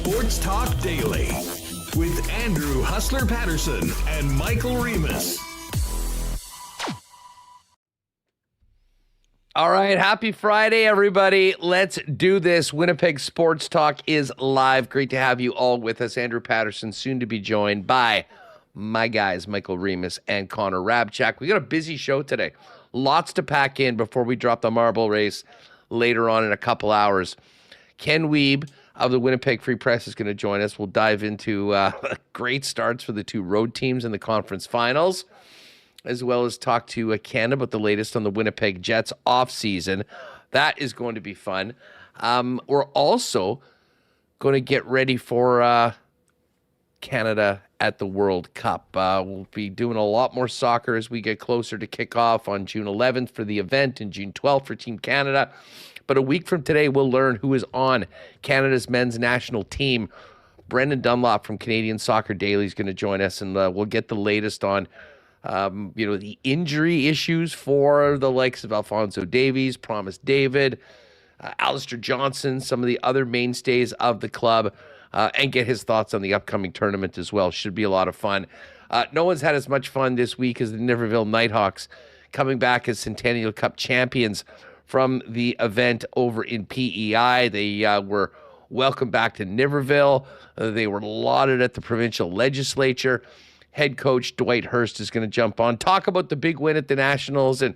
Sports Talk Daily with Andrew Hustler Paterson and Michael Remis. All right, happy Friday, everybody. Let's do this. Winnipeg Sports Talk is live. Great to have you all with us. Andrew Paterson, soon to be joined by my guys, Michael Remis and Connor Rabchak. We got a busy show today. Lots to pack in before we drop the marble race later on in a couple hours. Ken Weeb of the Winnipeg Free Press is going to join us. We'll dive into great starts for the two road teams in the conference finals, as well as talk to Ken about the latest on the Winnipeg Jets offseason. That is going to be fun. We're also going to get ready for Canada at the World Cup. We'll be doing a lot more soccer as we get closer to kickoff on June 11th for the event and June 12th for Team Canada. But a week from today, we'll learn who is on Canada's men's national team. Brendan Dunlop from Canadian Soccer Daily is going to join us, and we'll get the latest on the injury issues for the likes of Alphonso Davies, Promise David, Alistair Johnson, some of the other mainstays of the club, and get his thoughts on the upcoming tournament as well. Should be a lot of fun. No one's had as much fun this week as the Niverville Nighthawks, coming back as Centennial Cup champions from the event over in PEI. They were welcomed back to Niverville. They were lauded at the provincial legislature. Head coach Dwight Hurst is going to jump on, talk about the big win at the Nationals and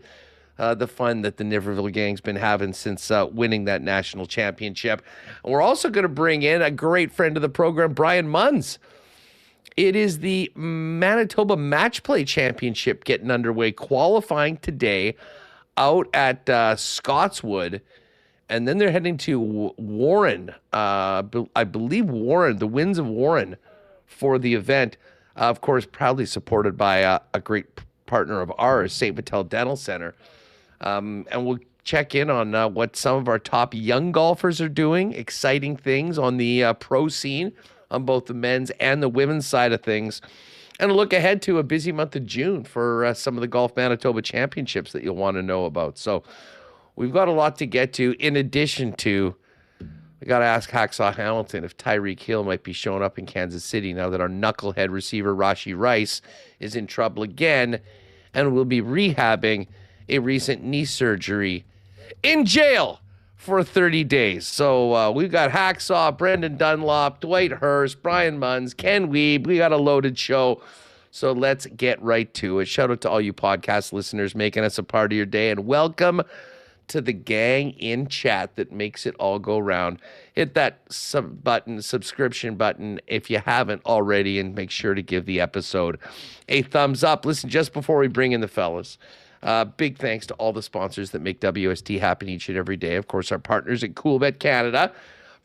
the fun that the Niverville gang's been having since winning that national championship. And we're also going to bring in a great friend of the program, Brian Muns. It is the Manitoba Match Play Championship getting underway, qualifying today out at Scotswood. And then they're heading to Warren, I believe Warren, the Winds of Warren, for the event. Of course, proudly supported by a great partner of ours, St. Vital Dental Center. And we'll check in on what some of our top young golfers are doing, exciting things on the pro scene on both the men's and the women's side of things, and a look ahead to a busy month of June for some of the Golf Manitoba Championships that you'll want to know about. So we've got a lot to get to, in addition to we got to ask Hacksaw Hamilton if Tyreek Hill might be showing up in Kansas City now that our knucklehead receiver Rashee Rice is in trouble again and will be rehabbing a recent knee surgery in jail for 30 days. So we've got Hacksaw, Brendan Dunlop, Dwight Hurst, Brian Muns, Ken Weeb. We got a loaded show. So let's get right to it. Shout out to all you podcast listeners making us a part of your day, and welcome to the gang in chat that makes it all go round. Hit that subscription button if you haven't already, and make sure to give the episode a thumbs up. Listen, just before we bring in the fellas, big thanks to all the sponsors that make WST happen each and every day. Of course, our partners at Coolbet Canada,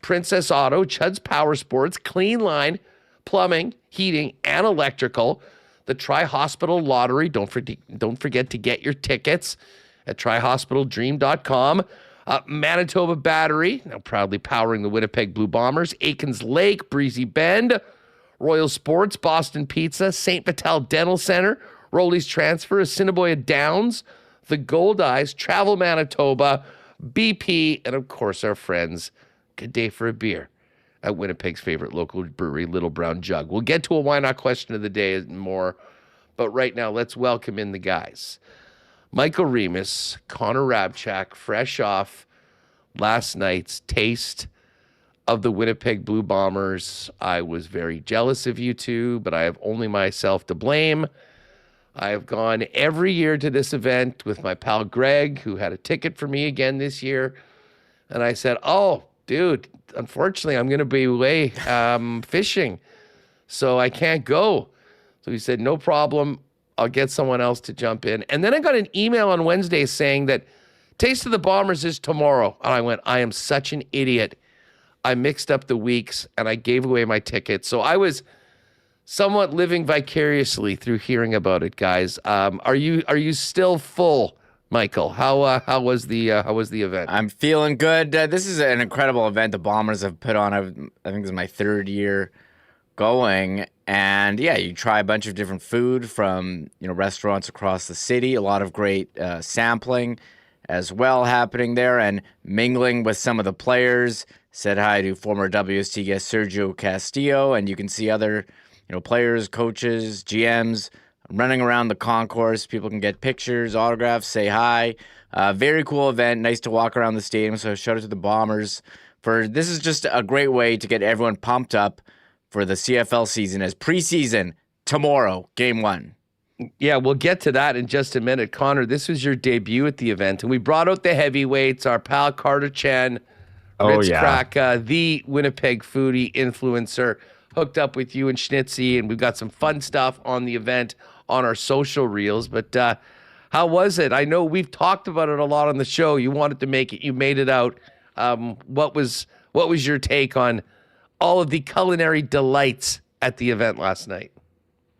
Princess Auto, Chud's Power Sports, Clean Line, Plumbing, Heating, and Electrical, the Tri-Hospital Lottery. Don't forget to get your tickets at trihospitaldream.com. Manitoba Battery, now proudly powering the Winnipeg Blue Bombers. Aikens Lake, Breezy Bend, Royal Sports, Boston Pizza, St. Vital Dental Center, Rolly's Transfer, Assiniboia Downs, the Gold Eyes, Travel Manitoba, BP, and of course our friends, Good Day for a Beer at Winnipeg's favorite local brewery, Little Brown Jug. We'll get to a Why Not question of the day and more, but right now let's welcome in the guys. Michael Remis, Connor Rabchak, fresh off last night's taste of the Winnipeg Blue Bombers. I was very jealous of you two, but I have only myself to blame. I have gone every year to this event with my pal Greg, who had a ticket for me again this year. And I said, oh, dude, unfortunately, I'm going to be away fishing, so I can't go. So he said, no problem. I'll get someone else to jump in. And then I got an email on Wednesday saying that Taste of the Bombers is tomorrow. And I went, I am such an idiot. I mixed up the weeks and I gave away my ticket. So I was somewhat living vicariously through hearing about it, guys. Are you still full, Michael? How was the event? I'm feeling good. This is an incredible event the Bombers have put on. I think this is my third year going, and yeah, you try a bunch of different food from restaurants across the city. A lot of great sampling. as well happening there, and mingling with some of the players. Said hi to former WST guest Sergio Castillo, and you can see other players, coaches, GMs running around the concourse. People can get pictures, autographs, say hi. Very cool event. Nice to walk around the stadium. So shout out to the Bombers for this is just a great way to get everyone pumped up for the CFL season as preseason tomorrow, game 1. Yeah, we'll get to that in just a minute. Connor, this was your debut at the event, and we brought out the heavyweights, our pal Carter Chen, Ritz Kraka, the Winnipeg foodie influencer, hooked up with you and Schnitzy, and we've got some fun stuff on the event on our social reels. But how was it? I know we've talked about it a lot on the show. You wanted to make it. You made it out. What was your take on all of the culinary delights at the event last night?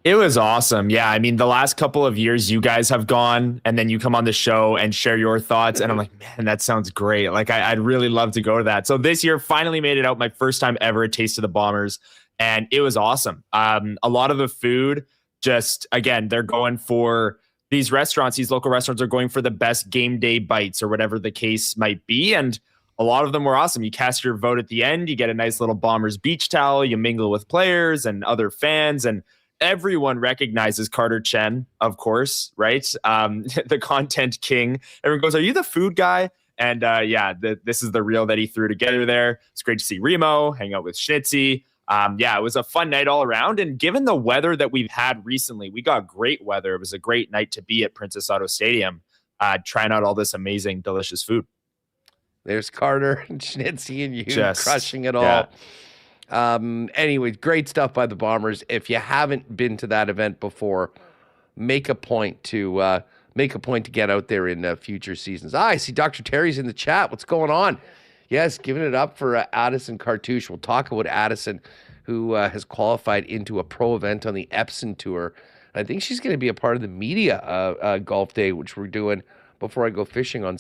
It was awesome. Yeah, I mean, the last couple of years you guys have gone and then you come on the show and share your thoughts. And I'm like, man, that sounds great. Like, I'd really love to go to that. So this year finally made it out, my first time ever at Taste of the Bombers. And it was awesome. A lot of the food, just, again, they're going for these restaurants. These local restaurants are going for the best game day bites or whatever the case might be. And a lot of them were awesome. You cast your vote at the end. You get a nice little Bombers beach towel. You mingle with players and other fans. And everyone recognizes Carter Chen, of course, right? The content king. Everyone goes, "Are you the food guy?" And this is the reel that he threw together there. It's great to see Remo, hang out with Schnitzy. It was a fun night all around. And given the weather that we've had recently, we got great weather. It was a great night to be at Princess Auto Stadium, trying out all this amazing, delicious food. There's Carter and Schnitzy and you crushing it all. Anyway, great stuff by the Bombers. If you haven't been to that event before, make a point to get out there in future seasons. I see Dr. Terry's in the chat. What's going on? Yes, giving it up for Addison Cartouche. We'll talk about Addison, who has qualified into a pro event on the Epson Tour. I think she's going to be a part of the media golf day, which we're doing before I go fishing on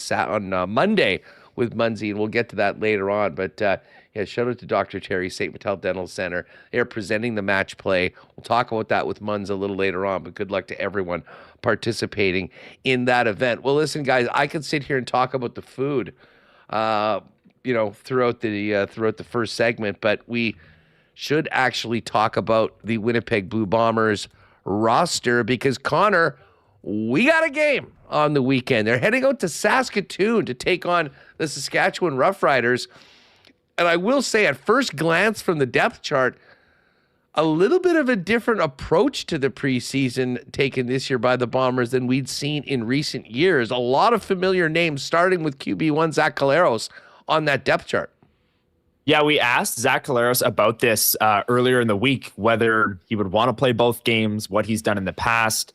Monday with Munzy, and we'll get to that later on. But shout out to Dr. Terry, St. Mattel Dental Center. They're presenting the match play. We'll talk about that with Muns a little later on, but good luck to everyone participating in that event. Well, listen, guys, I could sit here and talk about the food, throughout the first segment, but we should actually talk about the Winnipeg Blue Bombers roster because, Connor, we got a game on the weekend. They're heading out to Saskatoon to take on the Saskatchewan Roughriders. And I will say, at first glance from the depth chart, a little bit of a different approach to the preseason taken this year by the Bombers than we'd seen in recent years. A lot of familiar names, starting with QB1 Zach Collaros on that depth chart. Yeah, we asked Zach Collaros about this earlier in the week, whether he would want to play both games, what he's done in the past.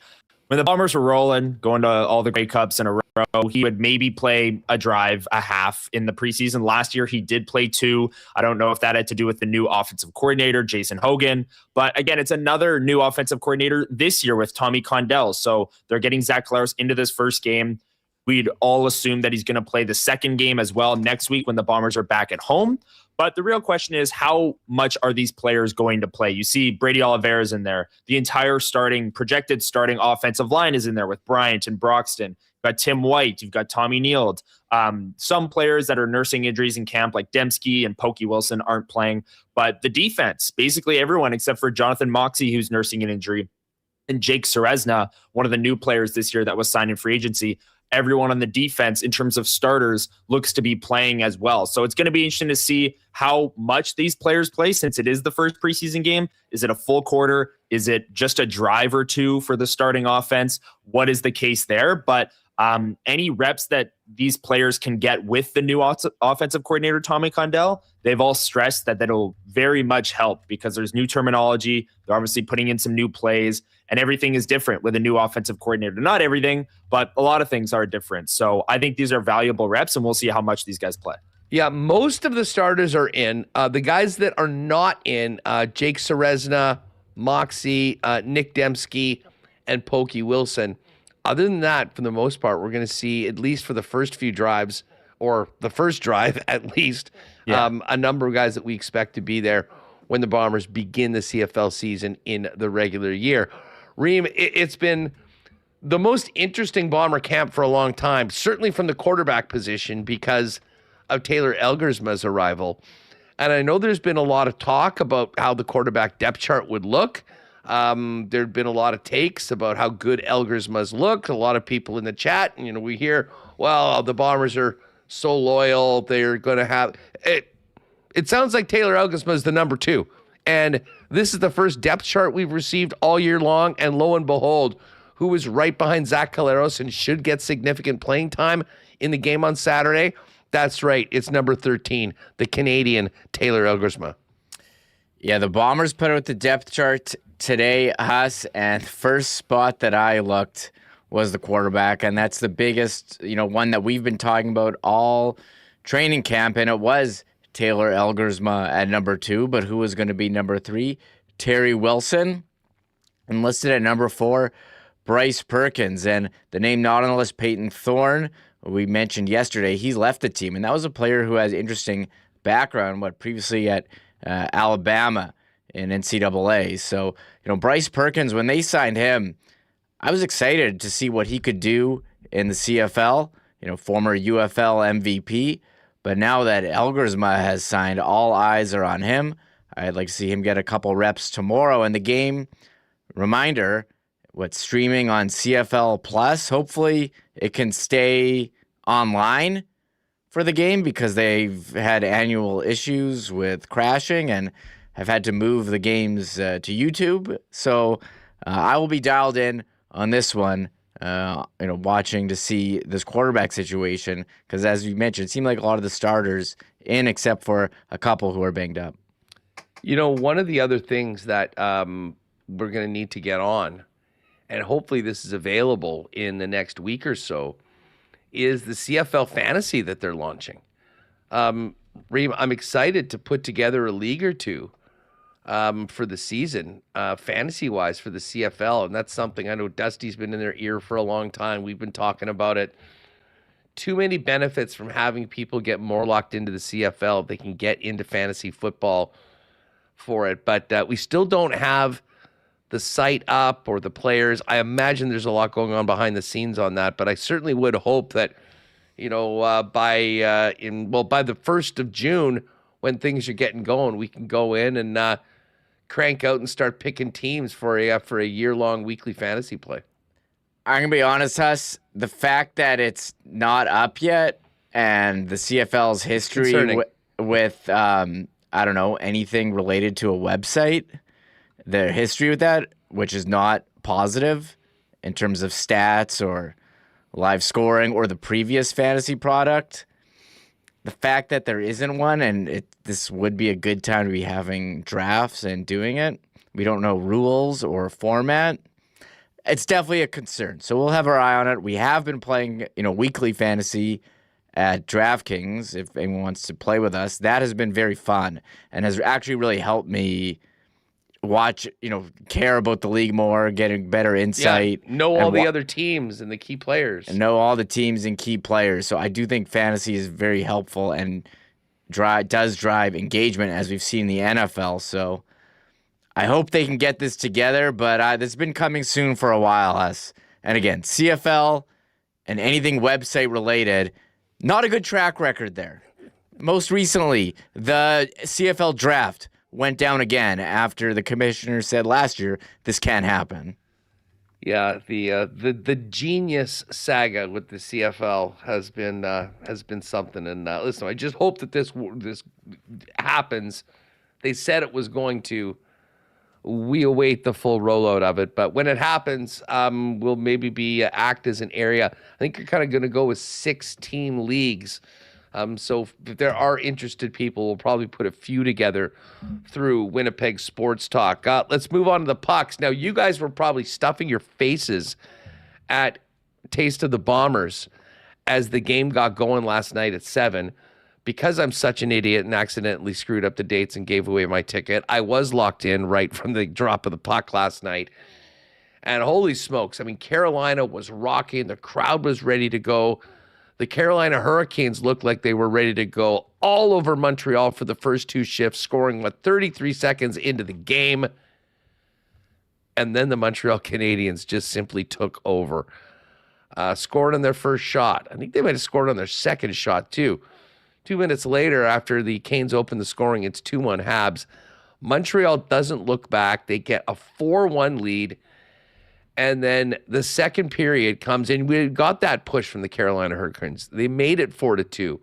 When the Bombers were rolling, going to all the Grey Cups in a row, he would maybe play a drive, a half in the preseason. Last year, he did play 2. I don't know if that had to do with the new offensive coordinator, Jason Hogan. But again, it's another new offensive coordinator this year with Tommy Condell. So they're getting Zach Collaros into this first game. We'd all assume that he's going to play the second game as well next week when the Bombers are back at home. But the real question is, how much are these players going to play? You see Brady Oliveira's in there. The entire projected starting offensive line is in there with Bryant and Broxton. You've got Tim White. You've got Tommy Neild. Some players that are nursing injuries in camp, like Dembski and Pokey Wilson, aren't playing. But the defense, basically everyone except for Jonathan Moxey, who's nursing an injury, and Jake Serezna, one of the new players this year that was signed in free agency. Everyone on the defense in terms of starters looks to be playing as well. So it's going to be interesting to see how much these players play since it is the first preseason game. Is it a full quarter? Is it just a drive or two for the starting offense? What is the case there? But any reps that these players can get with the new offensive coordinator, Tommy Condell, they've all stressed that that'll very much help because there's new terminology. They're obviously putting in some new plays, and everything is different with a new offensive coordinator. Not everything, but a lot of things are different. So I think these are valuable reps, and we'll see how much these guys play. Yeah, most of the starters are in. The guys that are not in, Jake Serezna, Moxie, Nick Dembski, and Pokey Wilson. Other than that, for the most part, we're going to see, at least for the first few drives, or the first drive at least, a number of guys that we expect to be there when the Bombers begin the CFL season in the regular year. Reem, it's been the most interesting Bomber camp for a long time, certainly from the quarterback position because of Taylor Elgersma's arrival. And I know there's been a lot of talk about how the quarterback depth chart would look. There'd been a lot of takes about how good Elgersma's look. A lot of people in the chat, we hear, well, the Bombers are so loyal. They're going to have it. It sounds like Taylor Elgersma is the number 2. And this is the first depth chart we've received all year long. And lo and behold, who is right behind Zach Collaros and should get significant playing time in the game on Saturday? That's right. It's number 13, the Canadian Taylor Elgersma. Yeah, the Bombers put out the depth chart today, Huss, and the first spot that I looked was the quarterback, and that's the biggest, one that we've been talking about all training camp, and it was Taylor Elgersma at number 2, but who was going to be number 3? Terry Wilson, and listed at number 4, Bryce Perkins, and the name not on the list, Peyton Thorne, we mentioned yesterday, he's left the team, and that was a player who has interesting background, previously at Alabama in NCAA. So, Bryce Perkins, when they signed him, I was excited to see what he could do in the CFL, former UFL MVP. But now that Elgersma has signed, all eyes are on him. I'd like to see him get a couple reps tomorrow in the game. Reminder, what's streaming on CFL Plus. Hopefully it can stay online for the game because they've had annual issues with crashing and have had to move the games to YouTube. So I will be dialed in on this one, watching to see this quarterback situation because, as you mentioned, it seemed like a lot of the starters in except for a couple who are banged up. One of the other things that we're going to need to get on, and hopefully this is available in the next week or so, is the CFL Fantasy that they're launching. Reem, I'm excited to put together a league or two for the season, fantasy-wise for the CFL, and that's something I know Dusty's been in their ear for a long time. We've been talking about it. Too many benefits from having people get more locked into the CFL if they can get into fantasy football for it, but we still don't have the site up or the players. I imagine there's a lot going on behind the scenes on that, but I certainly would hope that, by the 1st of June, when things are getting going, we can go in and crank out and start picking teams for a year-long weekly fantasy play. I'm going to be honest, Huss, the fact that it's not up yet and the CFL's history with anything related to a website, their history with that, which is not positive in terms of stats or live scoring or the previous fantasy product. The fact that there isn't one, and this would be a good time to be having drafts and doing it. We don't know rules or format. It's definitely a concern. So we'll have our eye on it. We have been playing, weekly fantasy at DraftKings. If anyone wants to play with us, that has been very fun and has actually really helped me watch, care about the league more, getting better insight. Know all the other teams and the key players. And know all the teams and key players. So I do think fantasy is very helpful and does drive engagement, as we've seen in the NFL. So I hope they can get this together, but this has been coming soon for a while, us. And again, CFL and anything website related, not a good track record there. Most recently, the CFL draft went down again after the commissioner said last year this can't happen. Yeah, the genius saga with the CFL has been something. And listen, I just hope that this happens. They said it was going to. We await the full rollout of it, but when it happens, we'll maybe act as an area. I think you're kind of going to go with 6-team leagues. So if there are interested people, we'll probably put a few together through Winnipeg Sports Talk. Let's move on to the pucks. Now, you guys were probably stuffing your faces at Taste of the Bombers as the game got going last night at 7. Because I'm such an idiot and accidentally screwed up the dates and gave away my ticket, I was locked in right from the drop of the puck last night. And holy smokes, Carolina was rocking. The crowd was ready to go. The Carolina Hurricanes looked like they were ready to go all over Montreal for the first 2 shifts, scoring, 33 seconds into the game. and then the Montreal Canadiens just simply took over. Scored on their first shot. I think they might have scored on their second shot too. 2 minutes later, after the Canes opened the scoring, it's 2-1 Habs. Montreal doesn't look back. They get a 4-1 lead. And then the second period comes in. We got that push from the Carolina Hurricanes. They made it 4-2.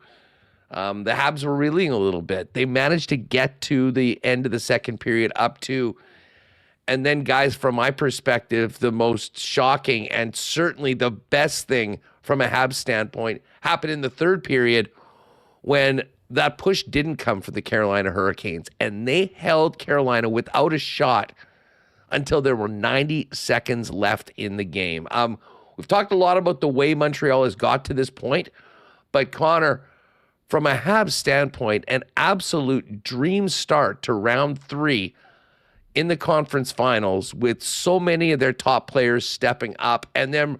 The Habs were reeling a little bit. They managed to get to the end of the second period up to. And then, guys, from my perspective, the most shocking and certainly the best thing from a Habs standpoint happened in the third period when that push didn't come for the Carolina Hurricanes. And they held Carolina without a shot until there were 90 seconds left in the game. We've talked a lot about the way Montreal has got to this point, but Connor, from a Habs standpoint, an absolute dream start to round 3 in the conference finals with so many of their top players stepping up and them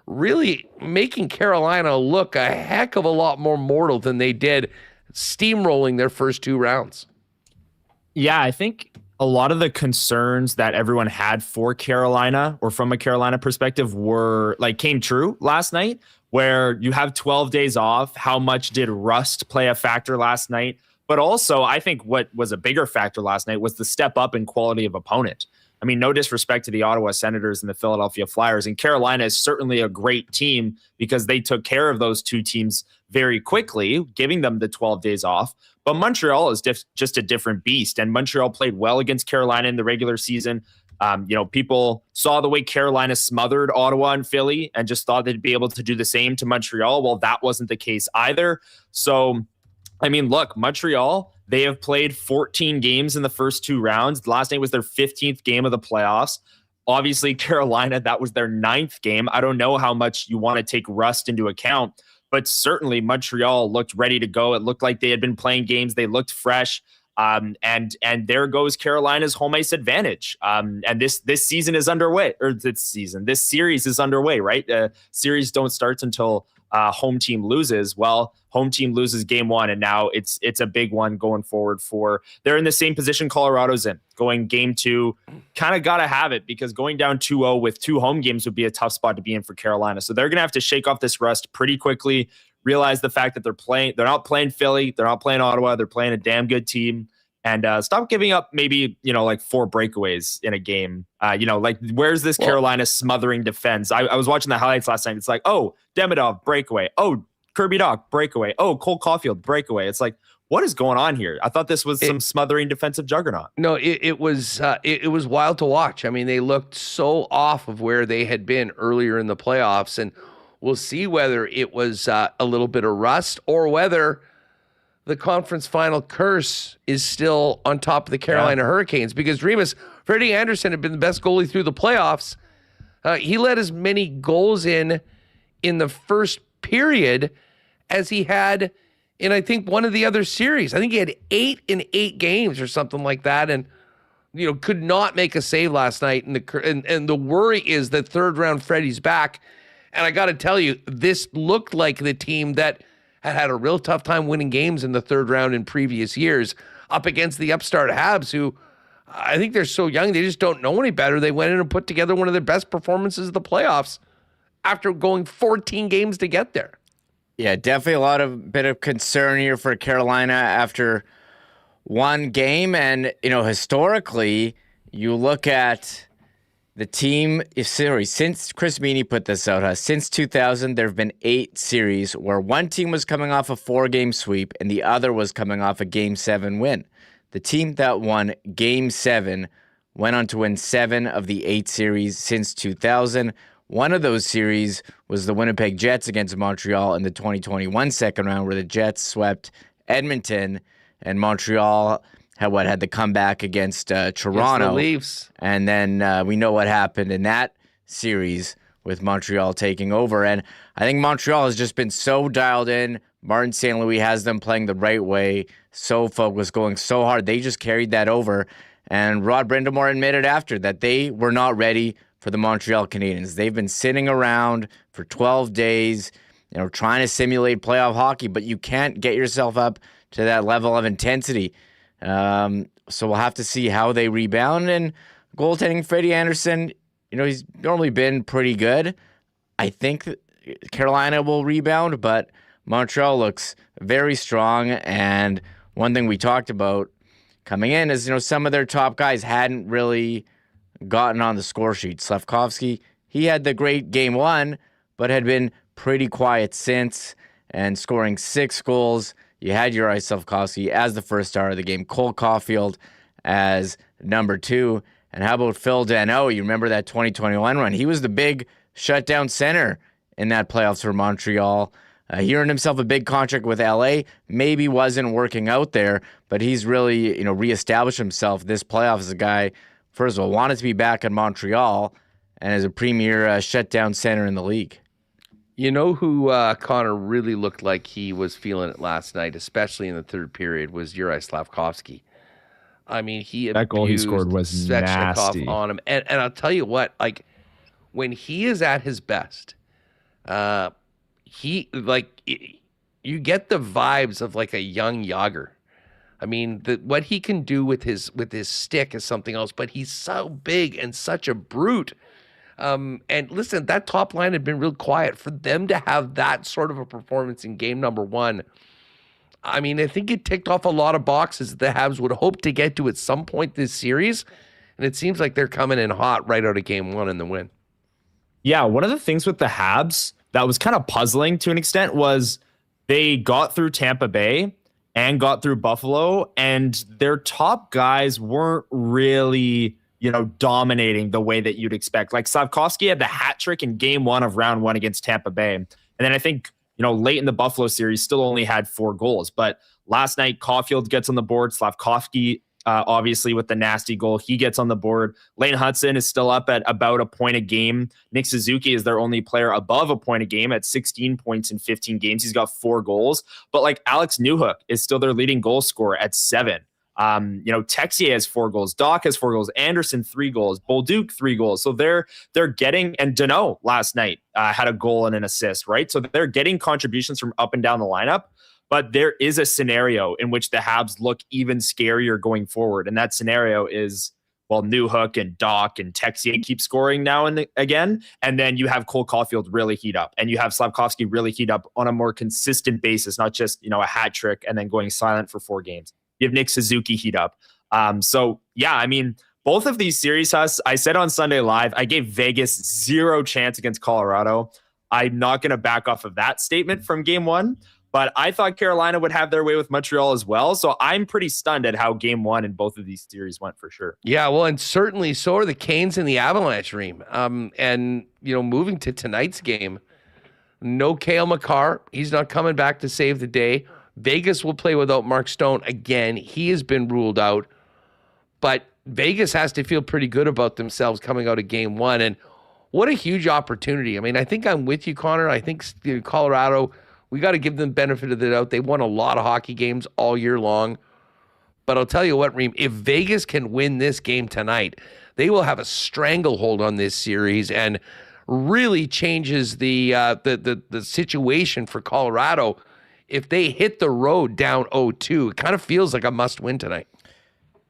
really making Carolina look a heck of a lot more mortal than they did, steamrolling their first 2 rounds. Yeah, I think a lot of the concerns that everyone had for Carolina or from a Carolina perspective came true last night, where you have 12 days off. How much did rust play a factor last night? But also, I think what was a bigger factor last night was the step up in quality of opponent. I mean, no disrespect to the Ottawa Senators and the Philadelphia Flyers, and Carolina is certainly a great team because they took care of those 2 teams very quickly, giving them the 12 days off. But Montreal is just a different beast, and Montreal played well against Carolina in the regular season. People saw the way Carolina smothered Ottawa and Philly and just thought they'd be able to do the same to Montreal. Well, that wasn't the case either. So, I mean, look, Montreal, they have played 14 games in the first 2 rounds. Last night was their 15th game of the playoffs. Obviously, Carolina, that was their 9th game. I don't know how much you want to take rust into account, but certainly Montreal looked ready to go. It looked like they had been playing games. They looked fresh. And there goes Carolina's home ice advantage. And this season is underway, this series is underway, right? Series don't start until home team loses. Well, home team loses game 1, and now it's a big one going forward they're in the same position Colorado's in. Going game 2, kind of got to have it because going down 2-0 with 2 home games would be a tough spot to be in for Carolina. So they're going to have to shake off this rust pretty quickly, realize the fact that they're not playing Philly, they're not playing Ottawa, they're playing a damn good team. And stop giving up maybe, 4 breakaways in a game. Where's this Carolina smothering defense? I was watching the highlights last night. It's like, oh, Demidov, breakaway. Oh, Kirby Dach, breakaway. Oh, Cole Caulfield, breakaway. It's like, what is going on here? I thought this was some smothering defensive juggernaut. No, it was wild to watch. I mean, they looked so off of where they had been earlier in the playoffs, and we'll see whether it was a little bit of rust or whether the conference final curse is still on top of the Carolina Hurricanes, because Remis, Freddie Anderson had been the best goalie through the playoffs. He let as many goals in the first period as he had in, I think, one of the other series. I think he had 8 in 8 games or something like that, and could not make a save last night. And the worry is that third round Freddie's back, and I got to tell you, this looked like the team that had a real tough time winning games in the third round in previous years up against the upstart Habs, who I think they're so young, they just don't know any better. They went in and put together one of their best performances of the playoffs after going 14 games to get there. Yeah, definitely bit of concern here for Carolina after one game. And, historically, you look at the team, since Chris Meany put this out, since 2000, there have been 8 series where one team was coming off a 4-game sweep and the other was coming off a Game 7 win. The team that won Game 7 went on to win 7 of the 8 series since 2000. One of those series was the Winnipeg Jets against Montreal in the 2021 second round, where the Jets swept Edmonton and Montreal had the comeback against Toronto. The Leafs. And then we know what happened in that series with Montreal taking over. And I think Montreal has just been so dialed in. Martin St. Louis has them playing the right way, so focused, going so hard. They just carried that over. And Rod Brindamore admitted after that they were not ready for the Montreal Canadiens. They've been sitting around for 12 days, trying to simulate playoff hockey, but you can't get yourself up to that level of intensity. So we'll have to see how they rebound. And Goaltending, Freddie Anderson, he's normally been pretty good. I think Carolina will rebound, but Montreal looks very strong. And one thing we talked about coming in is, some of their top guys hadn't really gotten on the score sheet. Slavkovsky, he had the great game one, but had been pretty quiet since, and scoring 6 goals. You had Uri Slavkovsky as the first star of the game, Cole Caulfield as number 2. And how about Phil Danault? You remember that 2021 run? He was the big shutdown center in that playoffs for Montreal. He earned himself a big contract with LA. Maybe wasn't working out there, but he's really, reestablished himself this playoff as a guy, first of all, wanted to be back in Montreal and as a premier shutdown center in the league. You know who Connor really looked like he was feeling it last night, especially in the third period, was Uri Slavkovsky. I mean, that goal he scored was nasty on him. And I'll tell you what, like, when he is at his best, you get the vibes of like a young Yager. I mean, what he can do with his stick is something else, but he's so big and such a brute. And listen, that top line had been real quiet. For them to have that sort of a performance in game number 1, I mean, I think it ticked off a lot of boxes that the Habs would hope to get to at some point this series. And it seems like they're coming in hot right out of game 1 in the win. Yeah, one of the things with the Habs that was kind of puzzling to an extent was they got through Tampa Bay and got through Buffalo, and their top guys weren't really, dominating the way that you'd expect. Like Slavkovsky had the hat trick in game 1 of round 1 against Tampa Bay. And then I think, late in the Buffalo series, still only had 4 goals. But last night, Caulfield gets on the board. Slavkovsky, obviously, with the nasty goal, he gets on the board. Lane Hudson is still up at about a point a game. Nick Suzuki is their only player above a point a game at 16 points in 15 games. He's got 4 goals. But like Alex Newhook is still their leading goal scorer at 7. Texier has 4 goals. Doc has 4 goals. Anderson, 3 goals. Bolduc, 3 goals. So they're getting, and Danault last night had a goal and an assist, right? So they're getting contributions from up and down the lineup. But there is a scenario in which the Habs look even scarier going forward. And that scenario is, Newhook and Doc and Texier keep scoring now and again. And then you have Cole Caulfield really heat up. And you have Slavkovsky really heat up on a more consistent basis, not just, a hat trick and then going silent for 4 games. You have Nick Suzuki heat up. Both of these series, I said on Sunday Live, I gave Vegas 0 chance against Colorado. I'm not going to back off of that statement from game 1. But I thought Carolina would have their way with Montreal as well. So I'm pretty stunned at how game 1 in both of these series went for sure. Yeah, well, and certainly so are the Canes and the Avalanche, Reem. Moving to tonight's game, no Cale Makar. He's not coming back to save the day. Vegas will play without Mark Stone again. He has been ruled out. But Vegas has to feel pretty good about themselves coming out of game 1. And what a huge opportunity. I mean, I think I'm with you, Connor. I think Colorado, we got to give them benefit of the doubt. They won a lot of hockey games all year long. But I'll tell you what, Reem, if Vegas can win this game tonight, they will have a stranglehold on this series and really changes the situation for Colorado. If they hit the road down 0-2, it kind of feels like a must-win tonight.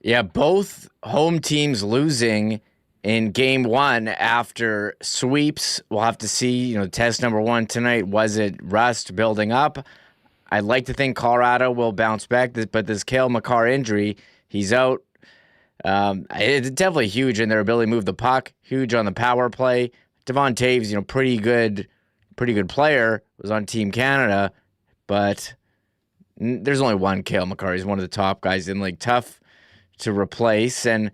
Yeah, both home teams losing in game 1 after sweeps. We'll have to see, test number 1 tonight. Was it rust building up? I'd like to think Colorado will bounce back, but this Cale Makar injury, he's out. It's definitely huge in their ability to move the puck, huge on the power play. Devon Taves, pretty good player, was on Team Canada, but there's only one Cale Makar. He's one of the top guys in the league. Tough to replace. And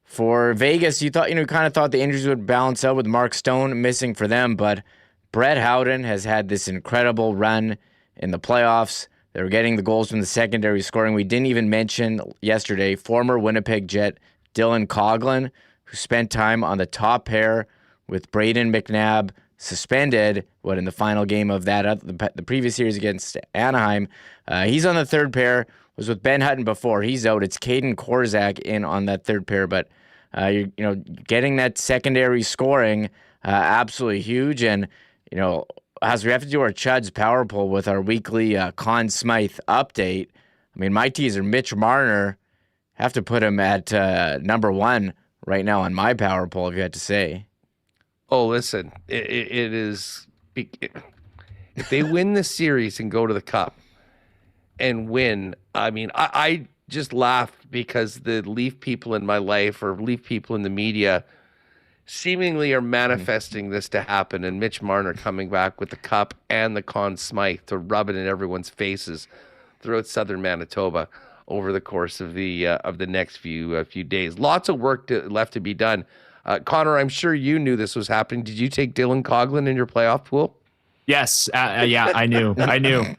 for Vegas, you kind of thought the injuries would balance out with Mark Stone missing for them, but Brett Howden has had this incredible run in the playoffs. They were getting the goals from the secondary scoring. We didn't even mention yesterday former Winnipeg Jet Dylan Coghlan, who spent time on the top pair with Braden McNabb, suspended, in the final game of the previous series against Anaheim. He's on the third pair, was with Ben Hutton before. He's out. It's Caden Korzak in on that third pair, but getting that secondary scoring, absolutely huge. And, as we have to do our Chuds power poll with our weekly Conn Smythe update, I mean, my teaser, Mitch Marner, have to put him at number 1 right now on my power poll, if you had to say. Oh, listen, it is. If they win this series and go to the Cup and win, I mean, I just laugh because the Leaf people in my life or Leaf people in the media seemingly are manifesting this to happen, and Mitch Marner coming back with the Cup and the Conn Smythe to rub it in everyone's faces throughout southern Manitoba over the course of the next few days. Lots of work left to be done. Connor, I'm sure you knew this was happening. Did you take Dylan Coghlan in your playoff pool? Yes. Yeah, I knew.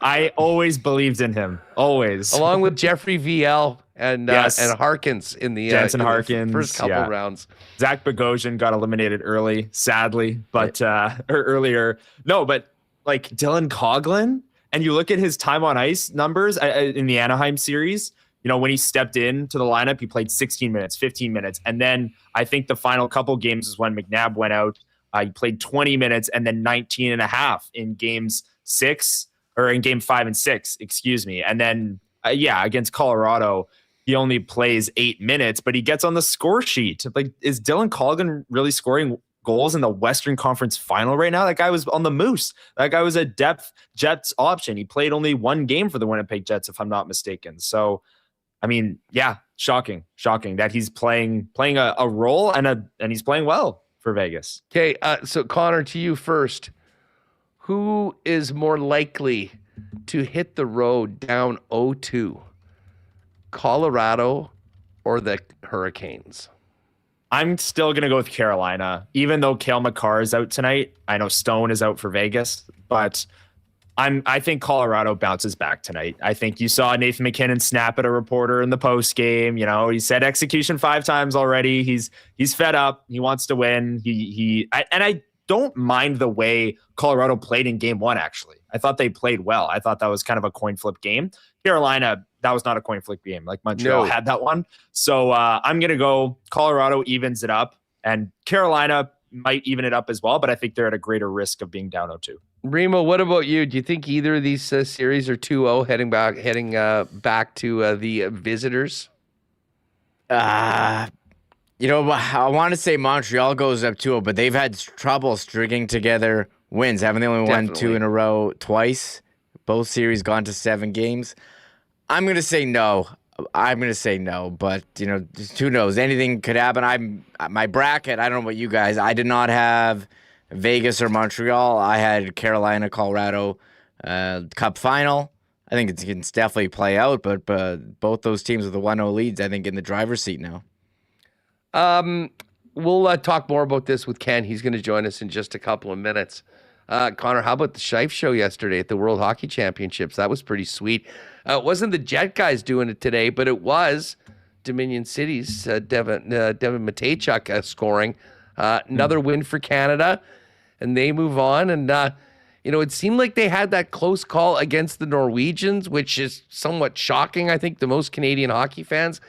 I always believed in him. Always. Along with Jeffrey VL and Harkins in the Jansen Harkins, first couple rounds. Zach Bogosian got eliminated early, sadly, but or earlier. No, but like Dylan Coghlan, and you look at his time on ice numbers in the Anaheim series. You know, when he stepped into the lineup, he played 16 minutes, 15 minutes. And then I think the final couple games is when McNabb went out. He played 20 minutes and then 19 and a half in game 5 and 6, excuse me. And then, against Colorado, he only plays 8 minutes, but he gets on the score sheet. Like, is Dylan Coghlan really scoring goals in the Western Conference Final right now? That guy was on the Moose. That guy was a depth Jets option. He played only one game for the Winnipeg Jets, if I'm not mistaken. So, I mean, shocking that he's playing a role and he's playing well for Vegas. Okay, so Connor, to you first. Who is more likely to hit the road down 0-2? Colorado or the Hurricanes? I'm still going to go with Carolina, even though Cale Makar is out tonight. I know Stone is out for Vegas, but I think Colorado bounces back tonight. I think you saw Nathan McKinnon snap at a reporter in the post game. You know, he said execution 5 times already. He's fed up. He wants to win. I don't mind the way Colorado played in game 1. Actually, I thought they played well. I thought that was kind of a coin flip game. Carolina, that was not a coin flip game. Like Montreal had that one. So I'm gonna go Colorado evens it up, and Carolina might even it up as well. But I think they're at a greater risk of being down 0-2. Remo, what about you? Do you think either of these series are 2-0 heading back to the visitors? I want to say Montreal goes up 2-0, but they've had trouble stringing together wins. Haven't they only won 2 in a row twice? Both series gone to 7 games. I'm going to say no. But, just who knows? Anything could happen. My bracket, I don't know about you guys. I did not have Vegas or Montreal. I had Carolina, Colorado, Cup final. I think it can definitely play out, but both those teams with the 1-0 leads, I think, in the driver's seat now. We'll talk more about this with Ken. He's going to join us in just a couple of minutes. Connor, how about the Scheif show yesterday at the World Hockey Championships? That was pretty sweet. It wasn't the Jet guys doing it today, but it was Dominion City's Devin Matejchuk scoring. Another win for Canada, and they move on. And, it seemed like they had that close call against the Norwegians, which is somewhat shocking, I think, to most Canadian hockey fans.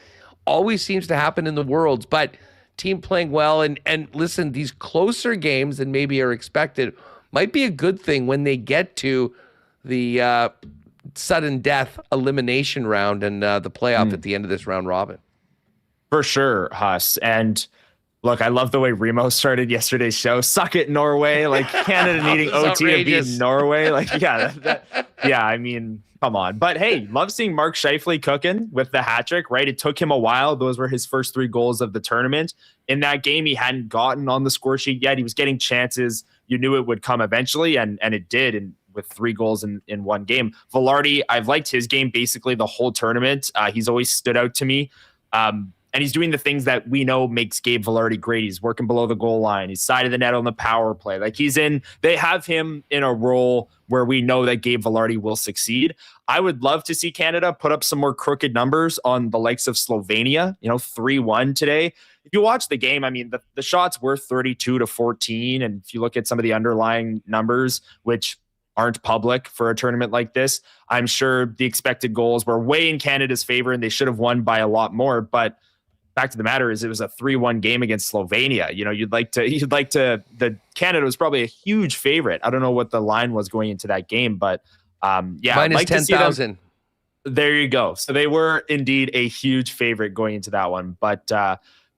Always seems to happen in the Worlds, but team playing well. And listen, these closer games than maybe are expected might be a good thing when they get to the sudden death elimination round and the playoff at the end of this round robin. For sure, Huss. And look, I love the way Remo started yesterday's show. Suck it, Norway. Like Canada needing OT outrageous. To beat Norway. Like, I mean, come on. But hey, love seeing Mark Scheifele cooking with the hat trick, right? It took him a while. Those were his first 3 goals of the tournament. In that game, he hadn't gotten on the score sheet yet. He was getting chances. You knew it would come eventually, and it did. And with 3 goals in one game. Velarde, I've liked his game basically the whole tournament. He's always stood out to me. And he's doing the things that we know makes Gabe Velarde great. He's working below the goal line. He's side of the net on the power play. Like they have him in a role where we know that Gabe Velarde will succeed. I would love to see Canada put up some more crooked numbers on the likes of Slovenia, 3-1 today. If you watch the game, I mean, the shots were 32-14. And if you look at some of the underlying numbers, which aren't public for a tournament like this, I'm sure the expected goals were way in Canada's favor and they should have won by a lot more. But fact of the matter is it was a 3-1 game against Slovenia. The Canada was probably a huge favorite. I don't know what the line was going into that game, but minus 10,000. There you go. So they were indeed a huge favorite going into that one, but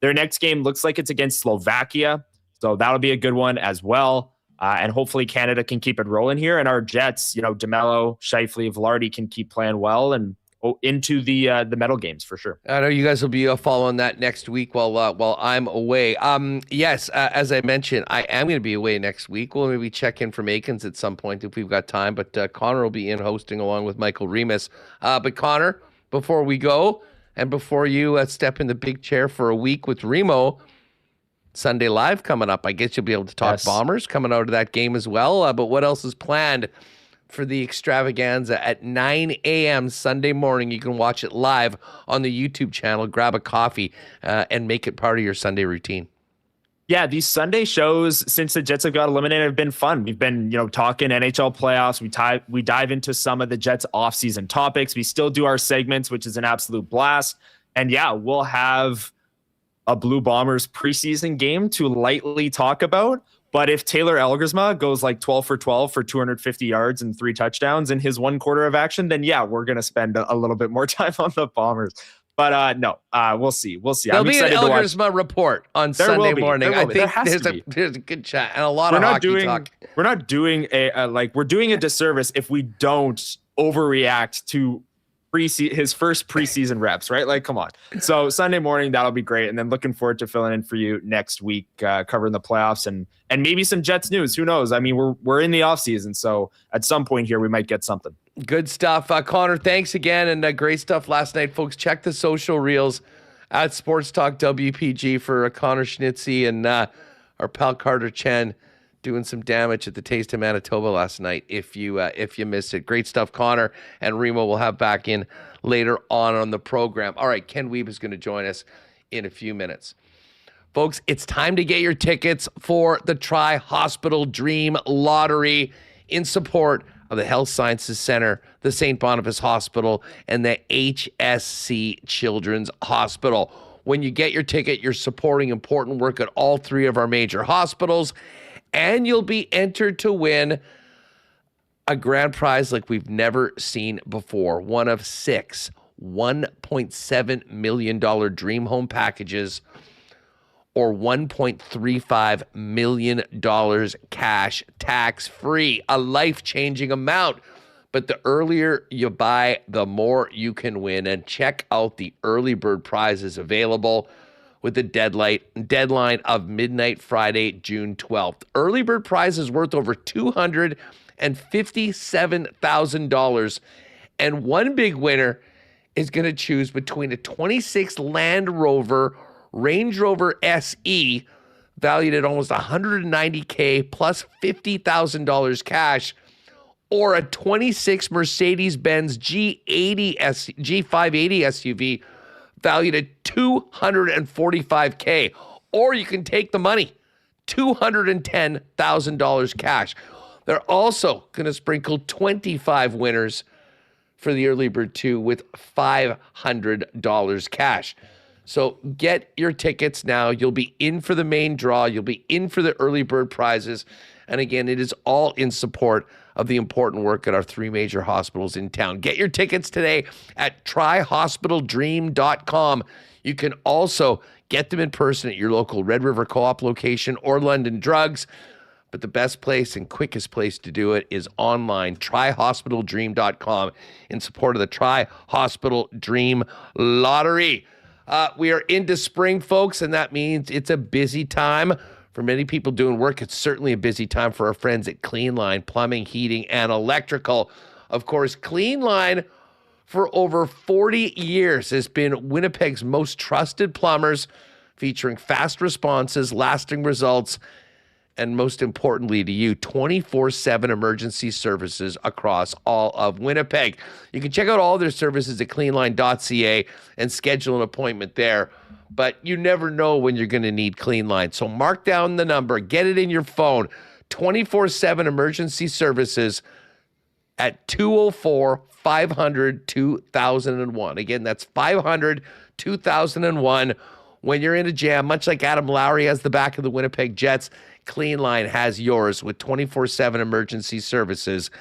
Their next game looks like it's against Slovakia, so that'll be a good one as well. And hopefully Canada can keep it rolling here. And our Jets, DeMello, Scheifele, Velarde can keep playing well and into the medal games for sure. I know you guys will be following that next week while I'm away. Yes, as I mentioned, I am going to be away next week. We'll maybe check in from Aikens at some point if we've got time. But Connor will be in hosting along with Michael Remis. But Connor, before we go and before you step in the big chair for a week with Remo, Sunday Live coming up. I guess you'll be able to talk Bombers coming out of that game as well. But what else is planned for the extravaganza at 9 a.m. Sunday morning? You can watch it live on the YouTube channel. Grab a coffee and make it part of your Sunday routine. Yeah, these Sunday shows, since the Jets have got eliminated, have been fun. We've been, talking NHL playoffs. We dive into some of the Jets offseason topics. We still do our segments, which is an absolute blast. And yeah, we'll have a Blue Bombers preseason game to lightly talk about. But if Taylor Elgersma goes like 12 for 12 for 250 yards and 3 touchdowns in his 1 quarter of action, then yeah, we're going to spend a little bit more time on the Bombers. But no, we'll see. There'll be an Elgersma report on Sunday morning. I think there's a good chat and a lot of hockey talk. We're not doing we're doing a disservice if we don't overreact to his first preseason reps, right? Like, come on. So Sunday morning, that'll be great. And then looking forward to filling in for you next week, covering the playoffs and maybe some Jets news. Who knows? I mean, we're in the off season, so at some point here, we might get something. Good stuff. Connor, thanks again. And great stuff last night, folks. Check the social reels at Sports Talk WPG for Connor Schnitzy and our pal Carter Chen doing some damage at the Taste of Manitoba last night. If you missed it, great stuff. Connor and Remo will have back in later on the program. All right, Ken Weeb is going to join us in a few minutes. Folks, it's time to get your tickets for the Tri-Hospital Dream Lottery in support of the Health Sciences Center, the St. Boniface Hospital, and the HSC Children's Hospital. When you get your ticket, you're supporting important work at all 3 of our major hospitals, and you'll be entered to win a grand prize like we've never seen before. One of 6 $1.7 million dream home packages or $1.35 million cash tax-free, a life-changing amount. But the earlier you buy, the more you can win. And check out the early bird prizes available with the deadline of midnight Friday, June 12th. Early bird prizes worth over $257,000. And one big winner is going to choose between a 26 Land Rover Range Rover SE, valued at almost $190K plus $50,000 cash, or a 26 Mercedes-Benz G580 SUV, valued at $245K. Or you can take the money, $210,000 cash. They're also going to sprinkle 25 winners for the early bird 2 with $500 cash. So get your tickets now. You'll be in for the main draw. You'll be in for the early bird prizes. And again, it is all in support of the important work at our 3 major hospitals in town. Get your tickets today at tryhospitaldream.com. You can also get them in person at your local Red River Co-op location or London Drugs. But the best place and quickest place to do it is online, tryhospitaldream.com, in support of the Tri-Hospital Dream Lottery. We are into spring, folks, and that means it's a busy time for many people doing work. It's certainly a busy time for our friends at Cleanline Plumbing, Heating, and Electrical. Of course, Cleanline, for over 40 years, has been Winnipeg's most trusted plumbers, featuring fast responses, lasting results, and most importantly to you, 24/7 emergency services across all of Winnipeg. You can check out all their services at cleanline.ca and schedule an appointment there. But you never know when you're going to need Cleanline. So mark down the number, get it in your phone. 24/7 emergency services at 204-500-2001. Again, that's 500-2001. When you're in a jam, much like Adam Lowry has the back of the Winnipeg Jets, Cleanline has yours with 24/7 emergency services,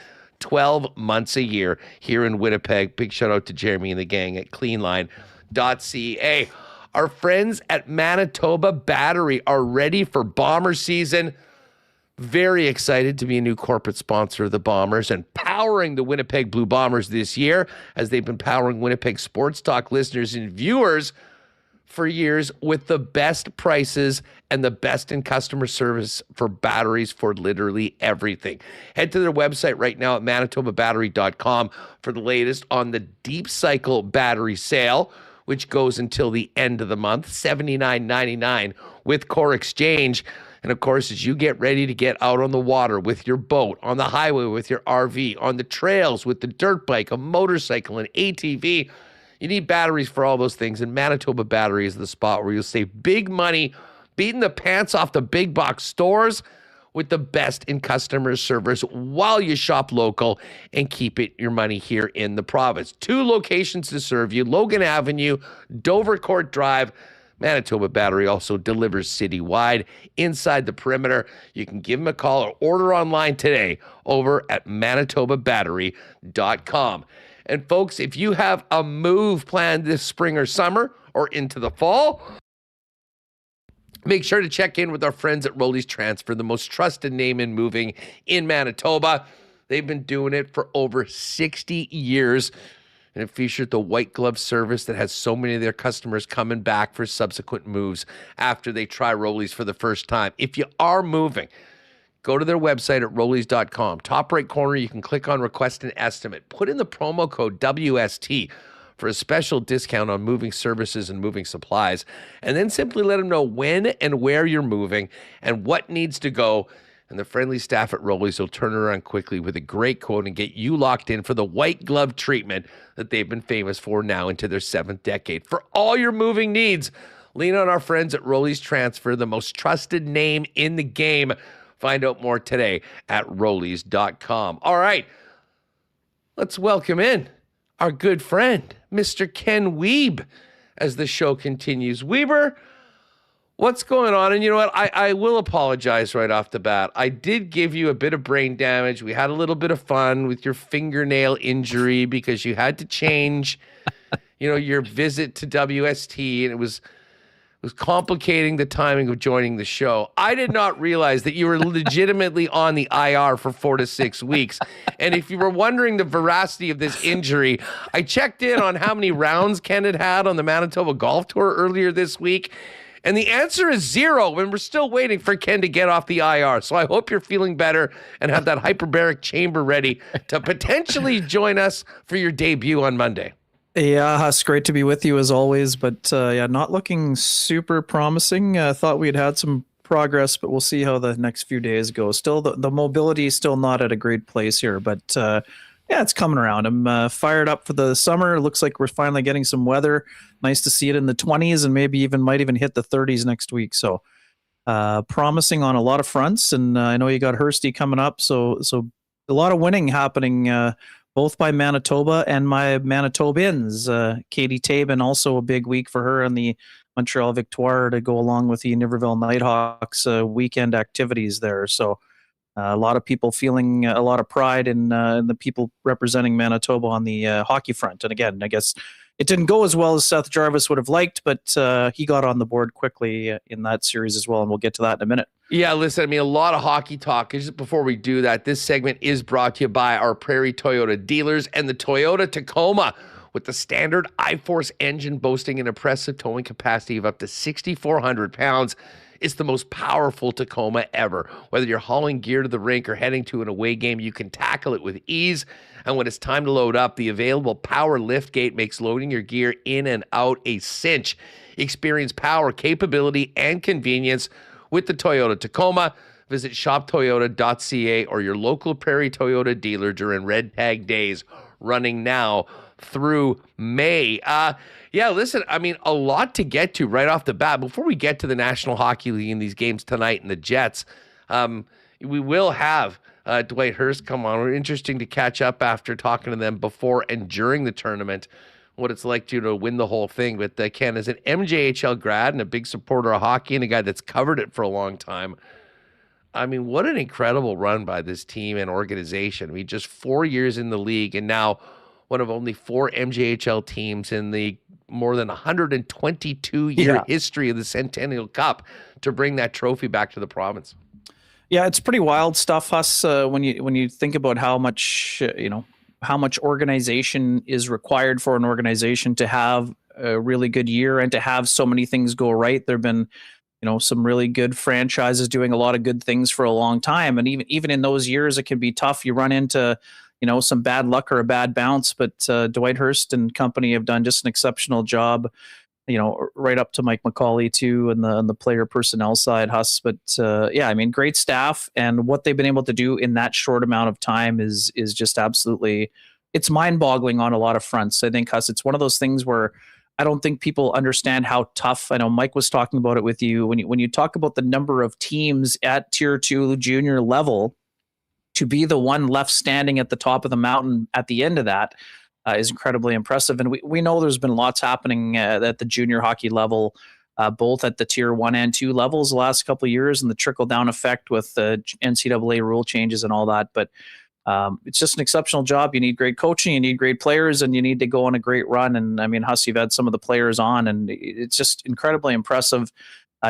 12 months a year here in Winnipeg. Big shout out to Jeremy and the gang at cleanline.ca. Our friends at Manitoba Battery are ready for Bomber season. Very excited to be a new corporate sponsor of the Bombers and powering the Winnipeg Blue Bombers this year, as they've been powering Winnipeg Sports Talk listeners and viewers for years with the best prices and the best in customer service for batteries for literally everything. Head to their website right now at manitobabattery.com for the latest on the Deep Cycle battery sale, which goes until the end of the month, $79.99 with core exchange. And of course, as you get ready to get out on the water with your boat, on the highway with your RV, on the trails with the dirt bike, a motorcycle, an ATV, you need batteries for all those things. And Manitoba Battery is the spot where you'll save big money, beating the pants off the big box stores with the best in customer service while you shop local and keep your money here in the province. 2 locations to serve you: Logan Avenue, Dover Court Drive. Manitoba Battery also delivers citywide inside the perimeter. You can give them a call or order online today over at manitobabattery.com. And folks, if you have a move planned this spring or summer or into the fall, make sure to check in with our friends at Rolly's Transfer, the most trusted name in moving in Manitoba. They've been doing it for over 60 years. And it featured the white glove service that has so many of their customers coming back for subsequent moves after they try Rollies for the first time. If you are moving, go to their website at rollies.com. Top right corner, you can click on Request an Estimate. Put in the promo code WST for a special discount on moving services and moving supplies. And then simply let them know when and where you're moving and what needs to go. And the friendly staff at Rollies will turn around quickly with a great quote and get you locked in for the white glove treatment that they've been famous for now into their 7th decade. For all your moving needs, lean on our friends at Rollies Transfer, the most trusted name in the game. Find out more today at rollies.com. All right, let's welcome in our good friend, Mr. Ken Weeb, as the show continues. Weber, what's going on? And you know what? I will apologize right off the bat. I did give you a bit of brain damage. We had a little bit of fun with your fingernail injury because you had to change, your visit to WST, and it was complicating the timing of joining the show. I did not realize that you were legitimately on the IR for 4 to 6 weeks. And if you were wondering the veracity of this injury, I checked in on how many rounds Ken had on the Manitoba Golf Tour earlier this week. And the answer is 0, and we're still waiting for Ken to get off the IR. So I hope you're feeling better and have that hyperbaric chamber ready to potentially join us for your debut on Monday. Yeah, it's great to be with you as always, but not looking super promising. Thought we'd had some progress, but we'll see how the next few days go. Still, the mobility is still not at a great place here, but it's coming around. I'm fired up for the summer. It looks like we're finally getting some weather. Nice to see it in the 20s and maybe might even hit the 30s next week. So promising on a lot of fronts. And I know you got Hursty coming up. So a lot of winning happening both by Manitoba and my Manitobans. Katie Tabin, also a big week for her and the Montreal Victoire to go along with the Niverville Nighthawks weekend activities there. So a lot of people feeling a lot of pride in the people representing Manitoba on the hockey front. And again, I guess it didn't go as well as Seth Jarvis would have liked, but he got on the board quickly in that series as well, and we'll get to that in a minute. Yeah, listen, a lot of hockey talk. Just before we do that, this segment is brought to you by our Prairie Toyota dealers and the Toyota Tacoma. With the standard I-Force engine boasting an impressive towing capacity of up to 6,400 pounds, it's the most powerful Tacoma ever. Whether you're hauling gear to the rink or heading to an away game, you can tackle it with ease. And when it's time to load up, the available power lift gate makes loading your gear in and out a cinch. Experience power, capability, and convenience with the Toyota Tacoma. Visit shoptoyota.ca or your local Prairie Toyota dealer during Red Tag Days, running now through May. Listen, a lot to get to right off the bat. Before we get to the National Hockey League and these games tonight and the Jets, we will have Dwight Hurst come on. We're interesting to catch up after talking to them before and during the tournament, what it's like to win the whole thing. But Ken is an MJHL grad and a big supporter of hockey and a guy that's covered it for a long time. What an incredible run by this team and organization. Just 4 years in the league and now one of only 4 MJHL teams in the more than 122-year history of the Centennial Cup to bring that trophy back to the province. Yeah, it's pretty wild stuff, Huss. When you think about how much how much organization is required for an organization to have a really good year and to have so many things go right. There've been some really good franchises doing a lot of good things for a long time, and even in those years, it can be tough. You run into some bad luck or a bad bounce, but Dwight Hurst and company have done just an exceptional job. Right up to Mike McCauley too, and the player personnel side, Huss. But great staff, and what they've been able to do in that short amount of time is just absolutely, it's mind-boggling on a lot of fronts. I think, Huss, it's one of those things where I don't think people understand how tough. I know Mike was talking about it with you when you talk about the number of teams at Tier 2 junior level, to be the one left standing at the top of the mountain at the end of that. Is incredibly impressive. And we know there's been lots happening at the junior hockey level, both at the Tier 1 and 2 levels the last couple of years, and the trickle-down effect with the NCAA rule changes and all that. But it's just an exceptional job. You need great coaching, you need great players, and you need to go on a great run. And I mean, Huss, you've had some of the players on, and it's just incredibly impressive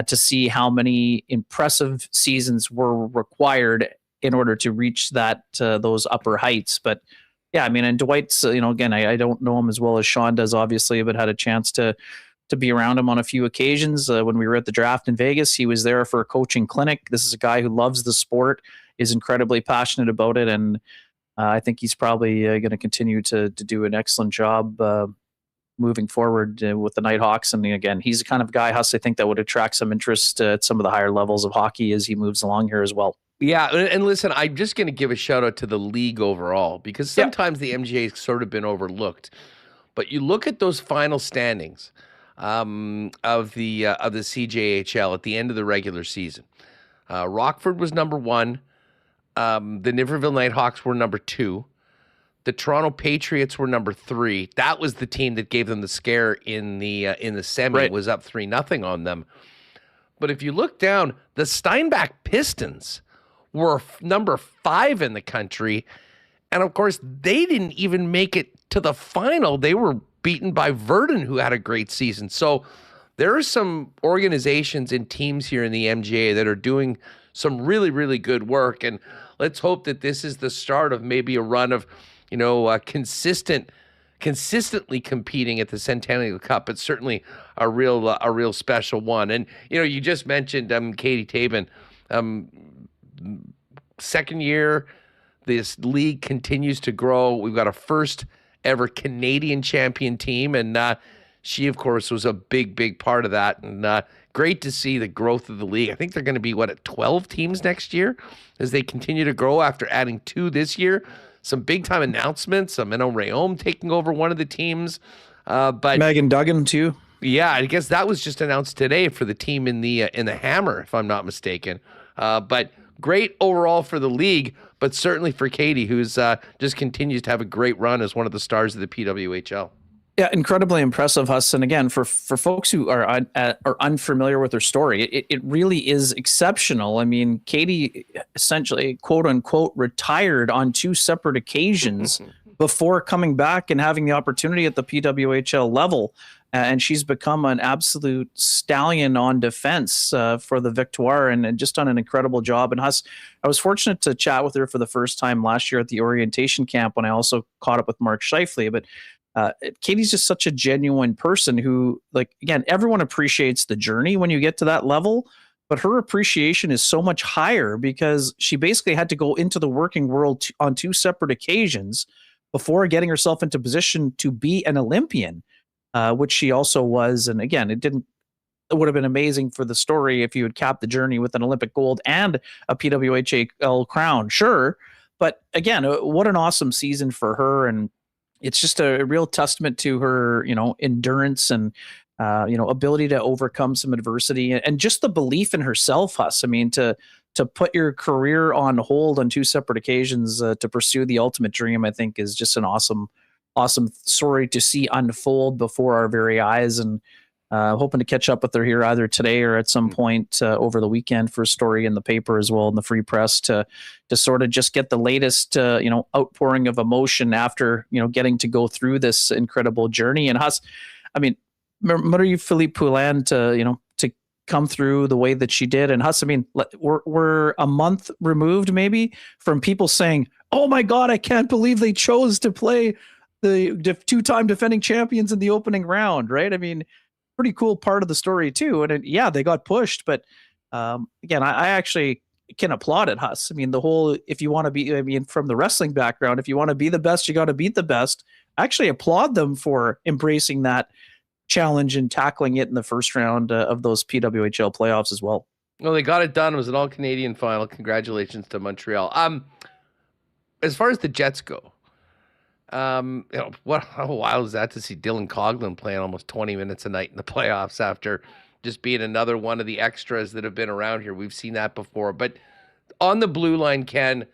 to see how many impressive seasons were required in order to reach those upper heights. But yeah, I mean, and Dwight's, again, I don't know him as well as Sean does, obviously, but had a chance to be around him on a few occasions. When we were at the draft in Vegas, he was there for a coaching clinic. This is a guy who loves the sport, is incredibly passionate about it, and I think he's probably going to continue to do an excellent job moving forward with the Nighthawks. And again, he's the kind of guy, Huss, I think that would attract some interest at some of the higher levels of hockey as he moves along here as well. Yeah, and listen, I'm just going to give a shout out to the league overall, because sometimes the MGA has sort of been overlooked. But you look at those final standings of the CJHL at the end of the regular season. Rockford was number 1. The Niverville Nighthawks were number 2. The Toronto Patriots were number 3. That was the team that gave them the scare in the semi. Right. It was up 3-0 on them. But if you look down, the Steinbach Pistons were number 5 in the country. And of course, they didn't even make it to the final. They were beaten by Verdun, who had a great season. So there are some organizations and teams here in the MGA that are doing some really, really good work. And let's hope that this is the start of maybe a run of, consistently competing at the Centennial Cup. It's certainly a real special one. And, you just mentioned Katie Tabin. Second year, this league continues to grow. We've got a first ever Canadian champion team, and she, of course, was a big part of that. And great to see the growth of the league. I think they're going to be, at 12 teams next year as they continue to grow after adding 2 this year. Some big-time announcements. Menno Rayom taking over one of the teams. But Megan Duggan, too. Yeah, I guess that was just announced today for the team in the Hammer, if I'm not mistaken. But great overall for the league, but certainly for Katie, who's just continues to have a great run as one of the stars of the PWHL. Yeah, incredibly impressive, Huss. And again, for folks who are unfamiliar with her story, it really is exceptional. I mean, Katie essentially, quote unquote, retired on 2 separate occasions before coming back and having the opportunity at the PWHL level. And she's become an absolute stallion on defense for the Victoire, and just done an incredible job. And Huss, I was fortunate to chat with her for the first time last year at the orientation camp when I also caught up with Mark Scheifele. But Katie's just such a genuine person who, again, everyone appreciates the journey when you get to that level, but her appreciation is so much higher because she basically had to go into the working world on 2 separate occasions before getting herself into position to be an Olympian. Which she also was. And again, it would have been amazing for the story if you had capped the journey with an Olympic gold and a PWHL crown, sure. But again, what an awesome season for her. And it's just a real testament to her, endurance and, ability to overcome some adversity and just the belief in herself, Huss. I mean, to put your career on hold on 2 separate occasions to pursue the ultimate dream, I think is just an awesome story to see unfold before our very eyes, and hoping to catch up with her here either today or at some point over the weekend for a story in the paper as well in the Free Press to sort of just get the latest outpouring of emotion after getting to go through this incredible journey. And Huss, I mean, Marie-Philippe Poulin to come through the way that she did. And Huss, I mean, we're a month removed maybe from people saying, oh my God, I can't believe they chose to play the two-time defending champions in the opening round, right? I mean, pretty cool part of the story too. And they got pushed, but again, I actually can applaud it, Huss. I mean, the whole, if you want to be, I mean, from the wrestling background, if you want to be the best, you got to beat the best. I actually applaud them for embracing that challenge and tackling it in the first round of those PWHL playoffs as well. Well, they got it done. It was an all-Canadian final. Congratulations to Montreal. As far as the Jets go, how wild is that to see Dylan Coghlan playing almost 20 minutes a night in the playoffs after just being another one of the extras that have been around here. We've seen that before. But on the blue line, Ken,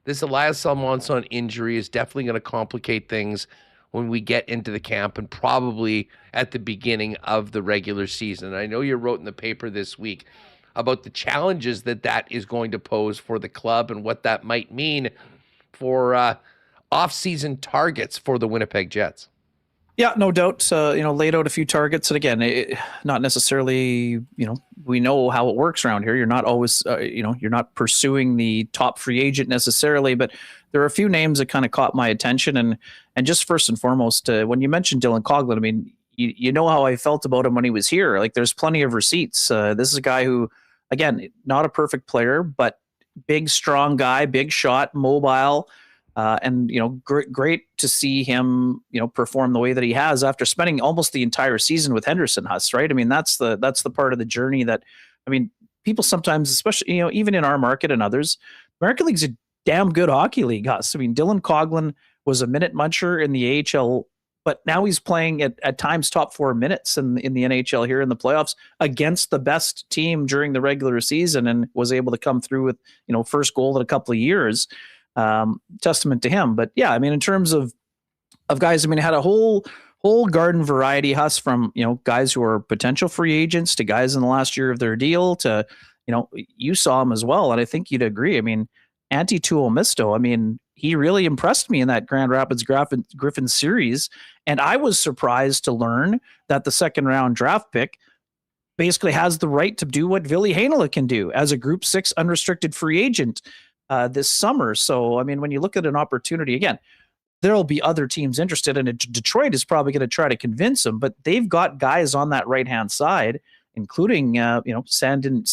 this Elias Salmonson injury is definitely going to complicate things when we get into the camp and probably at the beginning of the regular season. I know you wrote in the paper this week about the challenges that is going to pose for the club and what that might mean for off-season targets for the Winnipeg Jets. Yeah, no doubt. Laid out a few targets, and again, not necessarily. We know how it works around here. You're not always, you're not pursuing the top free agent necessarily, but there are a few names that kind of caught my attention. And just first and foremost, when you mentioned Dylan Coghlan, I mean, you know how I felt about him when he was here. Like, there's plenty of receipts. This is a guy who, again, not a perfect player, but big, strong guy, big shot, mobile. And great to see him, perform the way that he has after spending almost the entire season with Henderson, Huss, right? I mean, that's the part of the journey that, I mean, people sometimes, especially, even in our market and others, American League's a damn good hockey league, Huss. I mean, Dylan Coghlan was a minute muncher in the AHL, but now he's playing at times top 4 minutes in the NHL here in the playoffs against the best team during the regular season, and was able to come through with, first goal in a couple of years. Testament to him. But yeah, I mean, in terms of guys, I mean, had a whole garden variety, Huss, from, guys who are potential free agents to guys in the last year of their deal to, you saw him as well. And I think you'd agree. I mean, Antti Tuomisto, I mean, he really impressed me in that Grand Rapids Griffin series. And I was surprised to learn that the second round draft pick basically has the right to do what Ville Heinola can do as a Group 6 unrestricted free agent this summer. So, I mean, when you look at an opportunity, again, there'll be other teams interested, and Detroit is probably going to try to convince them, but they've got guys on that right-hand side, including, Sandin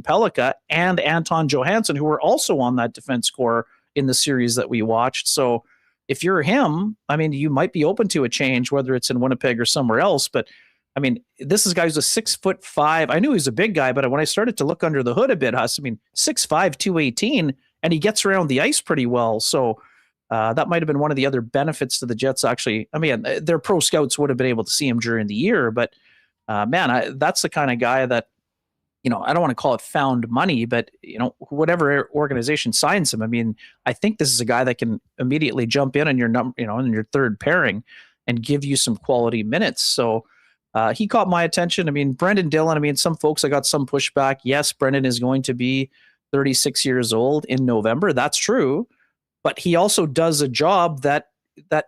Pellikka and Anton Johansson, who were also on that defense core in the series that we watched. So if you're him, I mean, you might be open to a change, whether it's in Winnipeg or somewhere else. But I mean, this is a guy who's a 6'5". I knew he was a big guy, but when I started to look under the hood a bit, Huss, I mean, 6'5", 218, and he gets around the ice pretty well. So that might have been one of the other benefits to the Jets. Actually, I mean, their pro scouts would have been able to see him during the year, but that's the kind of guy that, I don't want to call it found money, but whatever organization signs him, I mean, I think this is a guy that can immediately jump in your in your third pairing and give you some quality minutes. So he caught my attention. I mean, Brendan Dillon, I mean, some folks, I got some pushback. Yes, Brendan is going to be 36 years old in November. That's true. But he also does a job that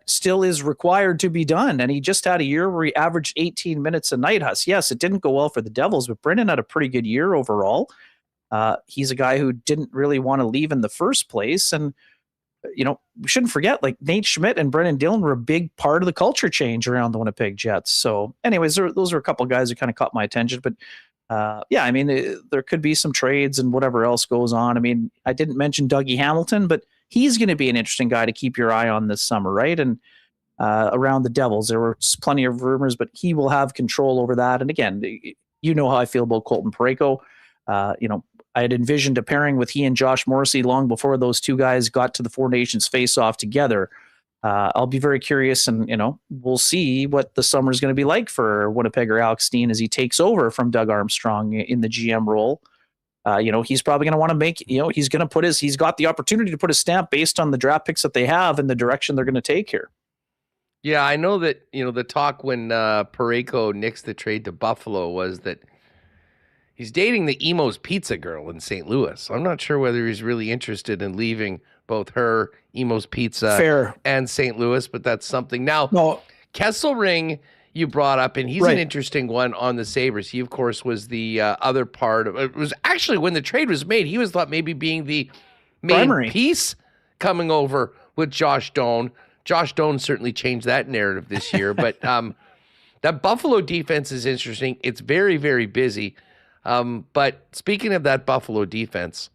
still is required to be done. And he just had a year where he averaged 18 minutes a night, Huss. Yes, it didn't go well for the Devils, but Brendan had a pretty good year overall. He's a guy who didn't really want to leave in the first place. And, we shouldn't forget, like, Nate Schmidt and Brendan Dillon were a big part of the culture change around the Winnipeg Jets. So anyways, those are a couple of guys who kind of caught my attention. But I mean, there could be some trades and whatever else goes on. I mean, I didn't mention Dougie Hamilton, but he's going to be an interesting guy to keep your eye on this summer, right? And around the Devils, there were plenty of rumors, but he will have control over that. And again, you know how I feel about Colton Parayko. I had envisioned a pairing with he and Josh Morrissey long before those two guys got to the Four Nations face-off together. I'll be very curious, and we'll see what the summer is going to be like for Winnipegger Alex Steen as he takes over from Doug Armstrong in the GM role. He's probably going to want to make, he's going to he's got the opportunity to put a stamp based on the draft picks that they have and the direction they're going to take here. Yeah, I know that, the talk when Parayko nixed the trade to Buffalo was that he's dating the Emo's Pizza girl in St. Louis. So I'm not sure whether he's really interested in leaving both her, Emo's Pizza, Fair, and St. Louis, but that's something. Now, no. Kesselring you brought up, and he's Right. an interesting one on the Sabres. He, of course, was the other part of it. Was actually when the trade was made, he was thought maybe being the main Primary. piece coming over with Josh Doan. Josh Doan certainly changed that narrative this year, but that Buffalo defense is interesting. It's very, very busy. But speaking of that Buffalo defense,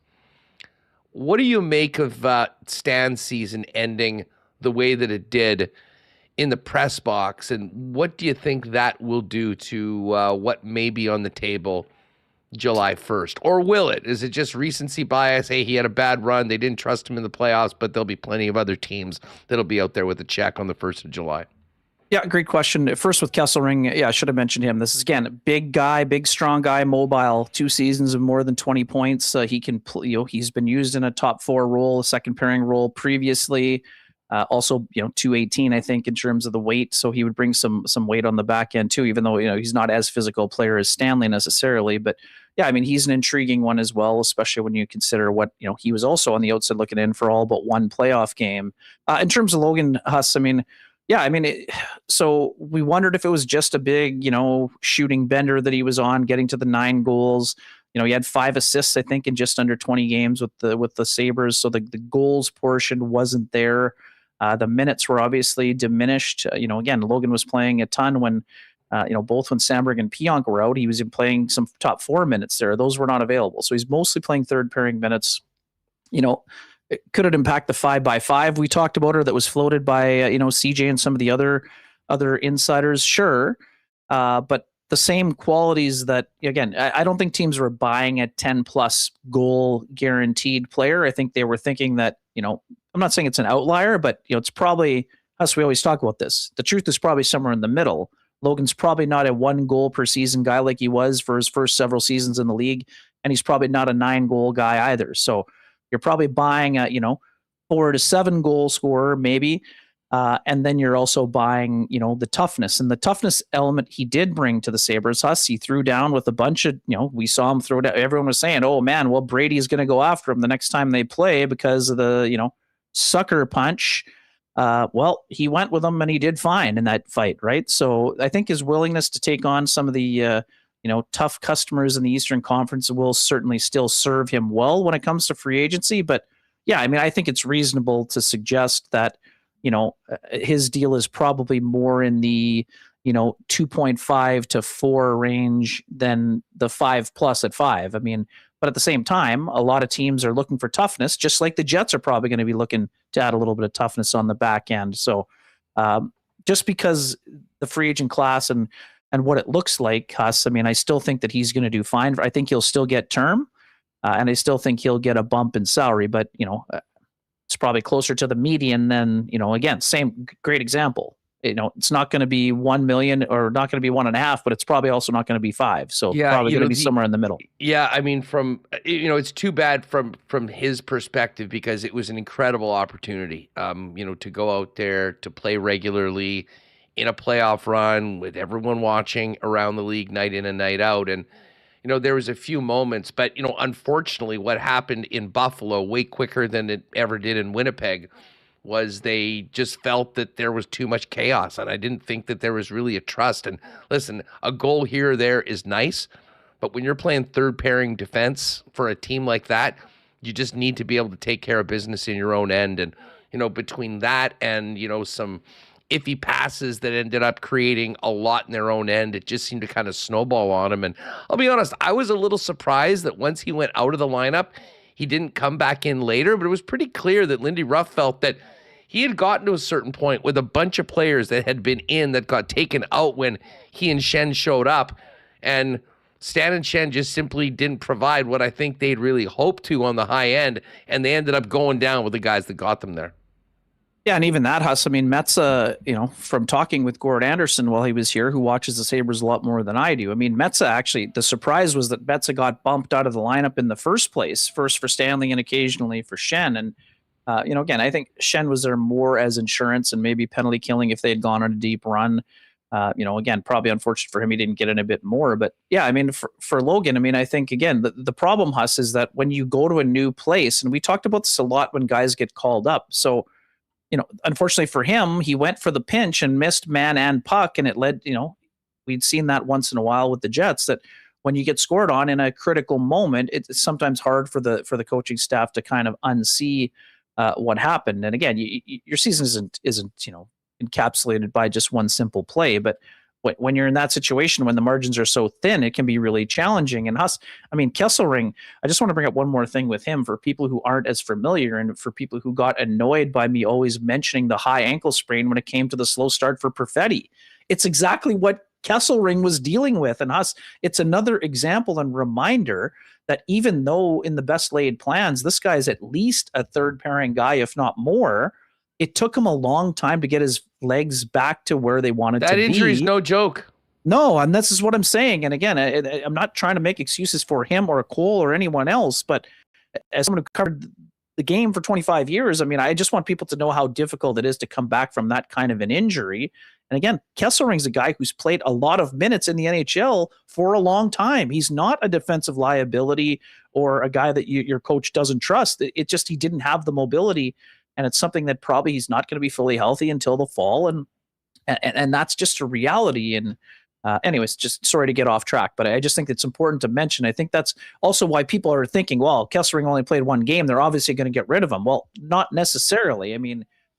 what do you make of Stan's season ending the way that it did in the press box, and what do you think that will do to what may be on the table July 1st? Or will it? Is it just recency bias? Hey, he had a bad run. They didn't trust him in the playoffs, but there'll be plenty of other teams that'll be out there with a check on the 1st of July. Yeah, great question. First with Kesselring, yeah, I should have mentioned him. This is, again, a big guy, big, strong guy, mobile, 2 seasons of more than 20 points. He can, he's been used in a top 4 role, a second pairing role previously. Also, 218, I think, in terms of the weight. So he would bring some weight on the back end too, even though, he's not as physical a player as Stanley necessarily. But yeah, I mean, he's an intriguing one as well, especially when you consider what, he was also on the outside looking in for all but one playoff game. In terms of Logan Huss, I mean, yeah, I mean, so we wondered if it was just a big, shooting bender that he was on, getting to the 9 goals. He had 5 assists, I think, in just under 20 games with the Sabres. So the goals portion wasn't there. The minutes were obviously diminished. Again, Logan was playing a ton when, both when Samberg and Pionk were out. He was playing some top 4 minutes there. Those were not available. So he's mostly playing third pairing minutes. Could it impact the 5x5 we talked about, or that was floated by, CJ and some of the other insiders? Sure. But the same qualities that, again, I don't think teams were buying a 10-plus goal guaranteed player. I think they were thinking that, I'm not saying it's an outlier, but, it's probably us. We always talk about this. The truth is probably somewhere in the middle. Logan's probably not a 1 goal per season guy like he was for his first several seasons in the league. And he's probably not a 9 goal guy either. So you're probably buying a, 4 to 7 goal scorer, maybe. And then you're also buying, the toughness, and the toughness element he did bring to the Sabres. He threw down with a bunch of, we saw him throw down. Everyone was saying, oh man, well, Brady's going to go after him the next time they play because of the, sucker punch. Well, he went with him and he did fine in that fight. Right. So I think his willingness to take on some of the, tough customers in the Eastern Conference will certainly still serve him well when it comes to free agency. But yeah, I mean, I think it's reasonable to suggest that, his deal is probably more in the, 2.5 to 4 range than the 5+ at 5. I mean, but at the same time, a lot of teams are looking for toughness, just like the Jets are probably going to be looking to add a little bit of toughness on the back end. So just because the free agent class and what it looks like, Huss, I mean, I still think that he's going to do fine. I think he'll still get term, and I still think he'll get a bump in salary, but, it's probably closer to the median than, again, same great example. It's not going to be 1 million or not going to be 1.5, but it's probably also not going to be 5. So probably going to be somewhere in the middle. Yeah. I mean, it's too bad from his perspective, because it was an incredible opportunity, to go out there to play regularly in a playoff run with everyone watching around the league night in and night out. And, there was a few moments, but, unfortunately what happened in Buffalo way quicker than it ever did in Winnipeg was they just felt that there was too much chaos. And I didn't think that there was really a trust. And listen, a goal here or there is nice, but when you're playing third pairing defense for a team like that, you just need to be able to take care of business in your own end. And, between that and, some iffy passes that ended up creating a lot in their own end, it just seemed to kind of snowball on him. And I'll be honest, I was a little surprised that once he went out of the lineup, he didn't come back in later, but it was pretty clear that Lindy Ruff felt that he had gotten to a certain point with a bunch of players that had been in that got taken out when he and Shen showed up. And Stan and Shen just simply didn't provide what I think they'd really hoped to on the high end, and they ended up going down with the guys that got them there. Yeah, and even that, Huss, I mean, Metza, from talking with Gord Anderson while he was here, who watches the Sabres a lot more than I do. I mean, Metza actually, the surprise was that Metza got bumped out of the lineup in the first place, first for Stanley and occasionally for Shen. And, again, I think Shen was there more as insurance and maybe penalty killing if they had gone on a deep run. Again, probably unfortunate for him, he didn't get in a bit more. But yeah, I mean, for Logan, I mean, I think, again, the problem, Huss, is that when you go to a new place, and we talked about this a lot when guys get called up. So, unfortunately for him, he went for the pinch and missed man and puck, and it led, we'd seen that once in a while with the Jets, that when you get scored on in a critical moment, it's sometimes hard for the coaching staff to kind of unsee what happened. And again, your season isn't encapsulated by just one simple play, but when you're in that situation, when the margins are so thin, it can be really challenging. And Kesselring, I just want to bring up one more thing with him for people who aren't as familiar and for people who got annoyed by me always mentioning the high ankle sprain when it came to the slow start for Perfetti. It's exactly what Kesselring was dealing with. And it's another example and reminder that even though in the best laid plans, this guy is at least a third pairing guy, if not more, it took him a long time to get his legs back to where they wanted to be. That injury is no joke. No, and this is what I'm saying. And again, I'm not trying to make excuses for him or Cole or anyone else, but as someone who covered the game for 25 years, I just want people to know how difficult it is to come back from that kind of an injury. And again, Kesselring's a guy who's played a lot of minutes in the NHL for a long time. He's not a defensive liability or a guy that your coach doesn't trust. It just, he didn't have the mobility. And it's something that probably he's not going to be fully healthy until the fall. And that's just a reality. And anyways, just sorry to get off track, but I just think it's important to mention. I think that's also why people are thinking, well, Kesselring only played one game, they're obviously going to get rid of him. Well, not necessarily.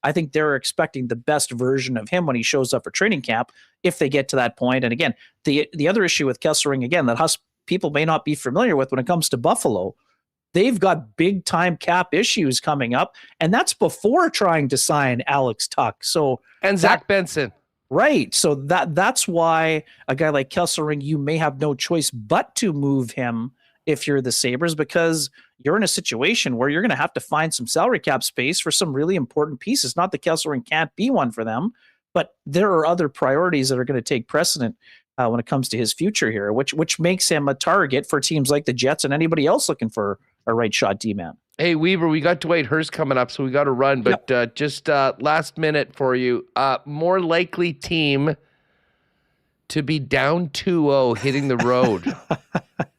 I think they're expecting the best version of him when he shows up for training camp, if they get to that point. And again, the other issue with Kesselring, again, that people may not be familiar with when it comes to Buffalo, they've got big time cap issues coming up, and that's before trying to sign Alex Tuck. And Zach Benson. Right. So that's why a guy like Kesselring, you may have no choice but to move him if you're the Sabres, because you're in a situation where you're going to have to find some salary cap space for some really important pieces. Not that Kesselring can't be one for them, but there are other priorities that are going to take precedent when it comes to his future here, which makes him a target for teams like the Jets and anybody else looking for a right shot D-man. Hey, Weaver, we got Dwight Hurst coming up, so we got to run. But just last minute for you, more likely team to be down 2-0 hitting the road.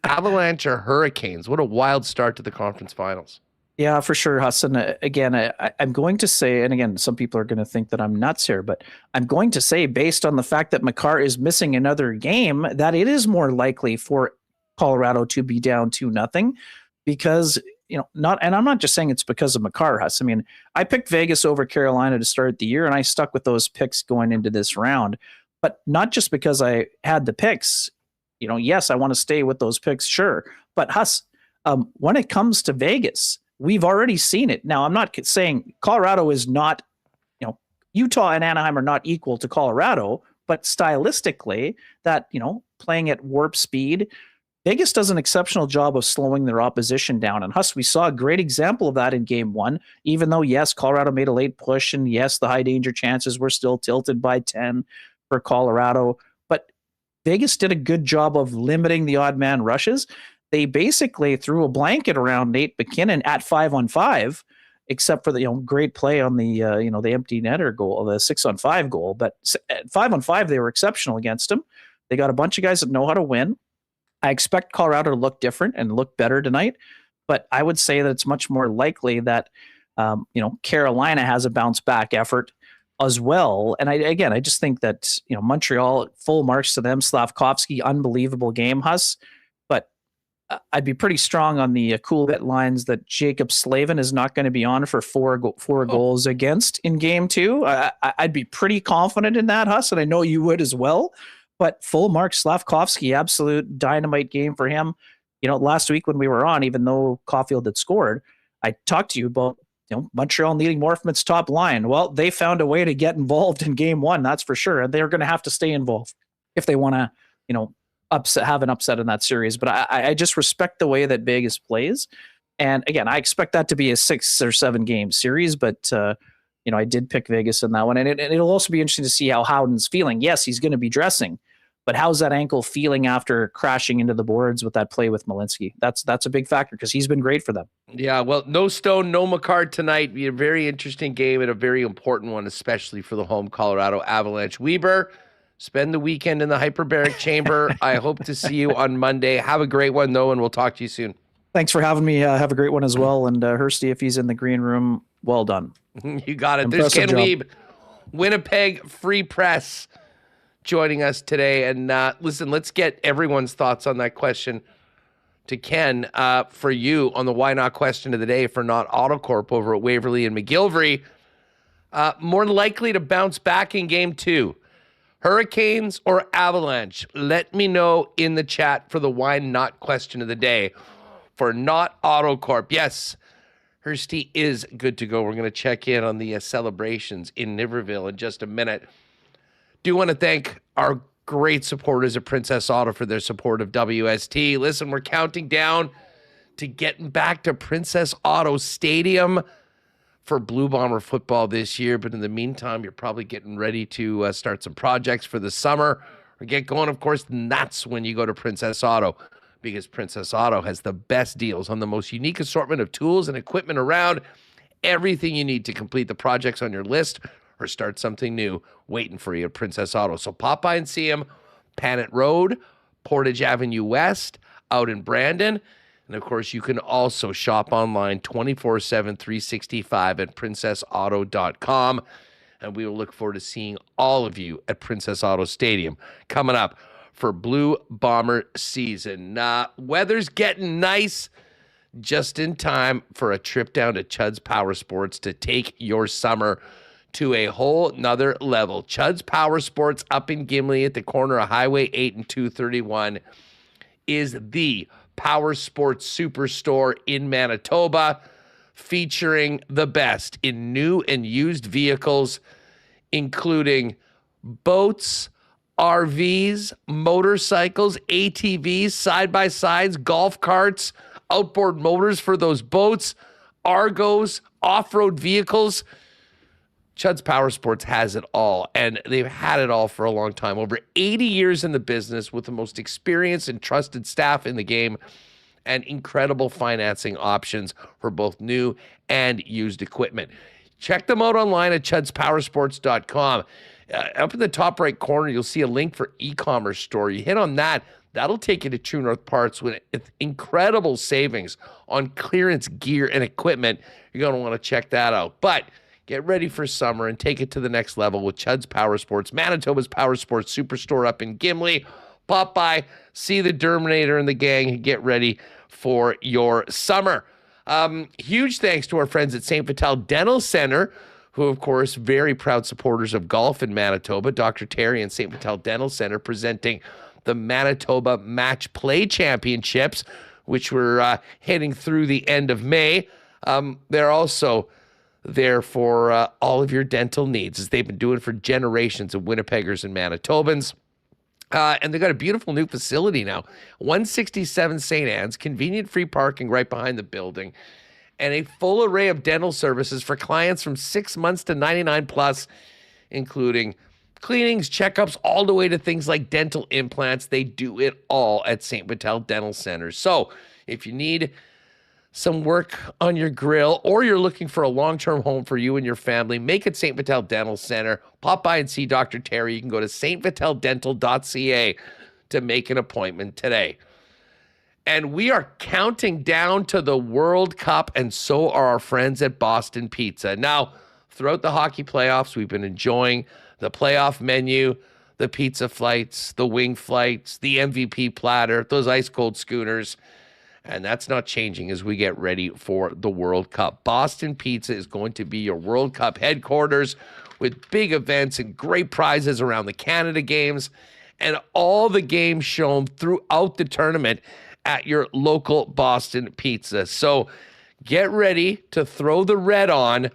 Avalanche or Hurricanes? What a wild start to the conference finals. Yeah, for sure, Hassan. Again, I'm going to say, and again, some people are going to think that I'm nuts here, but I'm going to say, based on the fact that Makar is missing another game, that it is more likely for Colorado to be down 2-0, because and I'm not just saying it's because of Makar, Huss. I picked Vegas over Carolina to start the year, and I stuck with those picks going into this round, but not just because I had the picks. Yes, I want to stay with those picks, sure, but Huss, when it comes to Vegas, we've already seen it. Now, I'm not saying Colorado is not, Utah and Anaheim are not equal to Colorado, but stylistically, that, playing at warp speed, Vegas does an exceptional job of slowing their opposition down. And Huss, we saw a great example of that in game one, even though, yes, Colorado made a late push, and yes, the high danger chances were still tilted by 10 for Colorado. But Vegas did a good job of limiting the odd man rushes. They basically threw a blanket around Nate McKinnon at 5-on-5, except for the great play on the the empty netter goal, the 6-on-5 goal. But at 5-on-5, they were exceptional against him. They got a bunch of guys that know how to win. I expect Colorado to look different and look better tonight, but I would say that it's much more likely that Carolina has a bounce back effort as well. And I just think that Montreal, full marks to them. Slavkovsky, unbelievable game, Huss. I'd be pretty strong on the cool bet lines that Jacob Slavin is not going to be on for four goals against in game two. I'd be pretty confident in that, Huss, and I know you would as well. But full mark Slavkovsky, absolute dynamite game for him. Last week when we were on, even though Caulfield had scored, I talked to you about Montreal needing more from its top line. Well, they found a way to get involved in game one, that's for sure. And they're going to have to stay involved if they want to, have an upset in that series. But I just respect the way that Vegas plays. And again, I expect that to be a 6 or 7 game series, but I did pick Vegas in that one. And it'll also be interesting to see how Howden's feeling. Yes, he's going to be dressing, but how's that ankle feeling after crashing into the boards with that play with Malinsky? That's a big factor because he's been great for them. Yeah, well, no Stone, no Makar tonight. Be a very interesting game and a very important one, especially for the home Colorado Avalanche. Weber, spend the weekend in the hyperbaric chamber. I hope to see you on Monday. Have a great one, though, and we'll talk to you soon. Thanks for having me. Have a great one as well. And Hursty, if he's in the green room, well done. You got it. There's Impressive Ken job. Weeb, Winnipeg Free Press, joining us today. And listen, let's get everyone's thoughts on that question to Ken. For you on the why not question of the day for not AutoCorp over at Waverly and McGillivray. More likely to bounce back in game 2, Hurricanes or Avalanche? Let me know in the chat for the why not question of the day for not AutoCorp. Yes, Hursty is good to go. We're going to check in on the celebrations in Niverville in just a minute. Do want to thank our great supporters at Princess Auto for their support of WST. Listen, we're counting down to getting back to Princess Auto Stadium for Blue Bomber football this year. But in the meantime, you're probably getting ready to start some projects for the summer or get going, of course, and that's when you go to Princess Auto, because Princess Auto has the best deals on the most unique assortment of tools and equipment around. Everything you need to complete the projects on your list or start something new waiting for you at Princess Auto. So pop by and see them. Panet Road, Portage Avenue West, out in Brandon. And of course, you can also shop online 24/7, 365 at princessauto.com. And we will look forward to seeing all of you at Princess Auto Stadium coming up for Blue Bomber season. Weather's getting nice, just in time for a trip down to Chud's Power Sports to take your summer to a whole nother level. Chud's Power Sports up in Gimli at the corner of Highway 8 and 231 is the power sports superstore in Manitoba, featuring the best in new and used vehicles, including boats, RVs, motorcycles, ATVs, side-by-sides, golf carts, outboard motors for those boats, Argos, off-road vehicles. Chud's Power Sports has it all, and they've had it all for a long time. Over 80 years in the business with the most experienced and trusted staff in the game and incredible financing options for both new and used equipment. Check them out online at chudspowersports.com. Up in the top right corner, you'll see a link for e-commerce store. You hit on that, that'll take you to True North Parts with incredible savings on clearance gear and equipment. You're going to want to check that out. But get ready for summer and take it to the next level with Chud's Power Sports, Manitoba's Power Sports Superstore up in Gimli. Pop by, see the Derminator and the gang, and get ready for your summer. Huge thanks to our friends at St. Vital Dental Center, who, of course, very proud supporters of golf in Manitoba. Dr. Terry and St. Vital Dental Center presenting the Manitoba Match Play Championships, which we're heading through the end of May. They're also there for all of your dental needs, as they've been doing for generations of Winnipeggers and Manitobans. And they've got a beautiful new facility now, 167 St. Anne's, convenient free parking right behind the building, and a full array of dental services for clients from 6 months to 99 plus, including cleanings, checkups, all the way to things like dental implants. They do it all at St. Vital Dental Center. So if you need some work on your grill, or you're looking for a long-term home for you and your family, make it St. Vital Dental Center. Pop by and see Dr. Terry. You can go to stvitaldental.ca to make an appointment today. And we are counting down to the World Cup, and so are our friends at Boston Pizza. Now, throughout the hockey playoffs, we've been enjoying the playoff menu, the pizza flights, the wing flights, the MVP platter, those ice-cold schooners. And that's not changing as we get ready for the World Cup. Boston Pizza is going to be your World Cup headquarters with big events and great prizes around the Canada games and all the games shown throughout the tournament at your local Boston Pizza. So get ready to throw the red on.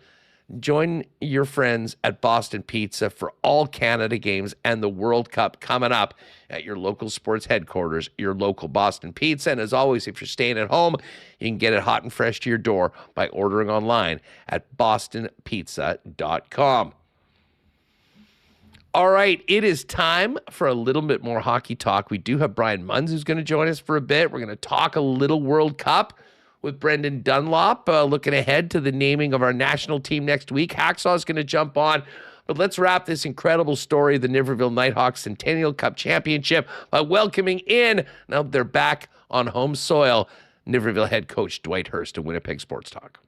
Join your friends at Boston Pizza for all Canada games and the World Cup coming up at your local sports headquarters, your local Boston Pizza. And as always, if you're staying at home, you can get it hot and fresh to your door by ordering online at bostonpizza.com. All right, it is time for a little bit more hockey talk. We do have Brian Muns who's going to join us for a bit. We're going to talk a little World Cup with Brendan Dunlop, looking ahead to the naming of our national team next week. Hacksaw's going to jump on. But let's wrap this incredible story of the Niverville Nighthawks Centennial Cup Championship by welcoming in, now they're back on home soil, Niverville head coach Dwight Hurst of Winnipeg Sports Talk.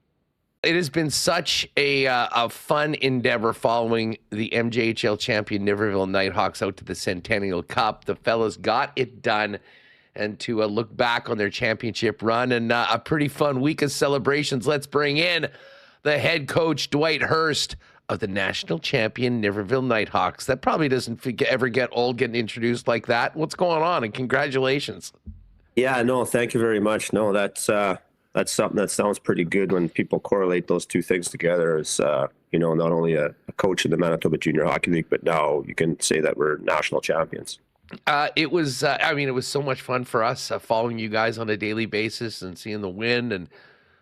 It has been such a fun endeavor following the MJHL champion Niverville Nighthawks out to the Centennial Cup. The fellas got it done, and to look back on their championship run and a pretty fun week of celebrations, let's bring in the head coach Dwight Hurst of the national champion Niverville Nighthawks. That probably doesn't ever get old getting introduced like that. What's going on? And congratulations. Yeah, no, thank you very much. No, that's something that sounds pretty good when people correlate those two things together. As not only a coach in the Manitoba Junior Hockey League, but now you can say that we're national champions. It was so much fun for us following you guys on a daily basis and seeing the win and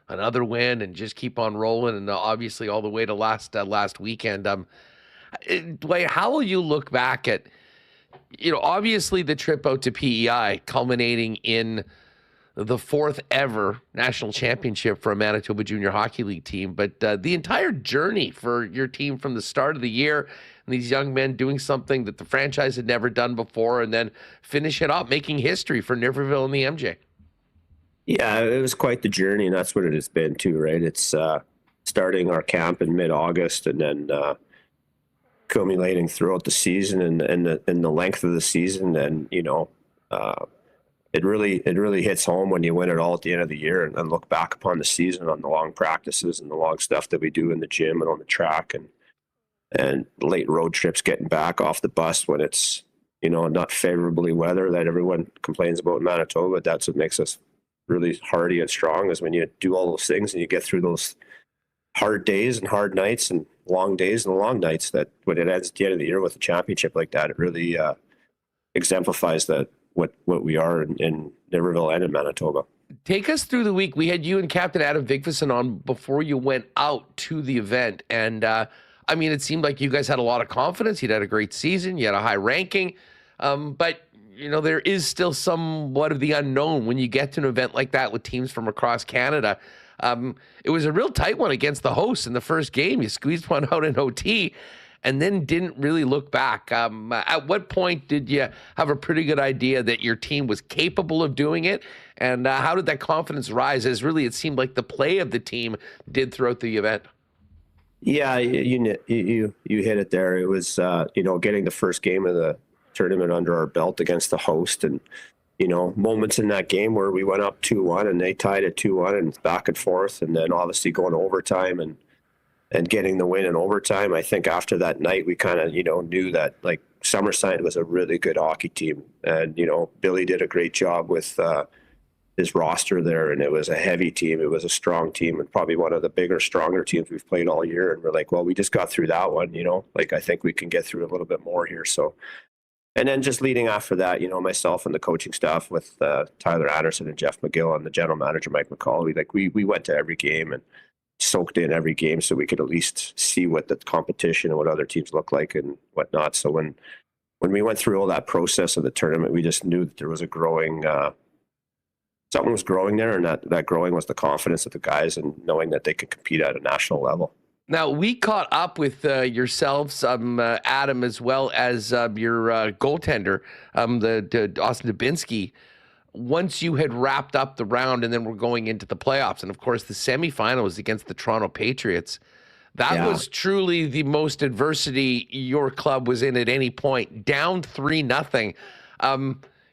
another win and just keep on rolling, and obviously all the way to last weekend. Dwight, how will you look back at, obviously the trip out to PEI culminating in the fourth ever national championship for a Manitoba Junior Hockey League team, but the entire journey for your team from the start of the year and these young men doing something that the franchise had never done before, and then finish it up, making history for Niverville and the MJ. Yeah, it was quite the journey, and that's what it has been too, right? It's starting our camp in mid-August, and then accumulating throughout the season and the length of the season, and it really hits home when you win it all at the end of the year and look back upon the season, on the long practices and the long stuff that we do in the gym and on the track, and late road trips, getting back off the bus when it's not favorably weather that everyone complains about in Manitoba. That's what makes us really hardy and strong, is when you do all those things and you get through those hard days and hard nights and long days and long nights, that when it ends at the end of the year with a championship like that, it really exemplifies that what we are in Niverville and in Manitoba. Take us through the week. We had you and Captain Adam Vigfuson on before you went out to the event, and it seemed like you guys had a lot of confidence. You'd had a great season. You had a high ranking, but there is still somewhat of the unknown when you get to an event like that with teams from across Canada. It was a real tight one against the hosts in the first game. You squeezed one out in OT and then didn't really look back. At what point did you have a pretty good idea that your team was capable of doing it? And how did that confidence rise, as really it seemed like the play of the team did throughout the event? Yeah, you hit it there. It was, getting the first game of the tournament under our belt against the host, and moments in that game where we went up 2-1 and they tied it 2-1 and back and forth, and then obviously going to overtime and getting the win in overtime. I think after that night we kind of knew that like Summerside was a really good hockey team, and Billy did a great job with his roster there, and it was a heavy team. It was a strong team, and probably one of the bigger, stronger teams we've played all year. And we're like, well, we just got through that one, I think we can get through a little bit more here. So. And then just leading after that, myself and the coaching staff with Tyler Anderson and Jeff McGill and the general manager, Mike McCauley, we went to every game and soaked in every game so we could at least see what the competition and what other teams look like and whatnot. So when we went through all that process of the tournament, we just knew that there was a growing, something was growing there, and that growing was the confidence of the guys and knowing that they could compete at a national level. Now, we caught up with yourselves, Adam, as well as your goaltender, the Austin Dubinsky, once you had wrapped up the round and then we're going into the playoffs. And, of course, the semifinal was against the Toronto Patriots. That was truly the most adversity your club was in at any point, down 3-0.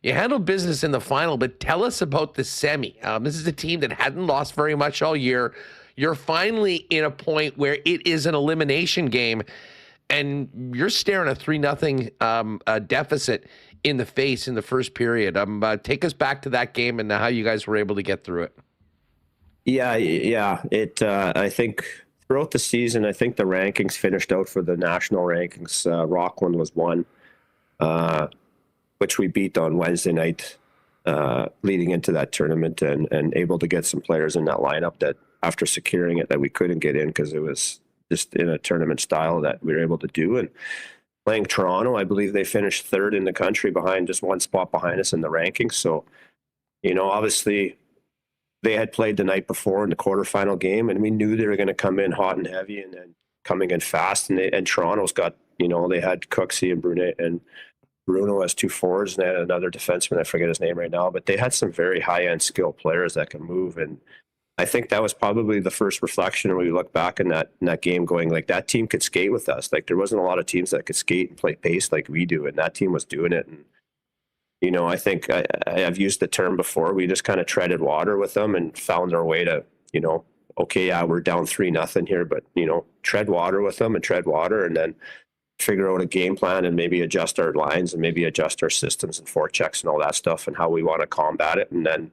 You handled business in the final, but tell us about the semi. This is a team that hadn't lost very much all year. You're finally in a point where it is an elimination game, and you're staring a 3-0 deficit in the face in the first period. Take us back to that game and how you guys were able to get through it. Yeah. I think throughout the season, I think the rankings finished out for the national rankings. Rockland was one, which we beat on Wednesday night leading into that tournament, and able to get some players in that lineup that, after securing it, that we couldn't get in because it was just in a tournament style that we were able to do. And playing Toronto, I believe they finished third in the country, behind just one spot behind us in the rankings. So, obviously they had played the night before in the quarterfinal game, and we knew they were going to come in hot and heavy and coming in fast. And Toronto's got, they had Cooksey and Brunet and Bruno as 2 forwards, and they had another defenseman, I forget his name right now, but they had some very high-end skilled players that can move. And I think that was probably the first reflection when we look back in that game going, like, that team could skate with us. Like, there wasn't a lot of teams that could skate and play pace like we do, and that team was doing it. And, you know, I think I've used the term before. We just kind of treaded water with them and found our way to, you know, okay, yeah, we're down 3-0 here, but, you know, tread water with them and tread water, and then figure out a game plan and maybe adjust our lines and maybe adjust our systems and forechecks and all that stuff and how we want to combat it, and then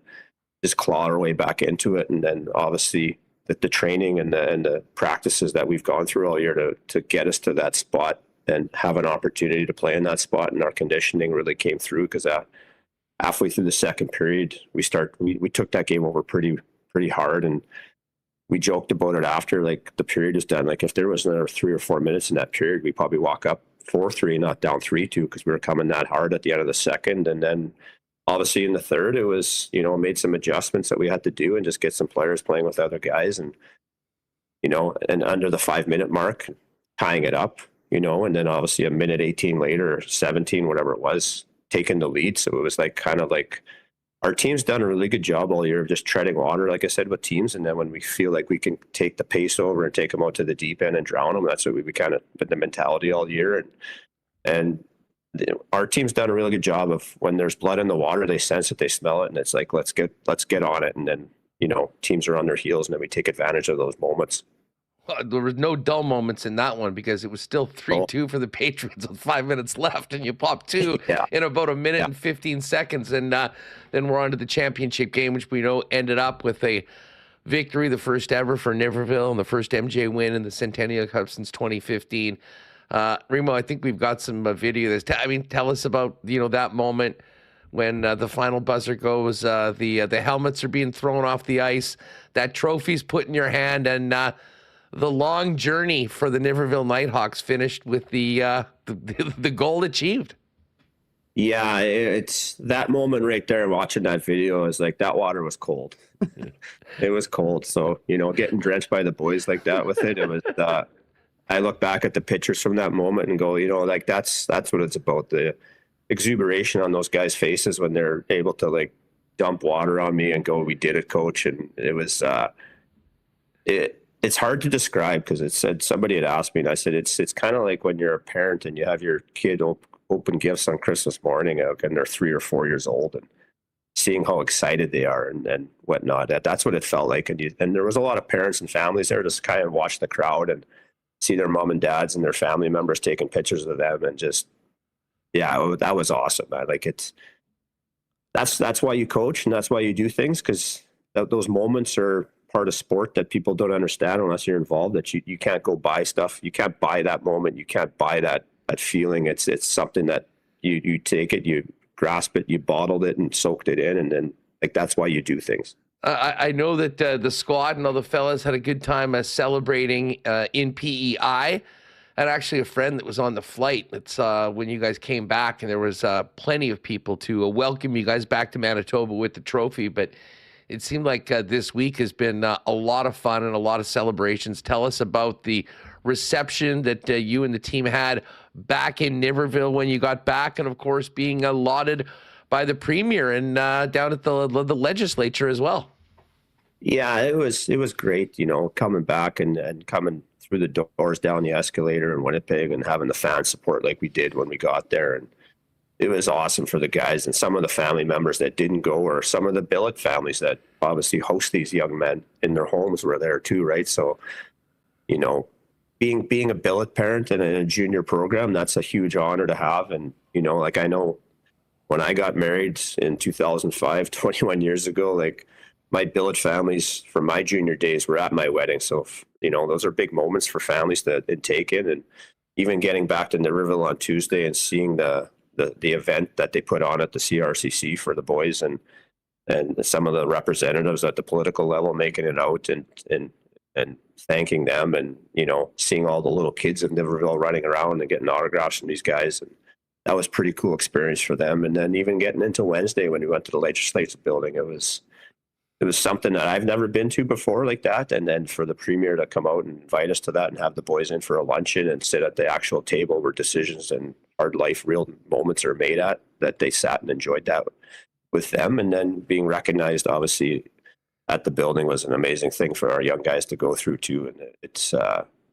just claw our way back into it. And then obviously the training and the practices that we've gone through all year to get us to that spot and have an opportunity to play in that spot, and our conditioning really came through, because halfway through the second period we took that game over pretty hard. And we joked about it after, like, the period is done. Like, if there was another 3 or 4 minutes in that period, we probably walk up 4-3, not down 3-2, because we were coming that hard at the end of the second. And then obviously in the third, it was, you know, made some adjustments that we had to do and just get some players playing with other guys. And, you know, and under the 5-minute mark, tying it up, you know, and then obviously a minute 18 later, or 17, whatever it was, taking the lead. So it was like, kind of like, our team's done a really good job all year of just treading water, like I said, with teams. And then when we feel like we can take the pace over and take them out to the deep end and drown them, that's what we kind of put the mentality all year. And our team's done a really good job of, when there's blood in the water, they sense it, they smell it, and it's like, let's get on it. And then, you know, teams are on their heels, and then we take advantage of those moments. There was no dull moments in that one, because it was still 3-2 for the Patriots with 5 minutes left, and you popped 2 in about a minute and 15 seconds. And then we're on to the championship game, which we know ended up with a victory, the first ever for Niverville, and the first MJ win in the Centennial Cup since 2015. Remo, I think we've got some video of this. I mean, tell us about, you know, that moment when the final buzzer goes, the helmets are being thrown off the ice, that trophy's put in your hand, and the long journey for the Niverville Nighthawks finished with the goal achieved. Yeah, it's that moment right there. Watching that video is like, that water was cold. It was cold. So, you know, getting drenched by the boys like that with it, it was. I look back at the pictures from that moment and go, you know, like, that's what it's about. The exuberation on those guys' faces when they're able to, like, dump water on me and go, "We did it, coach." And it was it's hard to describe, because it said, somebody had asked me, and I said, it's kind of like when you're a parent and you have your kid open gifts on Christmas morning, and they're 3 or 4 years old, and seeing how excited they are and whatnot. That's what it felt like. And there was a lot of parents and families there, just kind of watch the crowd and see their mom and dads and their family members taking pictures of them, and just, yeah, that was awesome, man. Like, that's why you coach, and that's why you do things, because those moments are part of sport that people don't understand unless you're involved, that you can't go buy stuff. You can't buy that moment. You can't buy that feeling. It's something that you take it, you grasp it, you bottled it and soaked it in. And then, like, that's why you do things. I know that the squad and all the fellas had a good time celebrating in PEI. I had actually a friend that was on the flight. It's when you guys came back, and there was plenty of people to welcome you guys back to Manitoba with the trophy. But it seemed like this week has been a lot of fun and a lot of celebrations. Tell us about the reception that you and the team had back in Niverville when you got back, and of course being lauded by the premier and down at the legislature as well. Yeah, it was great, you know, coming back and coming through the doors down the escalator in Winnipeg and having the fan support like we did when we got there. And it was awesome for the guys, and some of the family members that didn't go, or some of the billet families that obviously host these young men in their homes, were there too, right? So, you know, being a billet parent in a junior program, that's a huge honor to have. And, you know, like, I know when I got married in 2005, 21 years ago, like, my billet families from my junior days were at my wedding. So, you know, those are big moments for families to take in. And even getting back to Niverville on Tuesday and seeing the event that they put on at the CRCC for the boys, and some of the representatives at the political level making it out and thanking them, and, you know, seeing all the little kids of Niverville running around and getting autographs from these guys. And that was a pretty cool experience for them. And then even getting into Wednesday when we went to the legislative building, it was something that I've never been to before like that. And then for the premier to come out and invite us to that and have the boys in for a luncheon and sit at the actual table where decisions and hard life, real moments are made at, that they sat and enjoyed that with them. And then being recognized, obviously, at the building was an amazing thing for our young guys to go through too. And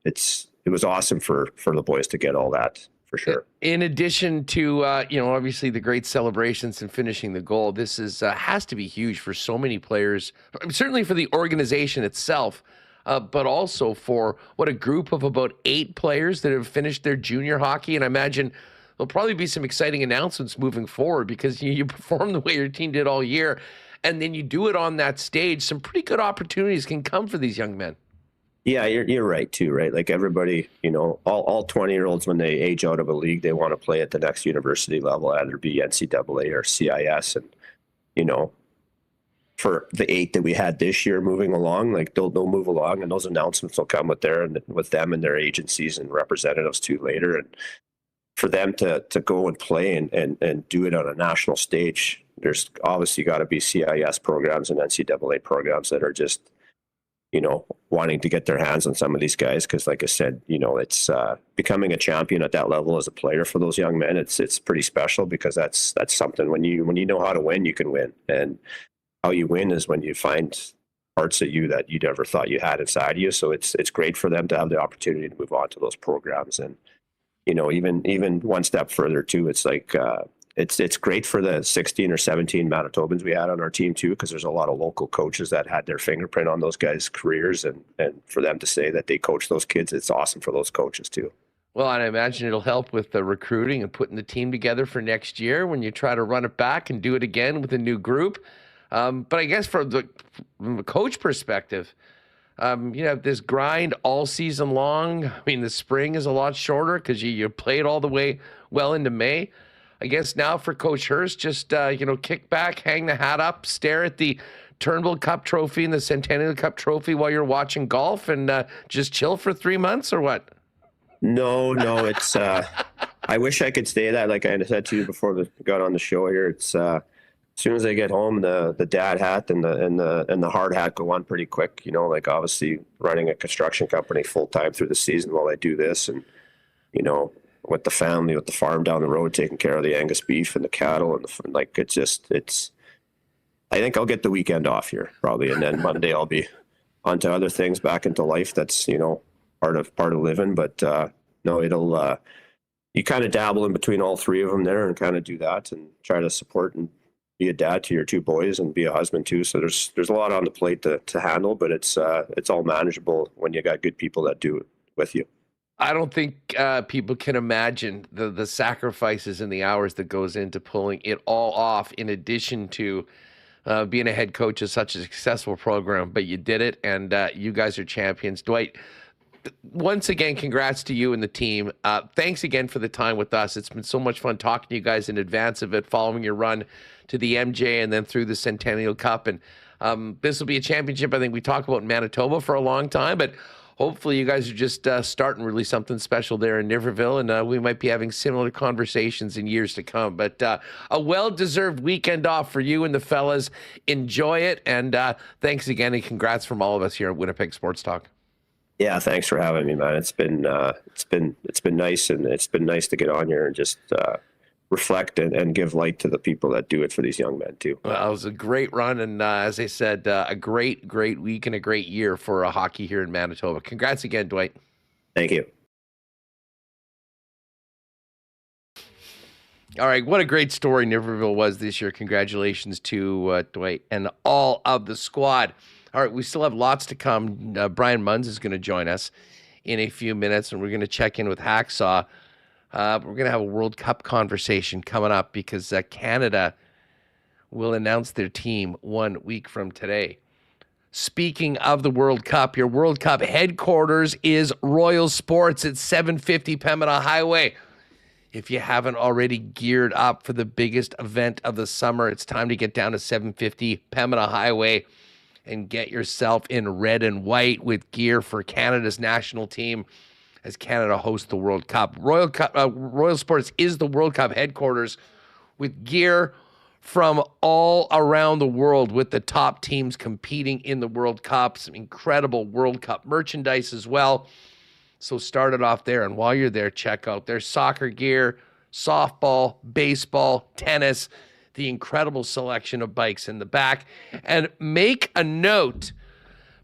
it was awesome for the boys to get all that, for sure. In addition to, obviously the great celebrations and finishing the goal, this is has to be huge for so many players, certainly for the organization itself, but also for what a group of about 8 players that have finished their junior hockey. And I imagine there'll probably be some exciting announcements moving forward because you perform the way your team did all year, and then you do it on that stage. Some pretty good opportunities can come for these young men. Yeah, you're right too, right? Like everybody, all 20-year-olds, when they age out of a league, they want to play at the next university level, either be NCAA or CIS. And, for the 8 that we had this year moving along, like they'll move along, and those announcements will come with them and their agencies and representatives too later. And for them to go and play and do it on a national stage, there's obviously got to be CIS programs and NCAA programs that are just, wanting to get their hands on some of these guys. Cause like I said, it's becoming a champion at that level as a player for those young men. It's pretty special, because that's something when you know how to win, you can win. And how you win is when you find parts of you that you never thought you had inside you. So it's great for them to have the opportunity to move on to those programs. And, even one step further too, it's like, it's great for the 16 or 17 Manitobans we had on our team too, because there's a lot of local coaches that had their fingerprint on those guys' careers, and for them to say that they coach those kids, it's awesome for those coaches too. Well, and I imagine it'll help with the recruiting and putting the team together for next year when you try to run it back and do it again with a new group. But I guess from the coach perspective, you have this grind all season long. I mean, the spring is a lot shorter because you played all the way well into May. I guess now for Coach Hurst, just, kick back, hang the hat up, stare at the Turnbull Cup trophy and the Centennial Cup trophy while you're watching golf, and just chill for 3 months, or what? No, it's, I wish I could say that. Like I said to you before we got on the show here, it's, as soon as I get home, the dad hat and the hard hat go on pretty quick, like obviously running a construction company full time through the season while I do this, and, with the family, with the farm down the road, taking care of the Angus beef and the cattle, and I think I'll get the weekend off here probably, and then Monday I'll be onto other things, back into life. That's part of living. But no, it'll you kind of dabble in between all 3 of them there, and kind of do that and try to support and be a dad to your 2 boys and be a husband too. So there's a lot on the plate to handle, but it's all manageable when you got good people that do it with you. I don't think people can imagine the sacrifices and the hours that goes into pulling it all off, in addition to being a head coach of such a successful program. But you did it, and you guys are champions. Dwight, once again, congrats to you and the team. Thanks again for the time with us. It's been so much fun talking to you guys in advance of it, following your run to the MJ and then through the Centennial Cup. And this will be a championship I think we talk about in Manitoba for a long time, but hopefully you guys are just starting really something special there in Niverville, and we might be having similar conversations in years to come. But a well-deserved weekend off for you and the fellas. Enjoy it, and thanks again, and congrats from all of us here at Winnipeg Sports Talk. Yeah, thanks for having me, man. It's been nice, and it's been nice to get on here and just reflect and give light to the people that do it for these young men too. Well, it was a great run, and as I said, a great week and a great year for hockey here in Manitoba. Congrats again, Dwight. Thank you. All right, what a great story Niverville was this year. Congratulations to Dwight and all of the squad. All right, we still have lots to come. Brian Muns is going to join us in a few minutes, and we're going to check in with Hacksaw. We're going to have a World Cup conversation coming up, because Canada will announce their team 1 week from today. Speaking of the World Cup, your World Cup headquarters is Royal Sports at 750 Pembina Highway. If you haven't already geared up for the biggest event of the summer, it's time to get down to 750 Pembina Highway and get yourself in red and white with gear for Canada's national team as Canada hosts the World Cup. Royal Sports is the World Cup headquarters, with gear from all around the world, with the top teams competing in the World Cup. Some incredible World Cup merchandise as well. So start it off there. And while you're there, check out their soccer gear, softball, baseball, tennis, the incredible selection of bikes in the back. And make a note,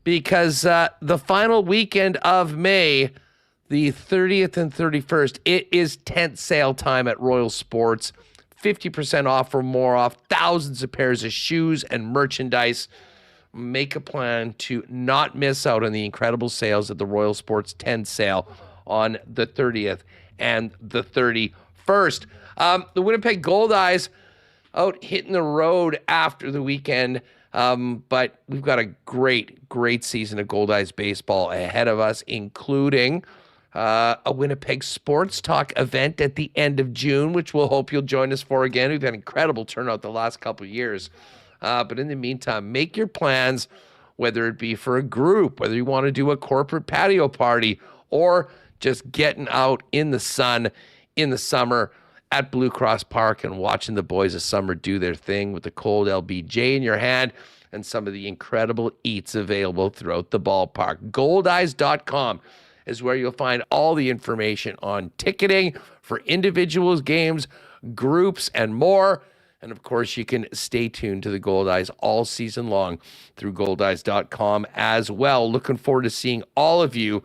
because the final weekend of May, the 30th and 31st, it is tent sale time at Royal Sports. 50% off or more off, thousands of pairs of shoes and merchandise. Make a plan to not miss out on the incredible sales at the Royal Sports tent sale on the 30th and the 31st. The Winnipeg Goldeyes out hitting the road after the weekend, but we've got a great season of Goldeyes baseball ahead of us, including a Winnipeg Sports Talk event at the end of June, which we'll hope you'll join us for again. We've had incredible turnout the last couple of years. But in the meantime, make your plans, whether it be for a group, whether you want to do a corporate patio party, or just getting out in the sun in the summer at Blue Cross Park and watching the boys of summer do their thing with the cold LBJ in your hand and some of the incredible eats available throughout the ballpark. Goldeyes.com is where you'll find all the information on ticketing for individuals, games, groups, and more. And of course, you can stay tuned to the Goldeyes all season long through goldeyes.com as well. Looking forward to seeing all of you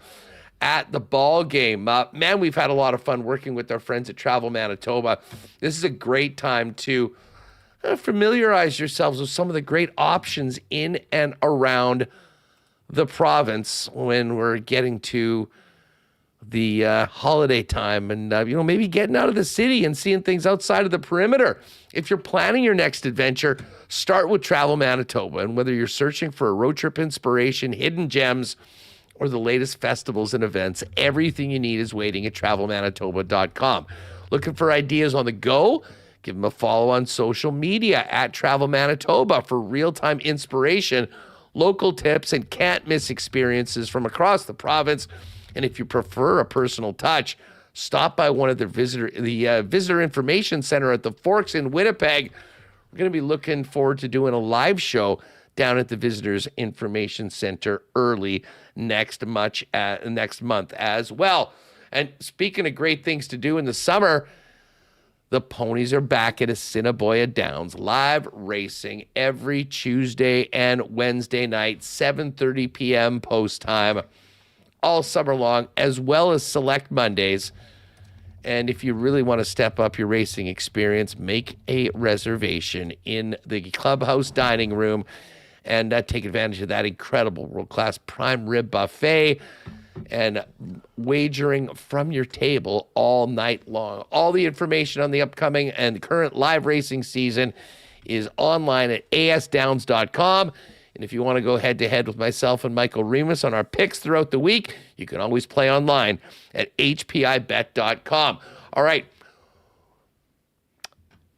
at the ball game. Man, we've had a lot of fun working with our friends at Travel Manitoba. This is a great time to familiarize yourselves with some of the great options in and around the province when we're getting to the holiday time and, maybe getting out of the city and seeing things outside of the perimeter. If you're planning your next adventure, start with Travel Manitoba. And whether you're searching for a road trip inspiration, hidden gems, or the latest festivals and events, everything you need is waiting at travelmanitoba.com. Looking for ideas on the go? Give them a follow on social media at Travel Manitoba for real-time inspiration, local tips, and can't-miss experiences from across the province. And if you prefer a personal touch, stop by one of the visitor information center at the Forks in Winnipeg. We're going to be looking forward to doing a live show down at the Visitors Information Center early next month as well. And speaking of great things to do in the summer, the ponies are back at Assiniboia Downs, live racing every Tuesday and Wednesday night, 7:30 p.m. post time, all summer long, as well as select Mondays. And if you really want to step up your racing experience, make a reservation in the clubhouse dining room and take advantage of that incredible world-class prime rib buffet and wagering from your table all night long. All the information on the upcoming and current live racing season is online at asdowns.com. And if you want to go head-to-head with myself and Michael Remis on our picks throughout the week, you can always play online at hpibet.com. All right.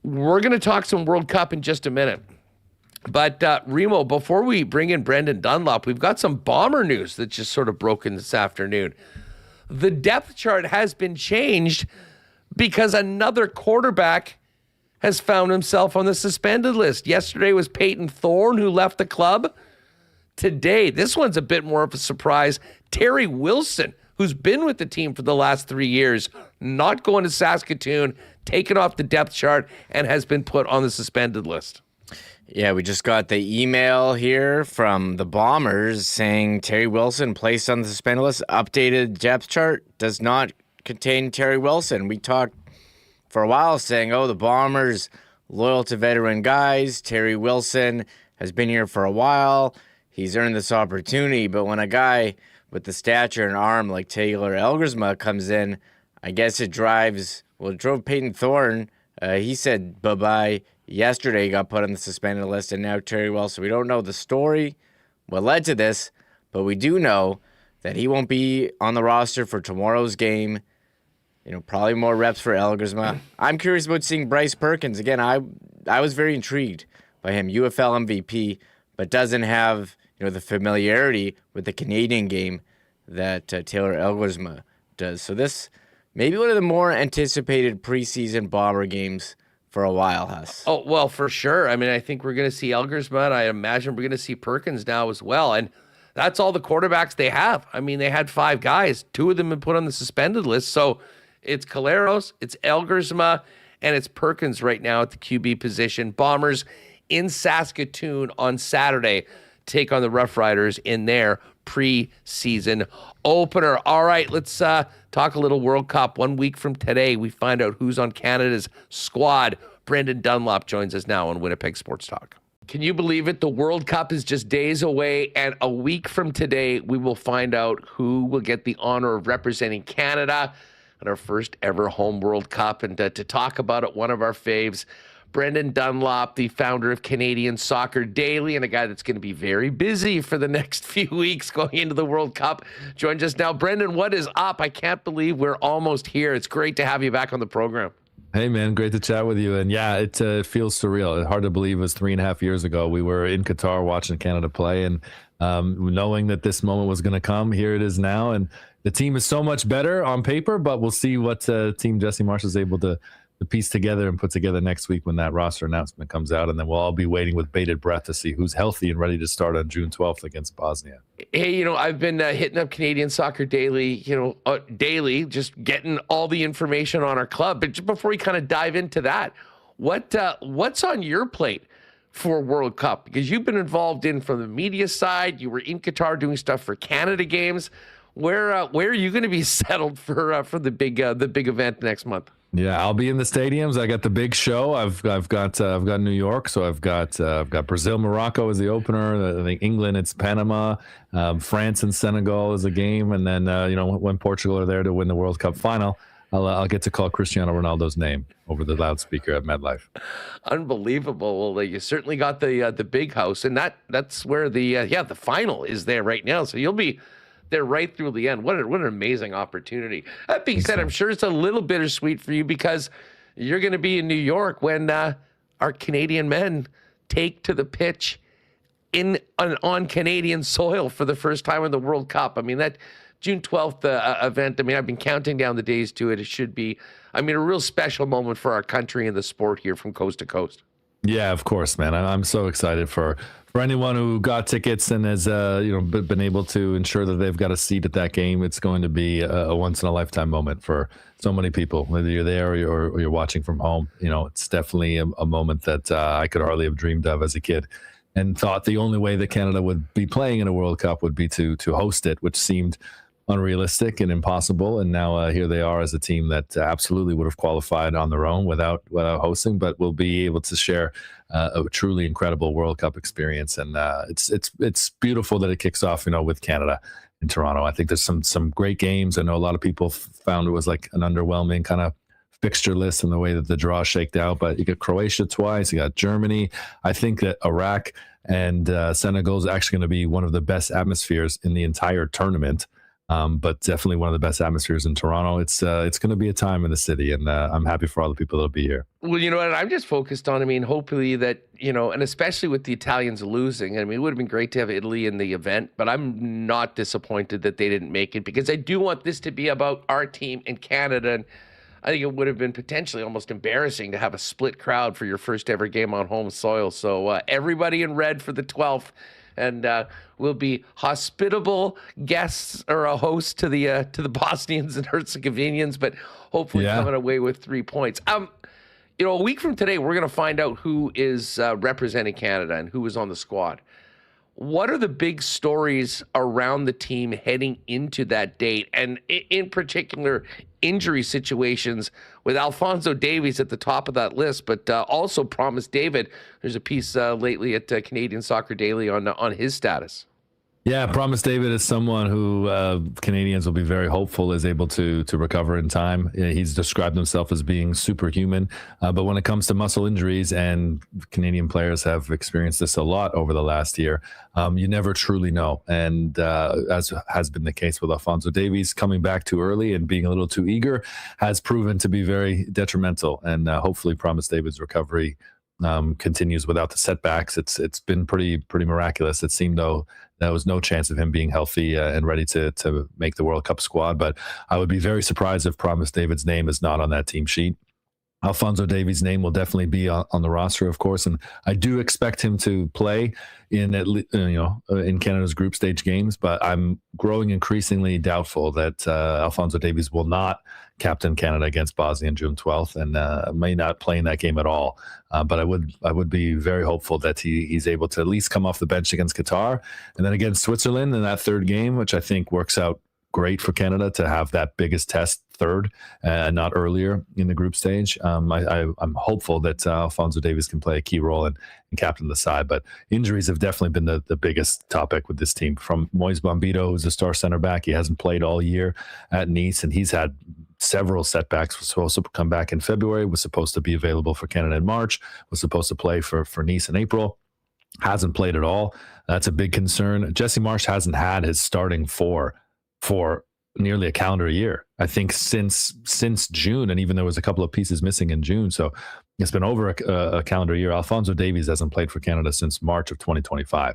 We're going to talk some World Cup in just a minute. But, Remo, before we bring in Brendan Dunlop, we've got some Bomber news that just sort of broken this afternoon. The depth chart has been changed because another quarterback has found himself on the suspended list. Yesterday was Peyton Thorne, who left the club. Today, this one's a bit more of a surprise. Terry Wilson, who's been with the team for the last 3 years, not going to Saskatoon, taken off the depth chart, and has been put on the suspended list. Yeah, we just got the email here from the Bombers saying Terry Wilson placed on the suspended list. Updated depth chart does not contain Terry Wilson. We talked for a while saying, the Bombers loyal to veteran guys. Terry Wilson has been here for a while. He's earned this opportunity. But when a guy with the stature and arm like Taylor Elgersma comes in, I guess it drove Peyton Thorne. He said bye-bye. Yesterday, he got put on the suspended list, and now Terry Wilson. We don't know the story, what led to this, but we do know that he won't be on the roster for tomorrow's game. Probably more reps for Elgersma. I'm curious about seeing Bryce Perkins. Again, I was very intrigued by him, UFL MVP, but doesn't have the familiarity with the Canadian game that Taylor Elgersma does. So this may be one of the more anticipated preseason Bomber games for a while, Huss. Oh, well, for sure. I mean, I think we're going to see Elgersma. I imagine we're going to see Perkins now as well. And that's all the quarterbacks they have. I mean, they had 5 guys. 2 of them have been put on the suspended list. So It's Caleros, it's Elgersma, and it's Perkins right now at the QB position. Bombers in Saskatoon on Saturday take on the Rough Riders in their preseason opener. All right, let's talk a little World Cup. 1 week from today, we find out who's on Canada's squad. Brendan Dunlop joins us now on Winnipeg Sports Talk. Can you believe it? The World Cup is just days away, and a week from today, we will find out who will get the honor of representing Canada at our first ever home World Cup. And to talk about it, one of our faves, Brendan Dunlop, the founder of Canadian Soccer Daily, and a guy that's going to be very busy for the next few weeks going into the World Cup, joins us now. Brendan, what is up? I can't believe we're almost here. It's great to have you back on the program. Hey, man, great to chat with you. And yeah, it feels surreal. It's hard to believe it was 3.5 years ago. We were in Qatar watching Canada play, and knowing that this moment was going to come, here it is now. And the team is so much better on paper, but we'll see what team Jesse Marsh is able to piece together and put together next week when that roster announcement comes out. And then we'll all be waiting with bated breath to see who's healthy and ready to start on June 12th against Bosnia. Hey, I've been hitting up Canadian Soccer Daily, daily, just getting all the information on our club. But just before we kind of dive into that, what's on your plate for World Cup? Because you've been involved in from the media side. You were in Qatar doing stuff for Canada games. Where are you going to be settled for the big event next month? Yeah, I'll be in the stadiums. I got the big show. I've got New York, so I've got Brazil, Morocco as the opener. I think England, it's Panama. France and Senegal is a game, and then when Portugal are there to win the World Cup final, I'll get to call Cristiano Ronaldo's name over the loudspeaker at MetLife. Unbelievable. Well, you certainly got the big house, and that's where the final is there right now. So you'll be there right through the end. What an amazing opportunity. That being said, I'm sure it's a little bittersweet for you because you're going to be in New York when our Canadian men take to the pitch on Canadian soil for the first time in the World Cup. I mean, that June 12th event, I've been counting down the days to it. It should be, a real special moment for our country and the sport here from coast to coast. Yeah, of course, man. I'm so excited for anyone who got tickets and has been able to ensure that they've got a seat at that game. It's going to be a once in a lifetime moment for so many people, whether you're there or you're watching from home. It's definitely a moment that I could hardly have dreamed of as a kid, and thought the only way that Canada would be playing in a World Cup would be to host it, which seemed unrealistic and impossible. And now here they are as a team that absolutely would have qualified on their own without hosting, but will be able to share a truly incredible World Cup experience. And it's beautiful that it kicks off, with Canada in Toronto. I think there's some great games. I know a lot of people found it was like an underwhelming kind of fixture list in the way that the draw shaked out, but you got Croatia twice, you got Germany. I think that Iraq and Senegal is actually going to be one of the best atmospheres in the entire tournament. But definitely one of the best atmospheres in Toronto. It's going to be a time in the city, and I'm happy for all the people that'll be here. Well, you know what? I'm just focused on, hopefully that, and especially with the Italians losing, it would have been great to have Italy in the event, but I'm not disappointed that they didn't make it because I do want this to be about our team in Canada. And I think it would have been potentially almost embarrassing to have a split crowd for your first ever game on home soil. So everybody in red for the 12th. And we'll be hospitable guests or a host to the Bosnians and Herzegovinians, but hopefully coming away with 3 points. A week from today, we're going to find out who is representing Canada and who is on the squad. What are the big stories around the team heading into that date? And in particular, injury situations with Alphonso Davies at the top of that list, but also Promise David. There's a piece lately at Canadian Soccer Daily on his status. Yeah, Promise David is someone who Canadians will be very hopeful is able to recover in time. He's described himself as being superhuman, but when it comes to muscle injuries, and Canadian players have experienced this a lot over the last year, you never truly know. And as has been the case with Alphonso Davies, coming back too early and being a little too eager has proven to be very detrimental. And hopefully Promise David's recovery continues without the setbacks. It's been pretty miraculous. It seemed though there was no chance of him being healthy and ready to make the World Cup squad. But I would be very surprised if Promise David's name is not on that team sheet. Alphonso Davies' name will definitely be on the roster, of course, and I do expect him to play in in Canada's group stage games. But I'm growing increasingly doubtful that Alphonso Davies will not captain Canada against Bosnia on June 12th, and may not play in that game at all. But I would be very hopeful that he's able to at least come off the bench against Qatar, and then against Switzerland in that third game, which I think works out great for Canada to have that biggest test third and not earlier in the group stage. I'm hopeful that Alphonso Davies can play a key role and captain the side, but injuries have definitely been the biggest topic with this team. From Moise Bombito, who's a star center back, he hasn't played all year at Nice, and he's had several setbacks. Was supposed to come back in February, was supposed to be available for Canada in March, was supposed to play for Nice in April. Hasn't played at all. That's a big concern. Jesse Marsch hasn't had his starting four for nearly a calendar year, I think, since June, and even there was a couple of pieces missing in June, so it's been over a calendar year. Alphonso Davies hasn't played for Canada since March of 2025.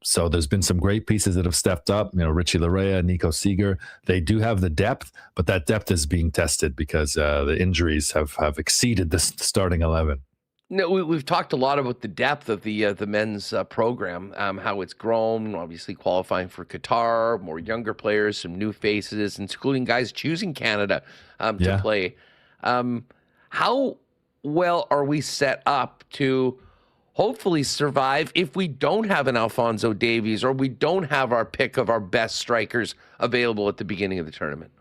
So there's been some great pieces that have stepped up, Richie Larea, Nico Seeger. They do have the depth, but that depth is being tested because the injuries have exceeded the starting 11. No, we've talked a lot about the depth of the men's program, how it's grown, obviously qualifying for Qatar, more younger players, some new faces, including guys choosing Canada to play. How well are we set up to hopefully survive if we don't have an Alphonso Davies or we don't have our pick of our best strikers available at the beginning of the tournament?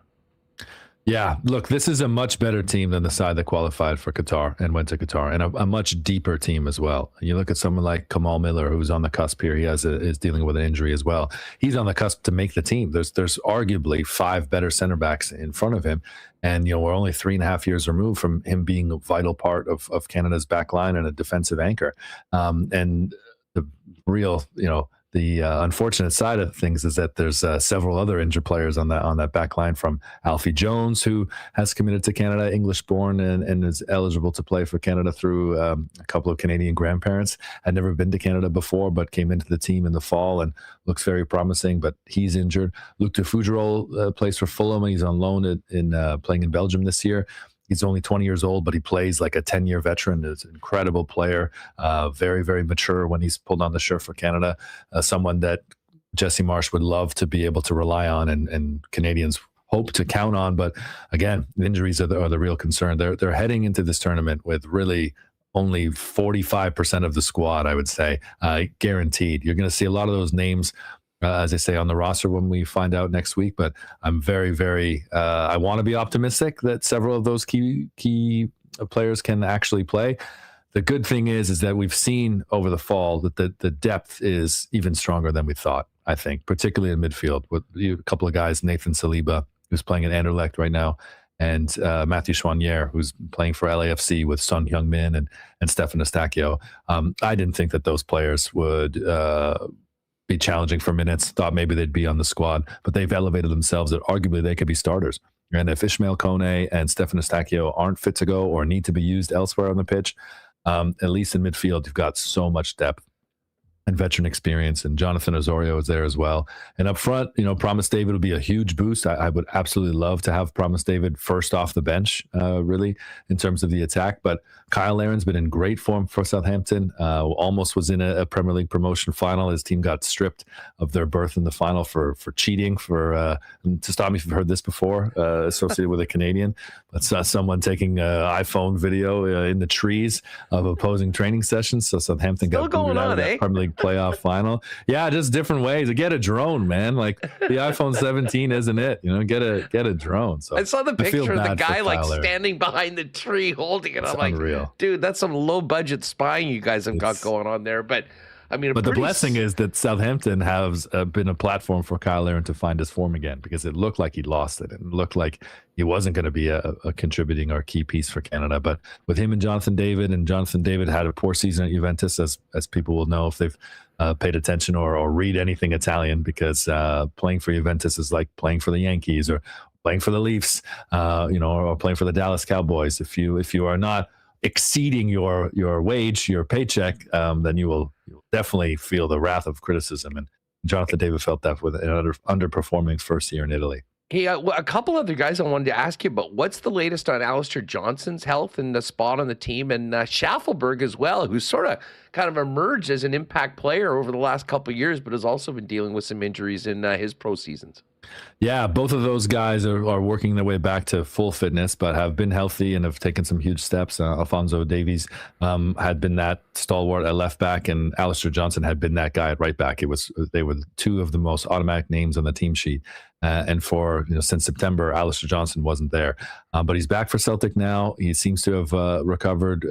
Yeah, look, this is a much better team than the side that qualified for Qatar and went to Qatar, and a much deeper team as well. You look at someone like Kamal Miller, who's on the cusp here. He is dealing with an injury as well. He's on the cusp to make the team. There's arguably 5 better center backs in front of him, and we're only 3.5 years removed from him being a vital part of Canada's back line and a defensive anchor. And the real, the unfortunate side of things is that there's several other injured players on that back line, from Alfie Jones, who has committed to Canada, English-born, and is eligible to play for Canada through a couple of Canadian grandparents. Had never been to Canada before, but came into the team in the fall and looks very promising, but he's injured. Luc de Fougerolles plays for Fulham, and he's on loan playing in Belgium this year. He's only 20 years old, but he plays like a 10-year veteran. He's an incredible player, very, very mature when he's pulled on the shirt for Canada, someone that Jesse Marsch would love to be able to rely on and Canadians hope to count on. But again, injuries are the real concern. They're heading into this tournament with really only 45% of the squad, I would say, guaranteed. You're going to see a lot of those names, as I say, on the roster when we find out next week. But I'm very, very, I want to be optimistic that several of those key players can actually play. The good thing is that we've seen over the fall that the depth is even stronger than we thought, I think, particularly in midfield with a couple of guys, Nathan Saliba, who's playing at Anderlecht right now, and Matthew Choinière, who's playing for LAFC with Son Heung-min and Stefan Eustáquio. I didn't think that those players would be challenging for minutes, thought maybe they'd be on the squad, but they've elevated themselves that arguably they could be starters. And if Ishmael Kone and Stefan Eustáquio aren't fit to go or need to be used elsewhere on the pitch, at least in midfield, you've got so much depth and veteran experience, and Jonathan Osorio is there as well. And up front, Promise David will be a huge boost. I would absolutely love to have Promise David first off the bench, really, in terms of the attack. But Kyle Laren's been in great form for Southampton. Almost was in a Premier League promotion final. His team got stripped of their berth in the final for cheating. To stop me if you've heard this before, associated with a Canadian. That's someone taking iPhone video in the trees of opposing training sessions. So Southampton got booted out of that Premier League playoff final. Yeah, just different ways. Get a drone, man. Like the iPhone 17 isn't it? Get a drone. So I saw the picture of the guy standing behind the tree holding it. I'm like, unreal. Dude, that's some low budget spying you guys have got going on there. But I mean, the blessing is that Southampton has been a platform for Kyle Laren to find his form again, because it looked like he lost it. It looked like he wasn't going to be a contributing or key piece for Canada. But with him and Jonathan David had a poor season at Juventus, as people will know if they've paid attention or read anything Italian, because playing for Juventus is like playing for the Yankees or playing for the Leafs, or playing for the Dallas Cowboys. If you are not exceeding your wage, your paycheck, then you'll definitely feel the wrath of criticism. And Jonathan David felt that with an underperforming first year in Italy. Hey, a couple other guys I wanted to ask you about. What's the latest on Alistair Johnson's health and the spot on the team, and Schaffelberg as well, who's sort of kind of emerged as an impact player over the last couple of years, but has also been dealing with some injuries in his pro seasons. Yeah, both of those guys are working their way back to full fitness, but have been healthy and have taken some huge steps. Alphonso Davies had been that stalwart at left back, and Alistair Johnson had been that guy at right back. They were two of the most automatic names on the team sheet. And for since September, Alistair Johnson wasn't there, but he's back for Celtic now. He seems to have recovered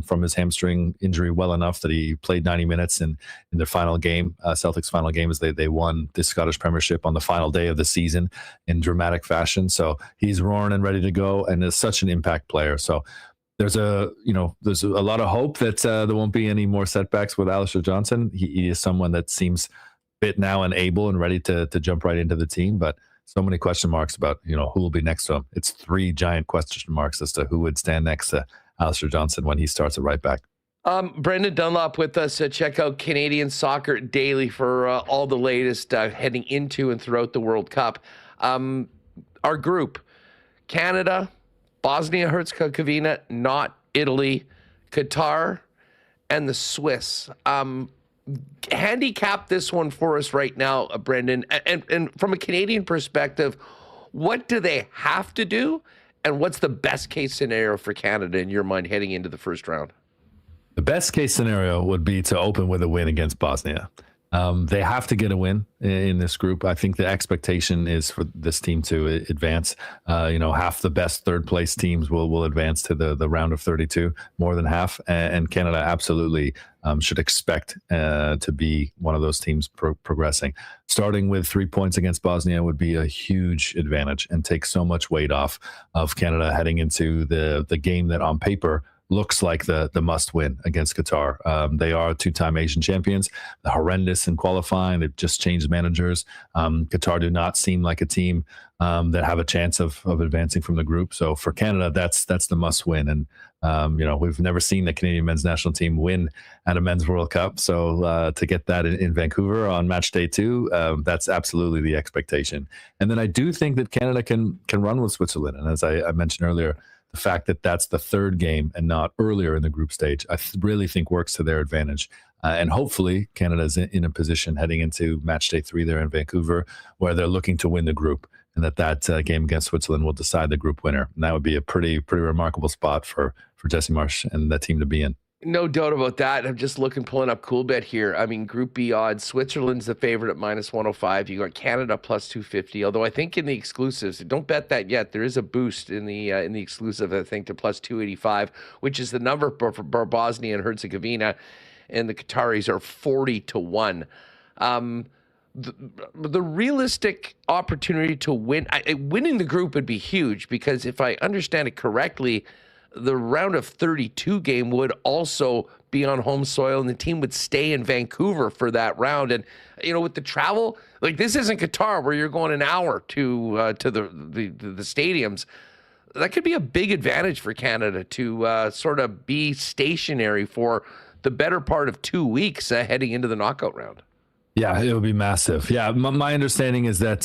from his hamstring injury well enough that he played 90 minutes in their final game. Celtic's final game as they won the Scottish Premiership on the final day of the season in dramatic fashion. So he's roaring and ready to go, and is such an impact player. So there's a lot of hope that there won't be any more setbacks with Alistair Johnson. He is someone that seems fit now and able and ready to jump right into the team, but so many question marks about who will be next to him. It's 3 giant question marks as to who would stand next to Alistair Johnson when he starts at right back. Brendan Dunlop with us. Check out Canadian Soccer Daily for all the latest heading into and throughout the World Cup. Our group: Canada, Bosnia-Herzegovina, not Italy, Qatar, and the Swiss. Handicap this one for us right now, Brendan. And from a Canadian perspective, what do they have to do? And what's the best case scenario for Canada in your mind heading into the first round? The best case scenario would be to open with a win against Bosnia. They have to get a win in this group. I think the expectation is for this team to advance. Half the best third place teams will advance to the round of 32, more than half. And Canada absolutely should expect to be one of those teams progressing. Starting with 3 points against Bosnia would be a huge advantage and take so much weight off of Canada heading into the game that on paper looks like the must win against Qatar. They are 2-time Asian champions. They're horrendous in qualifying. They've just changed managers. Qatar do not seem like a team that have a chance of advancing from the group. So for Canada, that's the must win. And we've never seen the Canadian men's national team win at a men's World Cup. So to get that in Vancouver on match day 2, that's absolutely the expectation. And then I do think that Canada can run with Switzerland. And as I mentioned earlier, the fact that that's the third game and not earlier in the group stage, I really think works to their advantage. And hopefully Canada's in a position heading into match day 3 there in Vancouver where they're looking to win the group, and that game against Switzerland will decide the group winner. And that would be a pretty remarkable spot for Jesse Marsch and that team to be in. No doubt about that. I'm just pulling up Coolbet here. I mean, Group B odds, Switzerland's the favorite at -105. You got Canada +250. Although I think in the exclusives, don't bet that yet. There is a boost in the exclusive, I think, to +285, which is the number for Bosnia and Herzegovina, and the Qataris are 40-1. The realistic opportunity to win, winning the group would be huge, because if I understand it correctly, the round of 32 game would also be on home soil, and the team would stay in Vancouver for that round. And with the travel, like, this isn't Qatar where you're going an hour to the stadiums. That could be a big advantage for Canada to sort of be stationary for the better part of 2 weeks heading into the knockout round. Yeah, it would be massive. Yeah, my understanding is that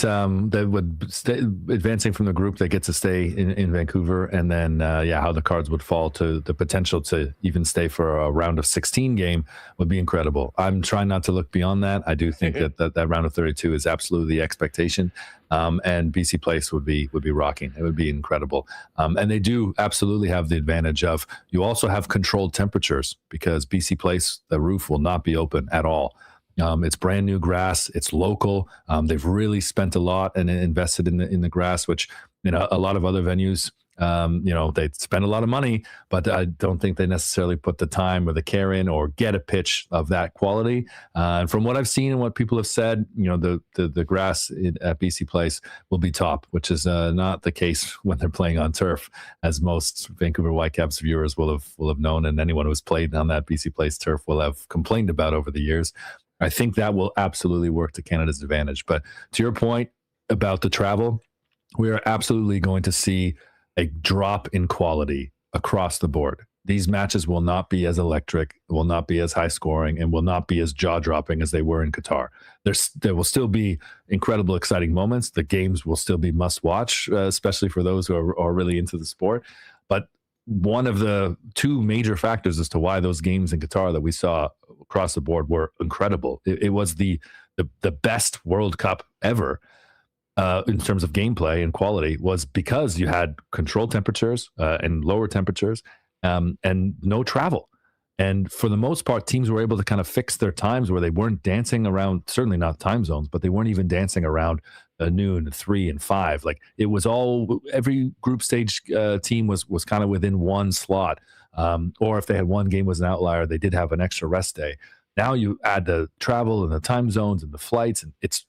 they would stay advancing from the group. They get to stay in Vancouver, and then how the cards would fall to the potential to even stay for a round of 16 game would be incredible. I'm trying not to look beyond that. I do think that round of 32 is absolutely the expectation, and BC Place would be rocking. It would be incredible, and they do absolutely have the advantage of, you also have controlled temperatures, because BC Place, the roof will not be open at all. It's brand new grass. It's local. They've really spent a lot and invested in the grass, which a lot of other venues, they spend a lot of money, but I don't think they necessarily put the time or the care in or get a pitch of that quality. And from what I've seen and what people have said, the grass at BC Place will be top, which is not the case when they're playing on turf, as most Vancouver Whitecaps viewers will have known, and anyone who's played on that BC Place turf will have complained about over the years. I think that will absolutely work to Canada's advantage. But to your point about the travel, we are absolutely going to see a drop in quality across the board. these matches will not be as electric, will not be as high scoring, and will not be as jaw dropping as they were in Qatar. There will still be incredible, exciting moments. The games will still be must watch, especially for those who are really into the sport. But one of the two major factors as to why those games in Qatar that we saw across the board were incredible. It was the best World Cup ever. In terms of gameplay and quality, was because you had controlled temperatures and lower temperatures and no travel. And for the most part, teams were able to kind of fix their times where they weren't dancing around, certainly not time zones, but they weren't even dancing around noon, 3 and 5. Like it was all, every group stage team was kind of within one slot. Or if they had one game was an outlier, they did have an extra rest day. Now you add the travel and the time zones and the flights, and it's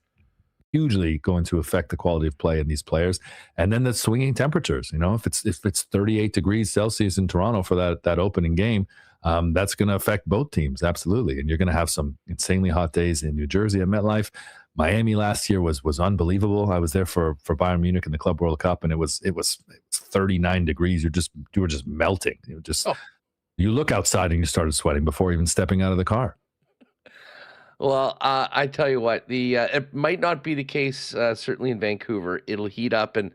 hugely going to affect the quality of play in these players. And then the swinging temperatures, if it's 38 degrees Celsius in Toronto for that opening game, that's going to affect both teams. Absolutely. And you're going to have some insanely hot days in New Jersey at MetLife. Miami last year was unbelievable. I was there for Bayern Munich in the Club World Cup, and it was 39 degrees. You were just melting. You look outside and you started sweating before even stepping out of the car. Well, I tell you what, it might not be the case, certainly in Vancouver. It'll heat up and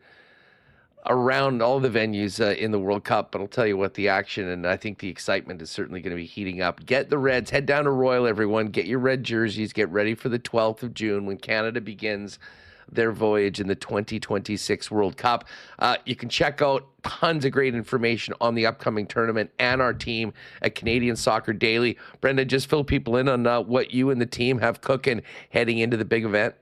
around all the venues in the World Cup, but I'll tell you what, the action and I think the excitement is certainly going to be heating up. Get the Reds, head down to Royal, everyone. Get your red jerseys, get ready for the 12th of June when Canada begins their voyage in the 2026 World Cup. You can check out tons of great information on the upcoming tournament and our team at Canadian Soccer Daily. Brendan, just fill people in on what you and the team have cooking heading into the big event.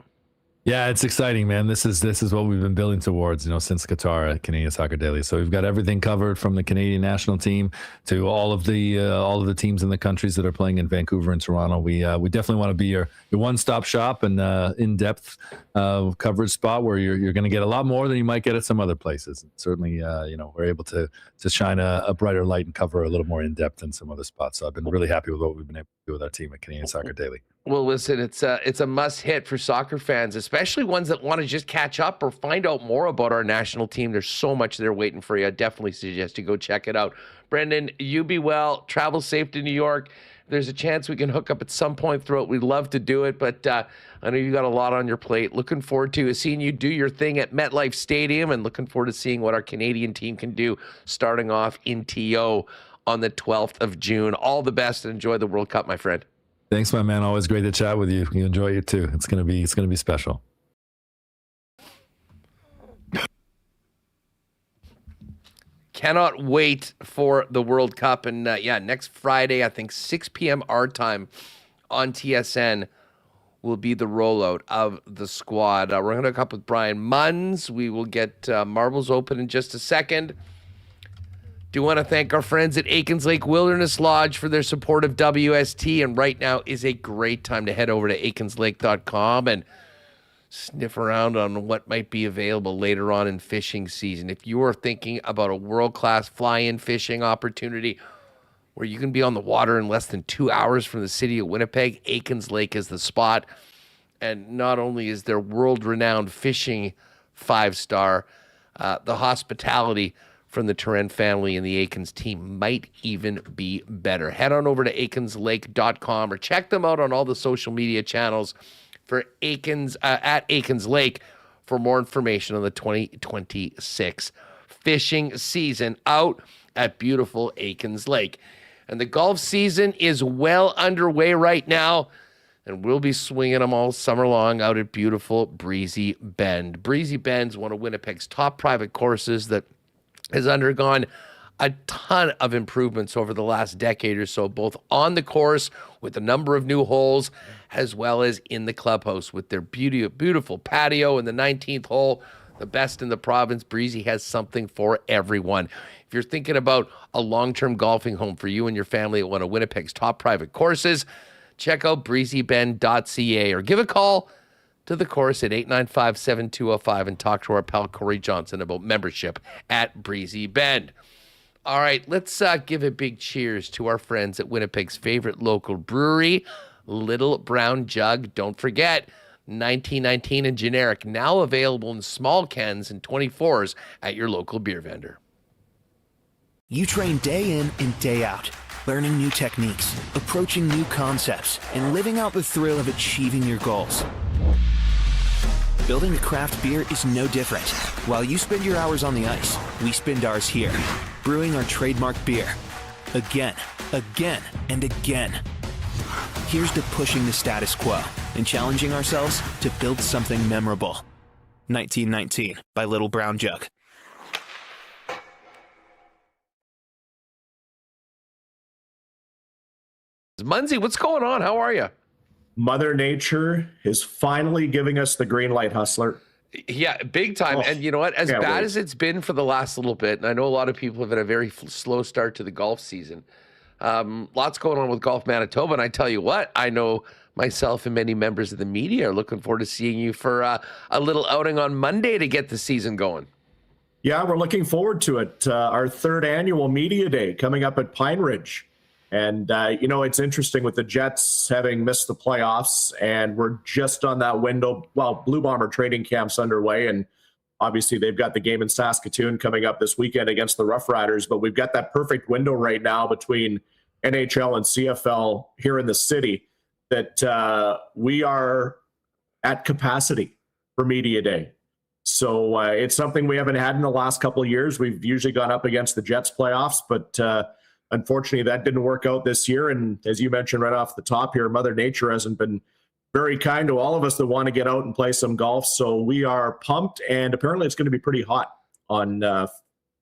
Yeah, it's exciting, man. This is what we've been building towards, since Qatar at Canadian Soccer Daily. So we've got everything covered from the Canadian national team to all of the teams in the countries that are playing in Vancouver and Toronto. We definitely want to be your one-stop shop and in-depth coverage spot where you're going to get a lot more than you might get at some other places. And certainly, we're able to shine a brighter light and cover a little more in-depth than some other spots. So I've been really happy with what we've been able to do with our team at Canadian Soccer Daily. Well, listen, it's a must-hit for soccer fans, especially ones that want to just catch up or find out more about our national team. There's so much there waiting for you. I definitely suggest you go check it out. Brendan, you be well. Travel safe to New York. If there's a chance we can hook up at some point throughout, we'd love to do it, but I know you got a lot on your plate. Looking forward to seeing you do your thing at MetLife Stadium and looking forward to seeing what our Canadian team can do starting off in TO on the 12th of June. All the best and enjoy the World Cup, my friend. Thanks, my man. Always great to chat with you. You enjoy it too. It's gonna be special. Cannot wait for the World Cup. And next Friday, I think 6 p.m. our time on TSN will be the rollout of the squad. We're going to hook up with Brian Muns. We will get marbles open in just a second. Do want to thank our friends at Aikens Lake Wilderness Lodge for their support of WST. And right now is a great time to head over to aikenslake.com and sniff around on what might be available later on in fishing season. If you are thinking about a world-class fly-in fishing opportunity where you can be on the water in less than 2 hours from the city of Winnipeg, Aikens Lake is the spot. And not only is their world-renowned fishing 5-star, the hospitality from the Terren family and the Aikens team might even be better. Head on over to aikenslake.com or check them out on all the social media channels for Aikens at Aikens Lake for more information on the 2026 fishing season out at beautiful Aikens Lake. And the golf season is well underway right now, and we'll be swinging them all summer long out at beautiful Breezy Bend. Breezy Bend's one of Winnipeg's top private courses that has undergone a ton of improvements over the last decade or so, both on the course with a number of new holes, as well as in the clubhouse with their beautiful patio in the 19th hole, the best in the province. Breezy has something for everyone. If you're thinking about a long-term golfing home for you and your family at one of Winnipeg's top private courses, check out breezybend.ca or give a call to the course at 895-7205 and talk to our pal Corey Johnson about membership at Breezy Bend. All right, let's give a big cheers to our friends at Winnipeg's favorite local brewery, Little Brown Jug. Don't forget, 1919 and generic, now available in small cans and 24s at your local beer vendor. You train day in and day out, learning new techniques, approaching new concepts, and living out the thrill of achieving your goals. Building a craft beer is no different. While you spend your hours on the ice, we spend ours here, brewing our trademark beer. Again, and again. Here's to pushing the status quo and challenging ourselves to build something memorable. 1919 by Little Brown Jug. Munsey, what's going on? How are you? Mother Nature is finally giving us the green light, Hustler. Yeah, big time. Oh, and you know what? As bad wait. as it's been for the last little bit, and I know a lot of people have had a very slow start to the golf season. Lots going on with Golf Manitoba, and I tell you what, I know myself and many members of the media are looking forward to seeing you for a little outing on Monday to get the season going. Yeah, we're looking forward to it. Our third annual media day coming up at Pine Ridge. And, it's interesting with the Jets having missed the playoffs, and we're just on that window. Well, Blue Bomber training camp's underway, and obviously they've got the game in Saskatoon coming up this weekend against the Rough Riders, but we've got that perfect window right now between NHL and CFL here in the city that we are at capacity for media day. So it's something we haven't had in the last couple of years. We've usually gone up against the Jets playoffs, but unfortunately, that didn't work out this year. And as you mentioned right off the top here, Mother Nature hasn't been very kind to all of us that want to get out and play some golf. So we are pumped, and apparently it's going to be pretty hot on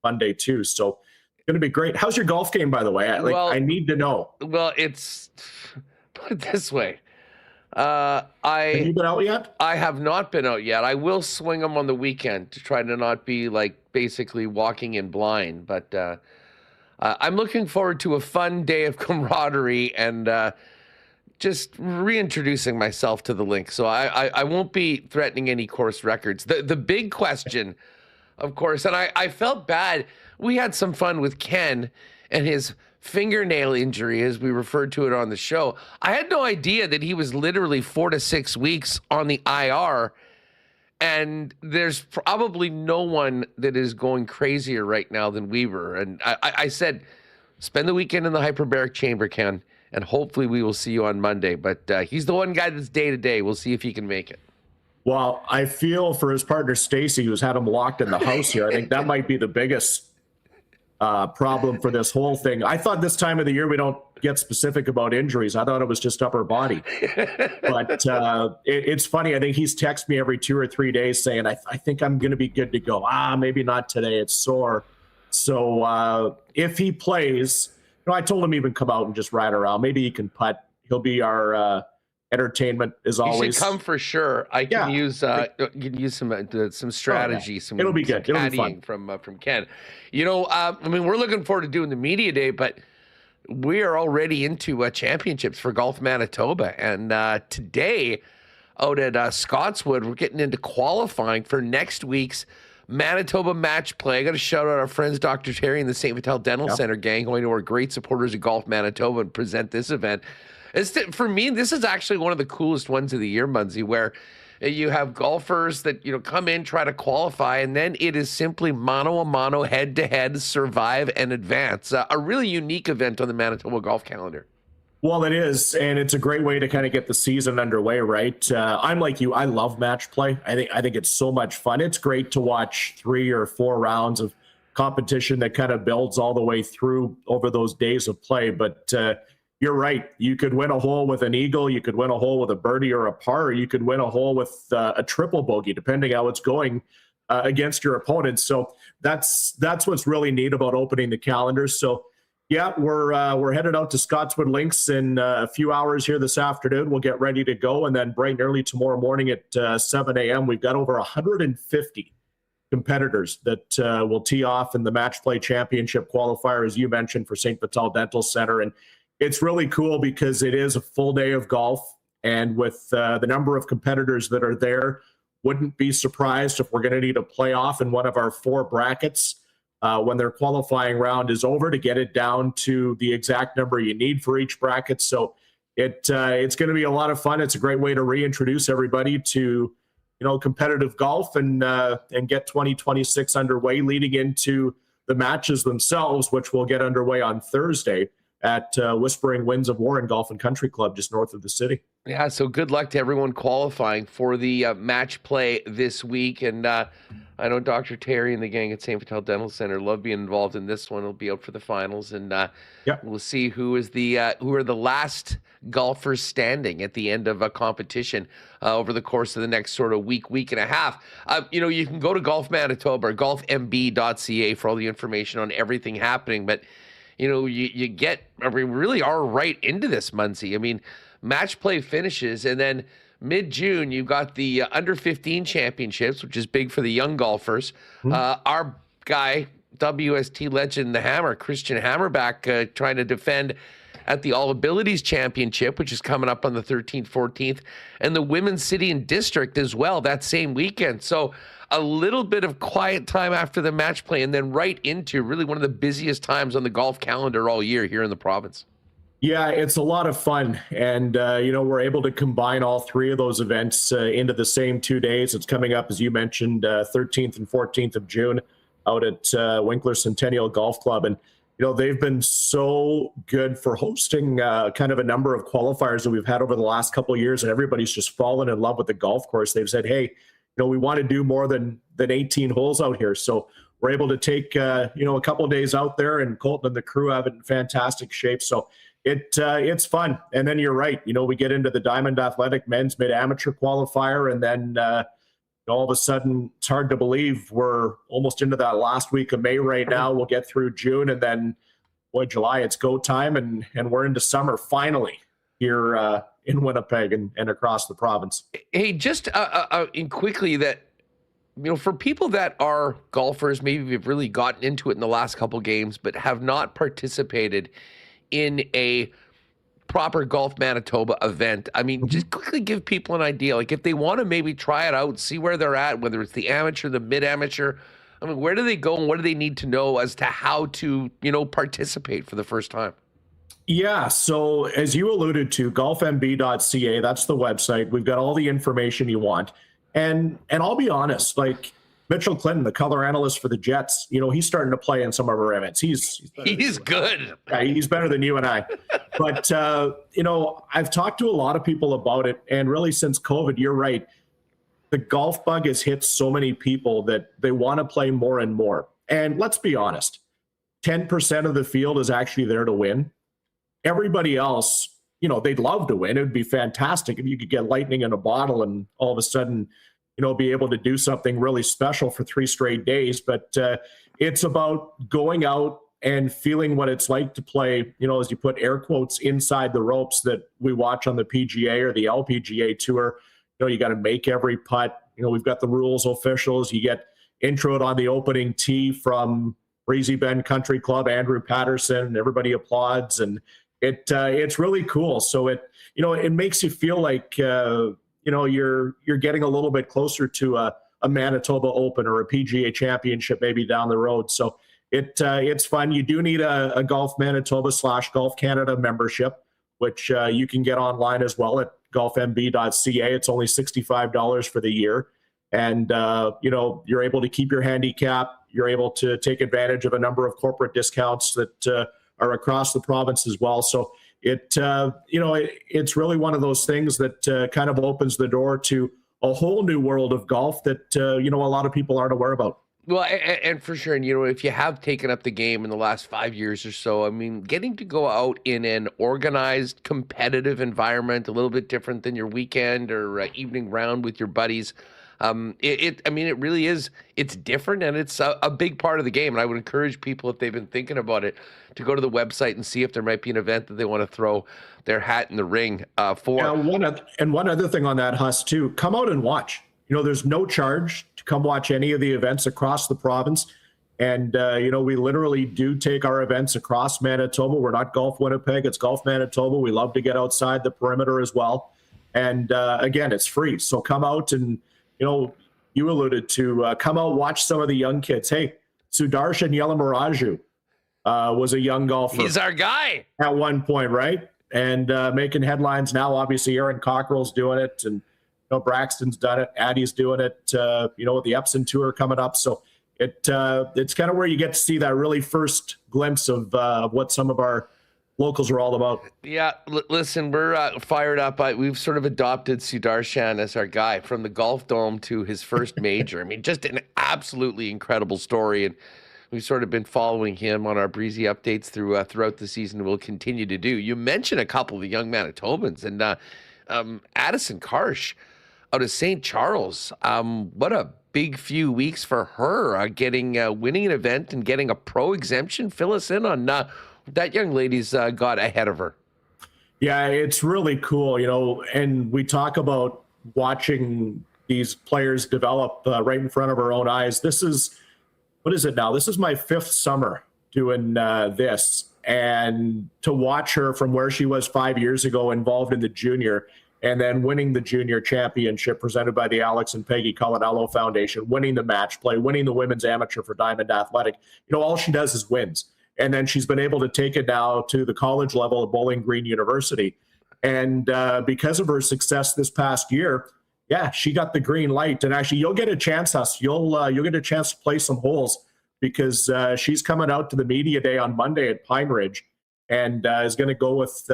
Monday too. So it's going to be great. How's your golf game, by the way? I need to know. Well, put it this way. Have you been out yet? I have not been out yet. I will swing them on the weekend to try to not be basically walking in blind, but I'm looking forward to a fun day of camaraderie and just reintroducing myself to the link. So I won't be threatening any course records. The big question, of course, and I felt bad. We had some fun with Ken and his fingernail injury, as we referred to it on the show. I had no idea that he was literally 4 to 6 weeks on the IR. And there's probably no one that is going crazier right now than Weber. And I said, spend the weekend in the hyperbaric chamber, Ken, and hopefully we will see you on Monday. But he's the one guy that's day to day. We'll see if he can make it. Well, I feel for his partner, Stacy, who's had him locked in the house here. I think that might be the biggest problem for this whole thing. I thought this time of the year we don't get specific about injuries. I thought it was just upper body. But it's funny. I think he's texted me every 2 or 3 days saying, I think I'm going to be good to go. Maybe not today. It's sore. So if he plays, I told him he would come out and just ride around. Maybe he can putt. He'll be our entertainment as always. He should come for sure. I can use some strategy. It'll be good. It'll be fun from Ken. We're looking forward to doing the media day, but we are already into championships for Golf Manitoba, and today out at Scotswood, we're getting into qualifying for next week's Manitoba match play. I got to shout out our friends Dr. Terry and the St. Vital Dental Center gang, going to our great supporters of Golf Manitoba and present this event. For me, this is actually one of the coolest ones of the year, Munsey, where you have golfers that come in, try to qualify, and then it is simply mano-a-mano, head-to-head, survive and advance. A really unique event on the Manitoba golf calendar. Well, it is, and it's a great way to kind of get the season underway, right? I'm like you. I love match play. I think it's so much fun. It's great to watch 3 or 4 rounds of competition that kind of builds all the way through over those days of play, but you're right. You could win a hole with an eagle. You could win a hole with a birdie or a par. Or you could win a hole with a triple bogey, depending how it's going against your opponents. So that's what's really neat about opening the calendar. So yeah, we're headed out to Scotswood Links in a few hours here this afternoon. We'll get ready to go, and then bright and early tomorrow morning at 7 a.m. We've got over 150 competitors that will tee off in the Match Play Championship qualifier, as you mentioned, for St. Vital Dental Center. And it's really cool because it is a full day of golf, and with the number of competitors that are there, wouldn't be surprised if we're going to need a playoff in one of our 4 brackets when their qualifying round is over to get it down to the exact number you need for each bracket. So it's going to be a lot of fun. It's a great way to reintroduce everybody to competitive golf and get 2026 underway, leading into the matches themselves, which will get underway on Thursday at Whispering Winds of War and Golf and Country Club just north of the city. Yeah, so good luck to everyone qualifying for the match play this week. And I know Dr. Terry and the gang at St. Vital Dental Center love being involved in this one. He'll be out for the finals, and we'll see who are the last golfers standing at the end of a competition over the course of the next sort of week and a half. You can go to Golf Manitoba or golfmb.ca for all the information on everything happening. But we really are right into this, Muncie. I mean, match play finishes, and then mid-June, you've got the under-15 championships, which is big for the young golfers. Our guy, WST legend, the Hammer, Christian Hammerback, trying to defend at the All Abilities Championship, which is coming up on the 13th, 14th, and the Women's City and District as well that same weekend. So a little bit of quiet time after the match play, and then right into really one of the busiest times on the golf calendar all year here in the province. Yeah, it's a lot of fun. And, we're able to combine all three of those events into the same 2 days. It's coming up, as you mentioned, 13th and 14th of June out at Winkler Centennial Golf Club. And, they've been so good for hosting kind of a number of qualifiers that we've had over the last couple of years. And everybody's just fallen in love with the golf course. They've said, hey, we want to do more than 18 holes out here. So we're able to take, a couple of days out there, and Colton and the crew have it in fantastic shape. So it's fun. And then you're right. We get into the Diamond Athletic men's mid-amateur qualifier, and then all of a sudden, it's hard to believe we're almost into that last week of May right now. We'll get through June, and then July, it's go time, and we're into summer finally here in Winnipeg and across the province. Hey, just quickly that, for people that are golfers, maybe have really gotten into it in the last couple games, but have not participated in a proper Golf Manitoba event. I mean, just quickly give people an idea. Like if they want to maybe try it out, see where they're at, whether it's the amateur, the mid-amateur, I mean, where do they go and what do they need to know as to how to, participate for the first time? Yeah, so as you alluded to, golfmb.ca, that's the website. We've got all the information you want. And I'll be honest, like Mitchell Clinton, the color analyst for the Jets, he's starting to play in some of our events. He's good. Yeah, he's better than you and I. But, I've talked to a lot of people about it. And really since COVID, you're right. The golf bug has hit so many people that they want to play more and more. And let's be honest, 10% of the field is actually there to win. Everybody else, they'd love to win. It would be fantastic if you could get lightning in a bottle and all of a sudden, be able to do something really special for 3 straight days. But it's about going out and feeling what it's like to play, as you put air quotes, inside the ropes that we watch on the PGA or the LPGA tour. You got to make every putt. We've got the rules officials. You get introed on the opening tee from Breezy Bend Country Club, Andrew Paterson. Everybody applauds, and it's really cool. So it makes you feel like you're getting a little bit closer to a Manitoba Open or a PGA Championship maybe down the road. So it's fun. You do need a Golf Manitoba / Golf Canada membership, which you can get online as well at golfmb.ca. It's only $65 for the year. And, you're able to keep your handicap. You're able to take advantage of a number of corporate discounts that are across the province as well. So it's really one of those things that kind of opens the door to a whole new world of golf that, a lot of people aren't aware about. Well, and for sure, and if you have taken up the game in the last 5 years or so, I mean, getting to go out in an organized, competitive environment, a little bit different than your weekend or evening round with your buddies, it really is, it's different, and it's a big part of the game. And I would encourage people, if they've been thinking about it, to go to the website and see if there might be an event that they want to throw their hat in the ring for. Yeah, one other thing on that, Huss, too, come out and watch. There's no charge to come watch any of the events across the province. And, we literally do take our events across Manitoba. We're not Golf Winnipeg, it's Golf Manitoba. We love to get outside the perimeter as well. And, again, it's free. So come out and, you alluded to come out, watch some of the young kids. Hey, Sudarshan Yelamaraju was a young golfer. He's our guy. At one point, right? And making headlines now. Obviously, Aaron Cockrell's doing it, and Braxton's done it. Addie's doing it. With the Epson Tour coming up. So It's kind of where you get to see that really first glimpse of what some of our locals are all about. Yeah, listen, we're fired up. We've sort of adopted Sudarshan as our guy from the Golf Dome to his first major. I mean, just an absolutely incredible story, and we've sort of been following him on our breezy updates throughout the season. We'll continue to do. You mentioned a couple of the young Manitobans, and Addison Karsh out of St. Charles. What a big few weeks for her, winning an event and getting a pro exemption. Fill us in on that young lady's got ahead of her. Yeah, it's really cool, and we talk about watching these players develop right in front of our own eyes. What is it now? This is my 5th summer doing this, and to watch her from where she was 5 years ago involved in the junior, and then winning the junior championship presented by the Alex and Peggy Colinello Foundation, winning the match play, winning the women's amateur for Diamond Athletic. All she does is wins. And then she's been able to take it now to the college level at Bowling Green University. And because of her success this past year, yeah, she got the green light. And actually, you'll get a chance, you'll get a chance to play some holes, because she's coming out to the media day on Monday at Pine Ridge, and is going to go with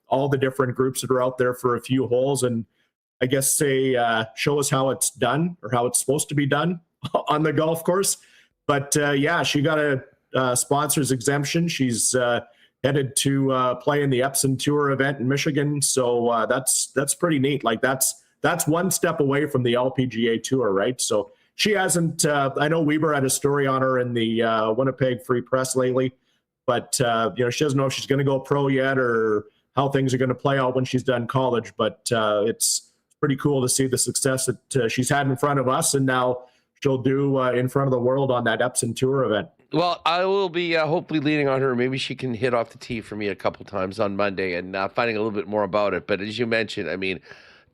all the different groups that are out there for a few holes, and I guess show us how it's done, or how it's supposed to be done on the golf course. But yeah, she got a sponsor's exemption. She's headed to play in the Epson Tour event in Michigan. So that's pretty neat. Like that's one step away from the LPGA Tour, right? So she hasn't. I know Weber had a story on her in the Winnipeg Free Press lately, but she doesn't know if she's going to go pro yet or how things are going to play out when she's done college. But it's pretty cool to see the success that she's had in front of us, and now she'll do in front of the world on that Epson Tour event. Well, I will be hopefully leaning on her. Maybe she can hit off the tee for me a couple times on Monday and finding a little bit more about it. But as you mentioned, I mean,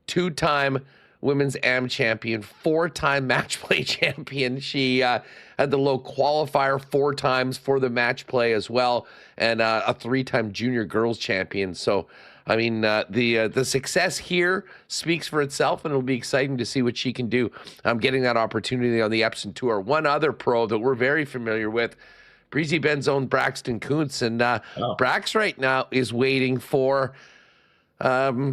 2-time women's AM champion, 4-time match play champion. She had the low qualifier 4 times for the match play as well, and a 3-time junior girls champion. So, I mean, the success here speaks for itself, and it'll be exciting to see what she can do. Getting that opportunity on the Epson Tour. One other pro that we're very familiar with, Breezy Bend's own Braxton Kuntz, and Brax right now is waiting for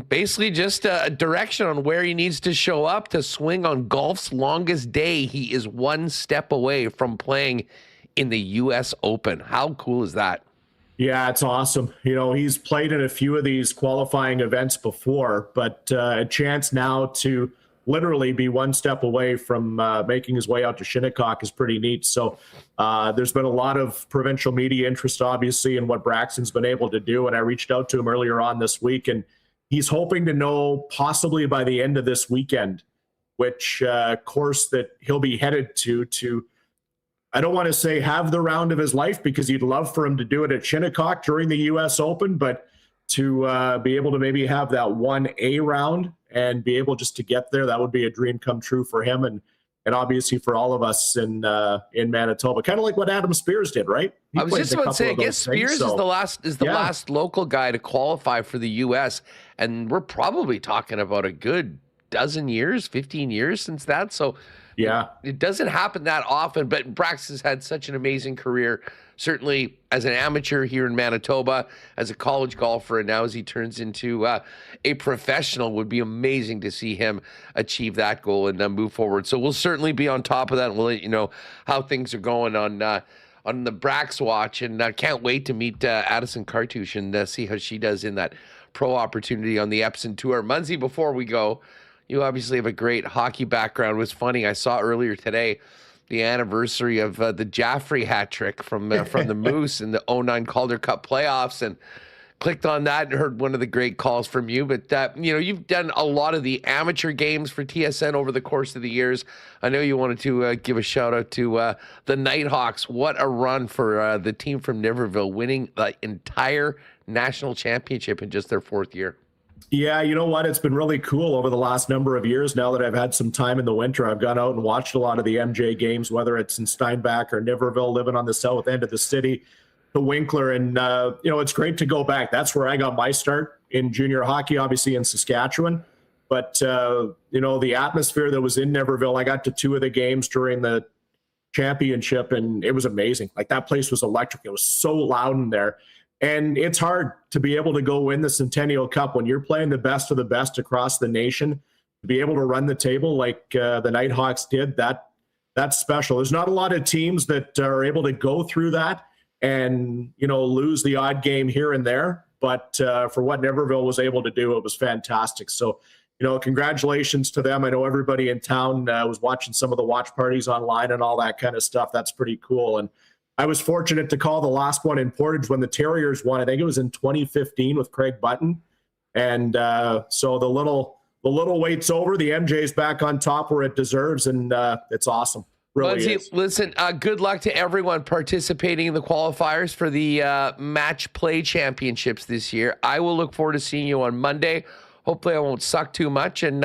basically just a direction on where he needs to show up to swing on golf's longest day. He is 1 step away from playing in the U.S. Open. How cool is that? Yeah, it's awesome. He's played in a few of these qualifying events before, but a chance now to literally be 1 step away from making his way out to Shinnecock is pretty neat. So there's been a lot of provincial media interest, obviously, in what Braxton's been able to do. And I reached out to him earlier on this week, and he's hoping to know possibly by the end of this weekend which course that he'll be headed to, I don't want to say have the round of his life, because he'd love for him to do it at Shinnecock during the U.S. Open, but to be able to maybe have that 1A round and be able just to get there, that would be a dream come true for him and obviously for all of us in Manitoba. Kind of like what Adam Spears did, right? I was just about to say, I guess Spears is the last local guy to qualify for the U.S., and we're probably talking about a good 15 years since that. So yeah, it doesn't happen that often, but Brax has had such an amazing career, certainly as an amateur here in Manitoba, as a college golfer, and now as he turns into a professional. Would be amazing to see him achieve that goal and move forward. So we'll certainly be on top of that, and we'll let you know how things are going on the Brax watch, and can't wait to meet Addison Cartouche and see how she does in that pro opportunity on the Epson Tour. Munsey, before we go, you obviously have a great hockey background. It was funny, I saw earlier today the anniversary of the Jaffrey hat trick from the Moose in the 2009 Calder Cup playoffs, and clicked on that and heard one of the great calls from you. But you've done a lot of the amateur games for TSN over the course of the years. I know you wanted to give a shout out to the Nighthawks. What a run for the team from Niverville, winning the entire national championship in just their 4th year. Yeah, you know what? It's been really cool over the last number of years. Now that I've had some time in the winter, I've gone out and watched a lot of the MJ games, whether it's in Steinbach or Niverville, living on the south end of the city, the Winkler. And, it's great to go back. That's where I got my start in junior hockey, obviously in Saskatchewan. But, the atmosphere that was in Niverville, I got to 2 of the games during the championship, and it was amazing. Like, that place was electric. It was so loud in there. And it's hard to be able to go win the Centennial Cup when you're playing the best of the best across the nation. To be able to run the table like the Nighthawks did, that's special. There's not a lot of teams that are able to go through that and, lose the odd game here and there. But for what Niverville was able to do, it was fantastic. So, congratulations to them. I know everybody in town was watching some of the watch parties online and all that kind of stuff. That's pretty cool. And I was fortunate to call the last one in Portage when the Terriers won. I think it was in 2015 with Craig Button. And so the little wait's over. The MJ's back on top where it deserves, and it's awesome. Really Munzie, is. listen, good luck to everyone participating in the qualifiers for the match play championships this year. I will look forward to seeing you on Monday. Hopefully I won't suck too much. And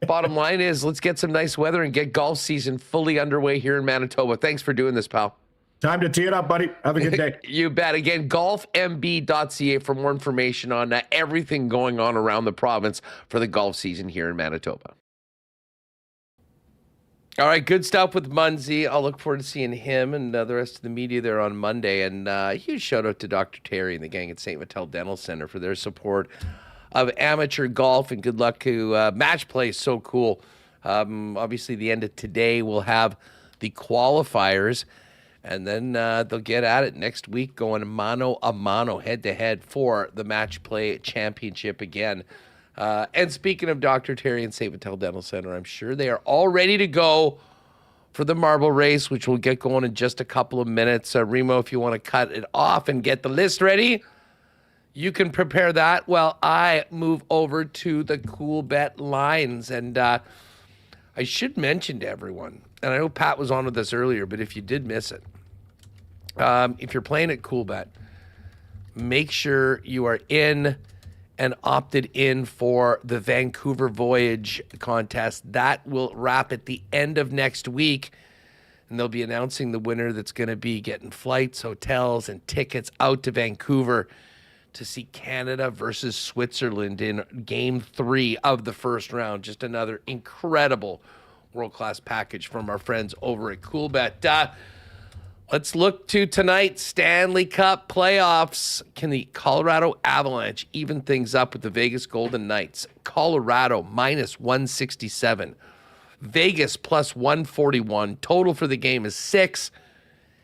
bottom line is, let's get some nice weather and get golf season fully underway here in Manitoba. Thanks for doing this, pal. Time to tee it up, buddy. Have a good day. You bet. Again, golfmb.ca for more information on everything going on around the province for the golf season here in Manitoba. All right, good stuff with Munsey. I'll look forward to seeing him and the rest of the media there on Monday. And a huge shout out to Dr. Terry and the gang at St. Vital Dental Center for their support of amateur golf, and good luck to match play. So cool. Obviously, the end of today we'll have the qualifiers. And then they'll get at it next week, going mano a mano, head-to-head for the Match Play Championship again. And speaking of Dr. Terry and St. Vital Dental Center, I'm sure they are all ready to go for the marble race, which will get going in just a couple of minutes. Remo, if you want to cut it off and get the list ready, you can prepare that while I move over to the Cool Bet lines. And I should mention to everyone, and I know Pat was on with us earlier, but if you did miss it, if you're playing at CoolBet, make sure you are in and opted in for the Vancouver Voyage contest. That will wrap at the end of next week, and they'll be announcing the winner that's going to be getting flights, hotels, and tickets out to Vancouver to see Canada versus Switzerland in Game 3 of the first round. Just another incredible world-class package from our friends over at CoolBet. Let's look to tonight's Stanley Cup playoffs. Can the Colorado Avalanche even things up with the Vegas Golden Knights? Colorado minus 167. Vegas plus 141. Total for the game is 6.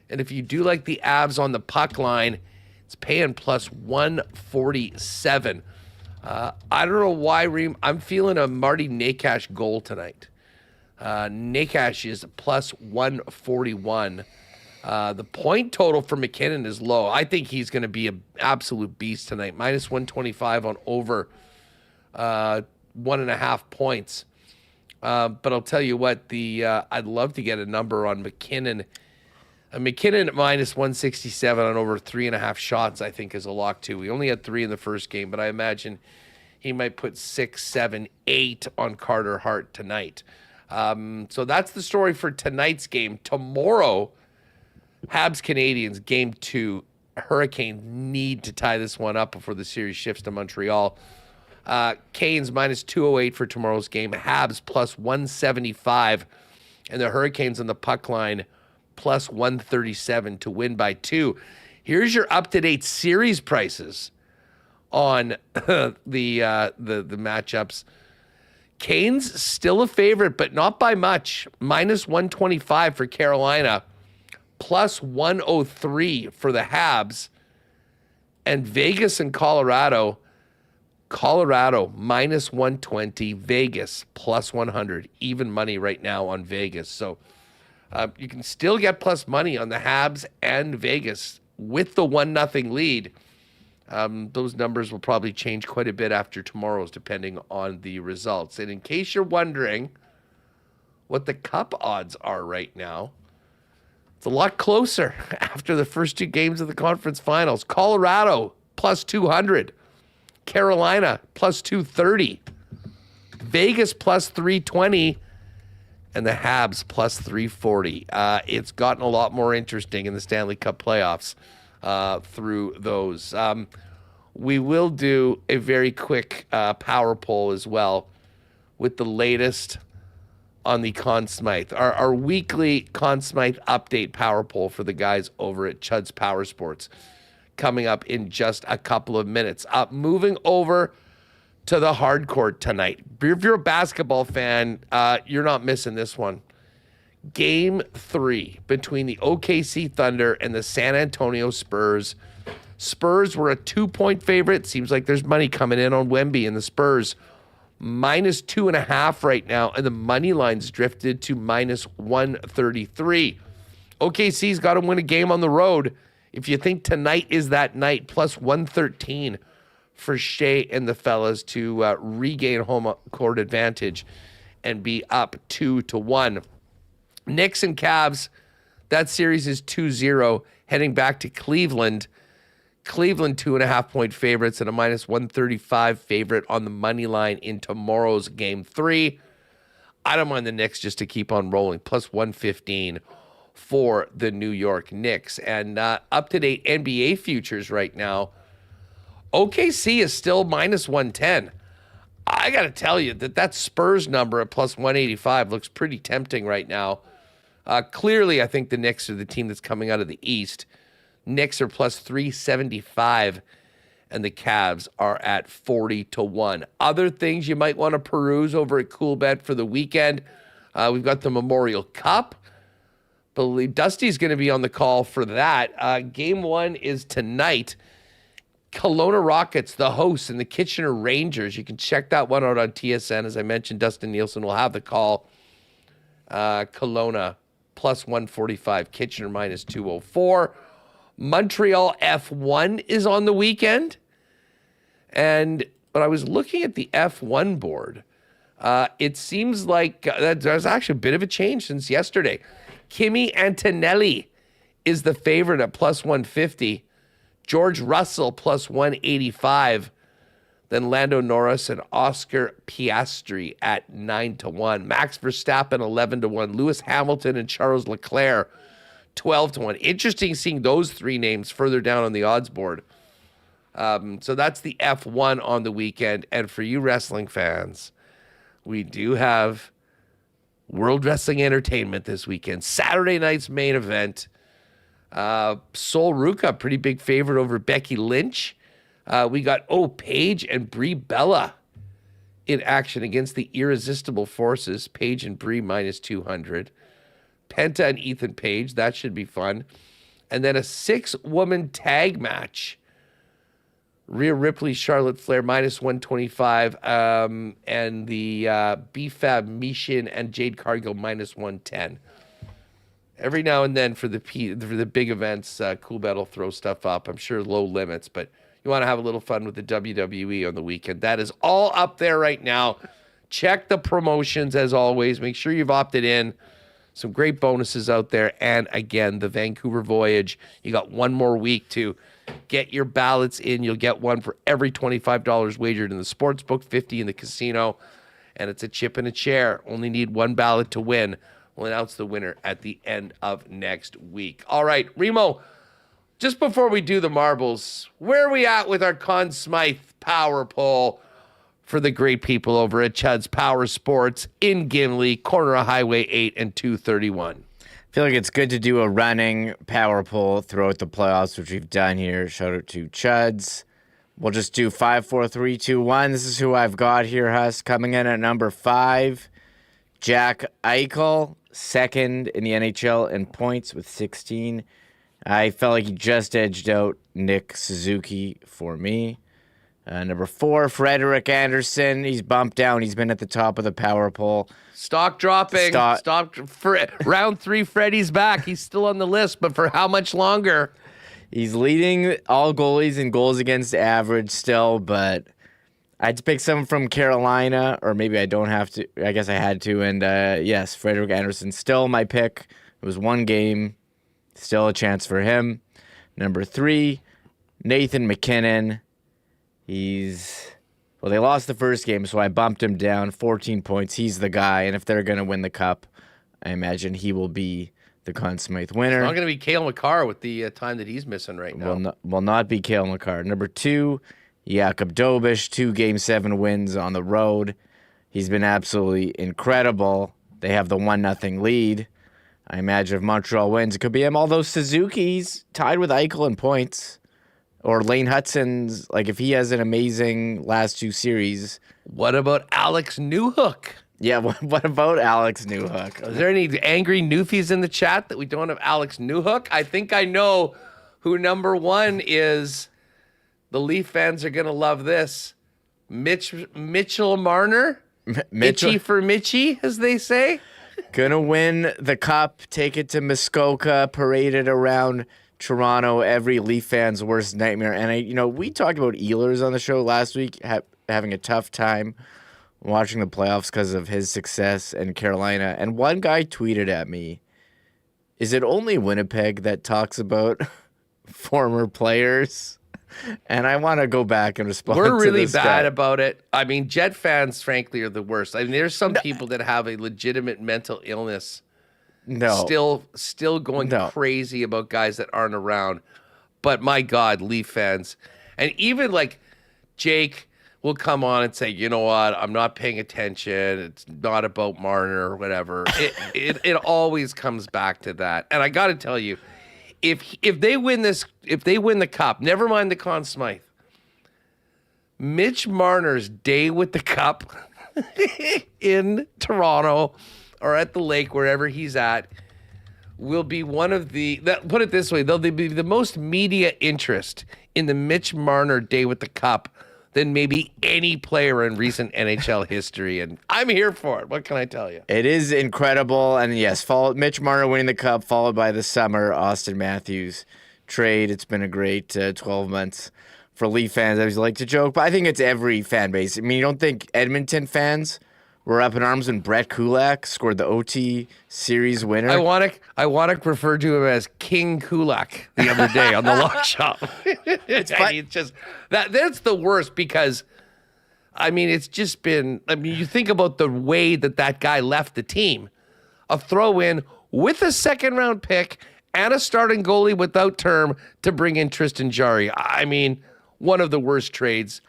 And if you do like the Avs on the puck line, it's paying plus 147. I don't know why, Reem. I'm feeling a Marty Nakash goal tonight. Nakash is plus 141. The point total for McKinnon is low. I think he's going to be an absolute beast tonight. Minus 125 on over 1.5 points. But I'll tell you what, I'd love to get a number on McKinnon. McKinnon at minus 167 on over 3.5 shots, I think, is a lock too. We only had 3 in the first game, but I imagine he might put 6, 7, 8 on Carter Hart tonight. So that's the story for tonight's game. Tomorrow, Habs Canadiens, game 2. Hurricanes need to tie this one up before the series shifts to Montreal. Canes minus 208 for tomorrow's game. Habs plus 175. And the Hurricanes on the puck line plus 137 to win by 2. Here's your up-to-date series prices on the matchups. Canes still a favorite, but not by much. Minus 125 for Carolina. Plus 103 for the Habs. And Vegas and Colorado. Colorado minus 120. Vegas plus 100. Even money right now on Vegas. So you can still get plus money on the Habs and Vegas with the 1-0 lead. Those numbers will probably change quite a bit after tomorrow's, depending on the results. And in case you're wondering what the Cup odds are right now, it's a lot closer after the first 2 games of the conference finals. Colorado plus 200. Carolina plus 230. Vegas plus 320. And the Habs plus 340. It's gotten a lot more interesting in the Stanley Cup playoffs through those. We will do a very quick power poll as well with the latest on the Conn Smythe, our weekly Conn Smythe update power poll for the guys over at Chud's Power Sports, coming up in just a couple of minutes. Moving over to the hard court tonight. If you're a basketball fan, you're not missing this one. Game 3 between the OKC Thunder and the San Antonio Spurs. Spurs were a 2-point favorite. Seems like there's money coming in on Wemby and the Spurs. -2.5 right now, and the money line's drifted to -133. OKC's got to win a game on the road. If you think tonight is that night, +113 for Shea and the fellas to regain home court advantage and be up 2-1. Knicks and Cavs, that series is 2-0, heading back to Cleveland. Cleveland 2.5-point favorites and a -135 favorite on the money line in tomorrow's game 3. I don't mind the Knicks just to keep on rolling, +115 for the New York Knicks. And up-to-date NBA futures right now, OKC is still -110. I got to tell you that Spurs number at +185 looks pretty tempting right now. Clearly, I think the Knicks are the team that's coming out of the East. Knicks are +375, and the Cavs are at 40-1. Other things you might want to peruse over at CoolBet for the weekend. We've got the Memorial Cup. Believe Dusty's going to be on the call for that. Game 1 is tonight. Kelowna Rockets, the hosts, and the Kitchener Rangers. You can check that one out on TSN. As I mentioned, Dustin Nielsen will have the call. Kelowna +145, Kitchener -204. Montreal F1 is on the weekend. And when I was looking at the F1 board, it seems like there's actually a bit of a change since yesterday. Kimi Antonelli is the favorite at +150. George Russell +185. Then Lando Norris and Oscar Piastri at 9-1. Max Verstappen 11-1. Lewis Hamilton and Charles Leclerc 12-1. Interesting seeing those three names further down on the odds board. So that's the F1 on the weekend. And for you wrestling fans, we do have World Wrestling Entertainment this weekend. Saturday night's main event. Sol Ruka, pretty big favorite over Becky Lynch. We got Paige and Brie Bella in action against the Irresistible Forces. Paige and Brie -200. Penta and Ethan Page, that should be fun. And then a 6-woman tag match. Rhea Ripley, Charlotte Flair -125, and the BFAB Mishin and Jade Cargill -110. Every now and then for the big events, CoolBet will throw stuff up. I'm sure low limits, but you want to have a little fun with the WWE on the weekend. That is all up there right now. Check the promotions as always. Make sure you've opted in. Some great bonuses out there. And again, the Vancouver Voyage. You got one more week to get your ballots in. You'll get one for every $25 wagered in the sports book, 50 in the casino. And it's a chip and a chair. Only need one ballot to win. We'll announce the winner at the end of next week. All right, Remo, just before we do the marbles, where are we at with our Conn Smythe power poll for the great people over at Chud's Power Sports in Gimli, corner of Highway 8 and 231? I feel like it's good to do a running power poll throughout the playoffs, which we've done here. Shout out to Chuds. We'll just do 5, 4, 3, 2, 1. This is who I've got here, Huss. Coming in at number 5, Jack Eichel, second in the NHL in points with 16. I felt like he just edged out Nick Suzuki for me. Number 4, Frederick Anderson. He's bumped down. He's been at the top of the power poll. Stock dropping. Round 3, Freddie's back. He's still on the list, but for how much longer? He's leading all goalies in goals against average still, but I'd pick someone from Carolina, or maybe I don't have to. I guess I had to. And yes, Frederick Anderson, still my pick. It was one game. Still a chance for him. Number 3, Nathan McKinnon. They lost the first game, so I bumped him down 14 points. He's the guy, and if they're going to win the cup, I imagine he will be the Conn Smythe winner. It's not going to be Cale Makar with the time that he's missing right now. Will not be Cale Makar. Number 2, Jakub Dobish, 2 Game 7 wins on the road. He's been absolutely incredible. they have the 1-0 lead. I imagine if Montreal wins, it could be him. Although Suzuki's tied with Eichel in points. Or Lane Hutson's, like if he has an amazing last 2 series. What about Alex Newhook? Yeah, what about Alex Newhook? Is there any angry Newfies in the chat that we don't have Alex Newhook? I think I know who number 1 is. The Leaf fans are going to love this. Mitchell Marner? Mitchy for Mitchy, as they say. Gonna win the cup, take it to Muskoka, parade it around Toronto, every Leaf fan's worst nightmare. And we talked about Ehlers on the show last week, having a tough time watching the playoffs because of his success in Carolina. And one guy tweeted at me, "Is it only Winnipeg that talks about former players?" And I want to go back and respond. We're really to this bad guy. about it. I mean, Jet fans, frankly, are the worst. I mean, there's some people that have a legitimate mental illness. Still going crazy about guys that aren't around. But my God, Leaf fans. And even like Jake will come on and say, you know what, I'm not paying attention. It's not about Marner or whatever. It always comes back to that. And I got to tell you, if they win the cup, never mind the Conn Smythe, Mitch Marner's day with the cup in Toronto or at the lake, wherever he's at, will be one of put it this way, they'll be the most media interest in the Mitch Marner day with the cup than maybe any player in recent NHL history. And I'm here for it. What can I tell you? It is incredible. And yes, Mitch Marner winning the cup, followed by the summer Austin Matthews trade. It's been a great 12 months for Leaf fans, as you like to joke. But I think it's every fan base. I mean, you don't think Edmonton fans were up in arms when Brett Kulak scored the OT series winner? I want to refer to him as King Kulak the other day on the Lock Shop. It's just that's the worst because, I mean, it's just been. I mean, you think about the way that guy left the team, a throw-in with a second-round pick and a starting goalie without term to bring in Tristan Jarry. I mean, one of the worst trades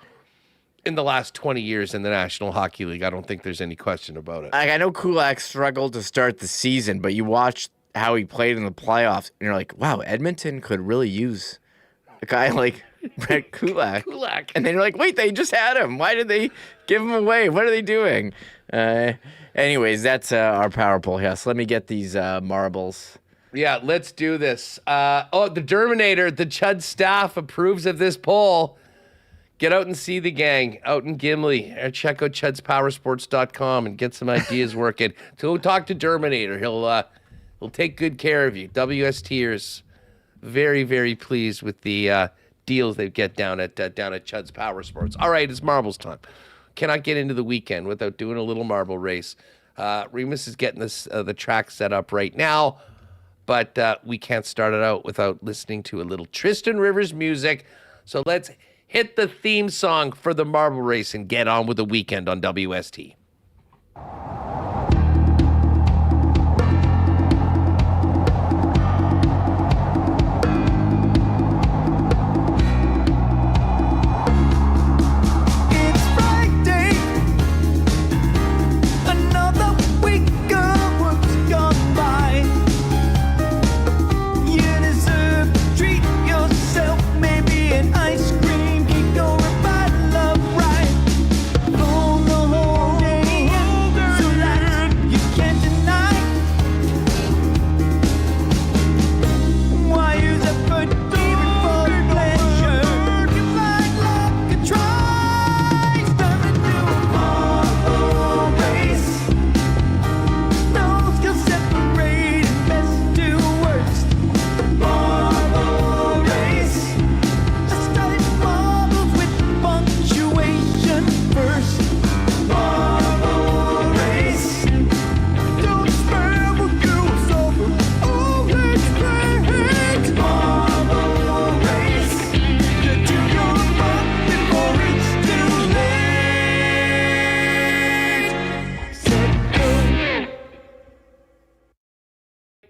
in the last 20 years in the National Hockey League. I don't think there's any question about it. I know Kulak struggled to start the season, but you watched how he played in the playoffs, and you're like, wow, Edmonton could really use a guy like Brett Kulak. And then you're like, wait, they just had him. Why did they give him away? What are they doing? Anyways, that's our power poll. Yeah, so let me get these marbles. Yeah, let's do this. The Derminator, the Chud staff approves of this poll. Get out and see the gang out in Gimli. Check out chudspowersports.com and get some ideas working. So go talk to Derminator. He'll take good care of you. WSTers very, very pleased with the deals they get down at Chud's Power Sports. All right, it's marbles time. Cannot get into the weekend without doing a little marble race. Remis is getting the track set up right now, but we can't start it out without listening to a little Tristan Rivers music. So let's hit the theme song for the marble race and get on with the weekend on WST.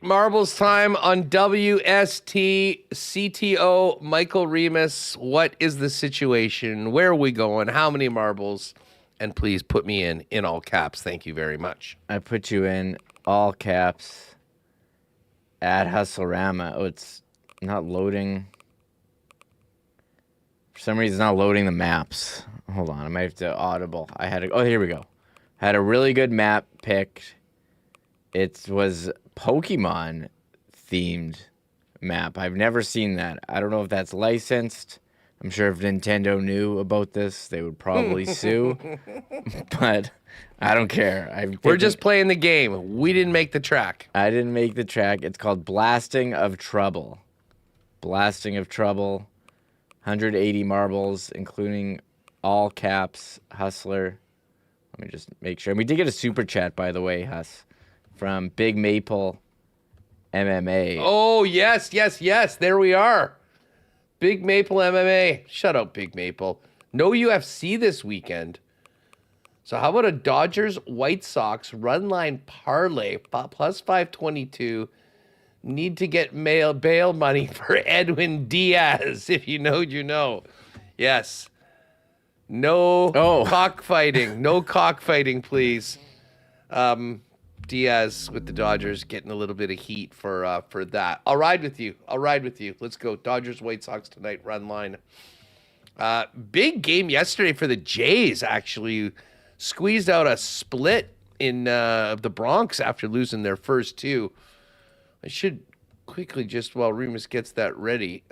Marbles time on WST. CTO Michael Remis. What is the situation? Where are we going? How many marbles? And please put me in all caps. Thank you very much. I put you in all caps at Hustlerama. Oh, it's not loading. For some reason, it's not loading the maps. Hold on, I might have to audible. Oh, here we go. I had a really good map picked. It was Pokemon themed map. I've never seen that. I don't know if that's licensed. I'm sure if Nintendo knew about this, they would probably sue. But I don't care. We're just playing the game. We didn't make the track. I didn't make the track. It's called Blasting of Trouble. Blasting of Trouble. 180 marbles, including all caps, Hustler. Let me just make sure. And we did get a super chat, by the way, Huss, from Big Maple MMA. Oh, yes. There we are. Big Maple MMA. Shut up, Big Maple. No UFC this weekend. So how about a Dodgers White Sox run line parlay plus 522? Need to get bail money for Edwin Diaz. If you know, you know. Yes. No cockfighting. No cockfighting, please. Diaz with the Dodgers getting a little bit of heat for that. I'll ride with you. Let's go. Dodgers, White Sox tonight, run line. Big game yesterday for the Jays, actually. Squeezed out a split in the Bronx after losing their first two. I should quickly, just while Remis gets that ready,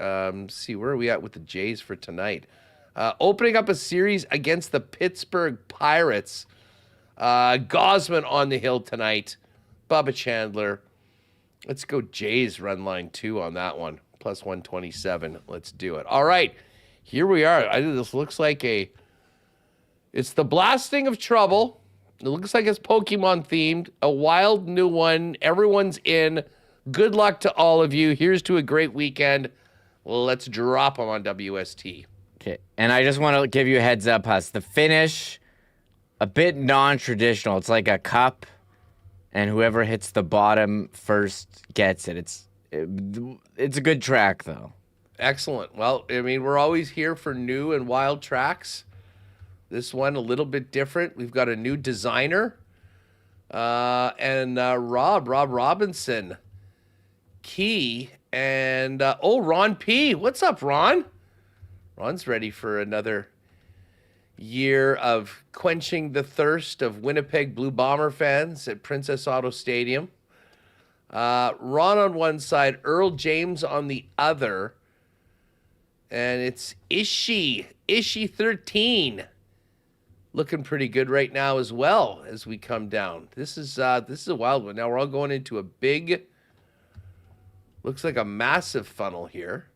see where are we at with the Jays for tonight. Opening up a series against the Pittsburgh Pirates. Gosman on the hill tonight. Bubba Chandler. Let's go Jays run line 2 on that one. Plus 127. Let's do it. All right. Here we are. This looks like it's the Blasting of Trouble. It looks like it's Pokemon themed. A wild new one. Everyone's in. Good luck to all of you. Here's to a great weekend. Let's drop them on WST. Okay. And I just want to give you a heads up, Huss. The finish, a bit non-traditional. It's like a cup, and whoever hits the bottom first gets it. It's a good track, though. Excellent. Well, I mean, we're always here for new and wild tracks. This one a little bit different. We've got a new designer, and Rob Robinson, Key, and Ron P. What's up, Ron? Ron's ready for another year of quenching the thirst of Winnipeg Blue Bomber fans at Princess Auto Stadium. Ron on one side, Earl James on the other, and it's Ishi 13, looking pretty good right now as well as we come down. This is a wild one. Now we're all going into a big, looks like a massive funnel here.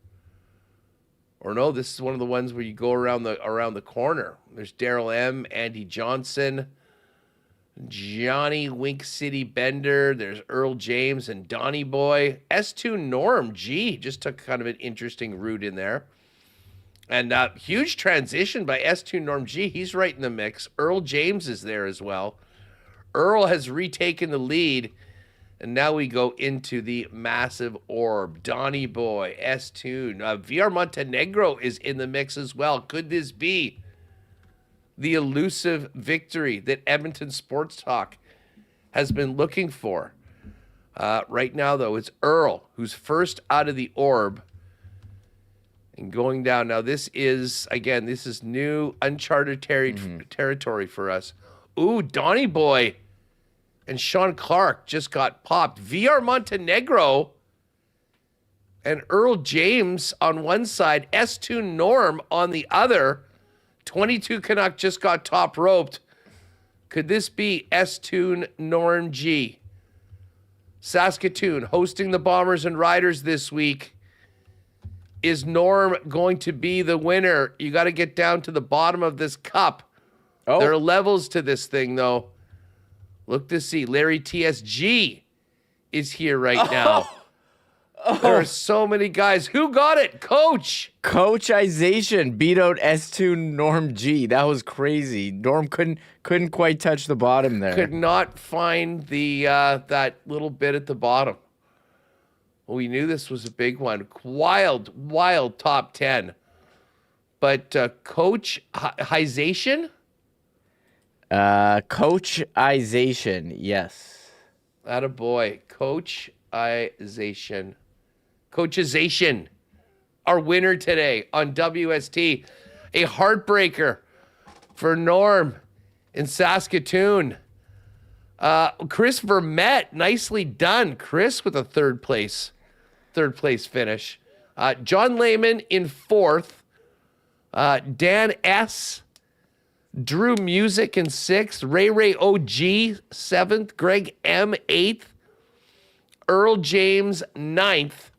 Or no, this is one of the ones where you go around the corner. There's Daryl M, Andy Johnson, Johnny Wink City Bender. There's Earl James and Donnie Boy. S2 Norm G just took kind of an interesting route in there. And huge transition by S2 Norm G. He's right in the mix. Earl James is there as well. Earl has retaken the lead. And now we go into the massive orb. Donnie Boy, S2. VR Montenegro is in the mix as well. Could this be the elusive victory that Edmonton Sports Talk has been looking for? Right now, though, it's Earl who's first out of the orb and going down. Now, this is new, uncharted territory for us. Ooh, Donnie Boy and Sean Clark just got popped. VR Montenegro and Earl James on one side, S2 Norm on the other. 22 Canuck just got top roped. Could this be S2 Norm G? Saskatoon hosting the Bombers and Riders this week. Is Norm going to be the winner? You got to get down to the bottom of this cup. Oh. There are levels to this thing, though. Look to see. Larry TSG is here right now. There are so many guys. Who got it? Coach. Coachization beat out S2 Norm G. That was crazy. Norm couldn't quite touch the bottom there. Could not find the that little bit at the bottom. Well, we knew this was a big one. Wild top 10. But coachization? Coachization, yes. Attaboy. Coachization. Coachization. Our winner today on WST. A heartbreaker for Norm in Saskatoon. Chris Vermette, nicely done. Chris with a third place finish. John Lehman in fourth. Dan S. Drew Music in sixth. Ray OG seventh. Greg M. eighth. Earl James ninth.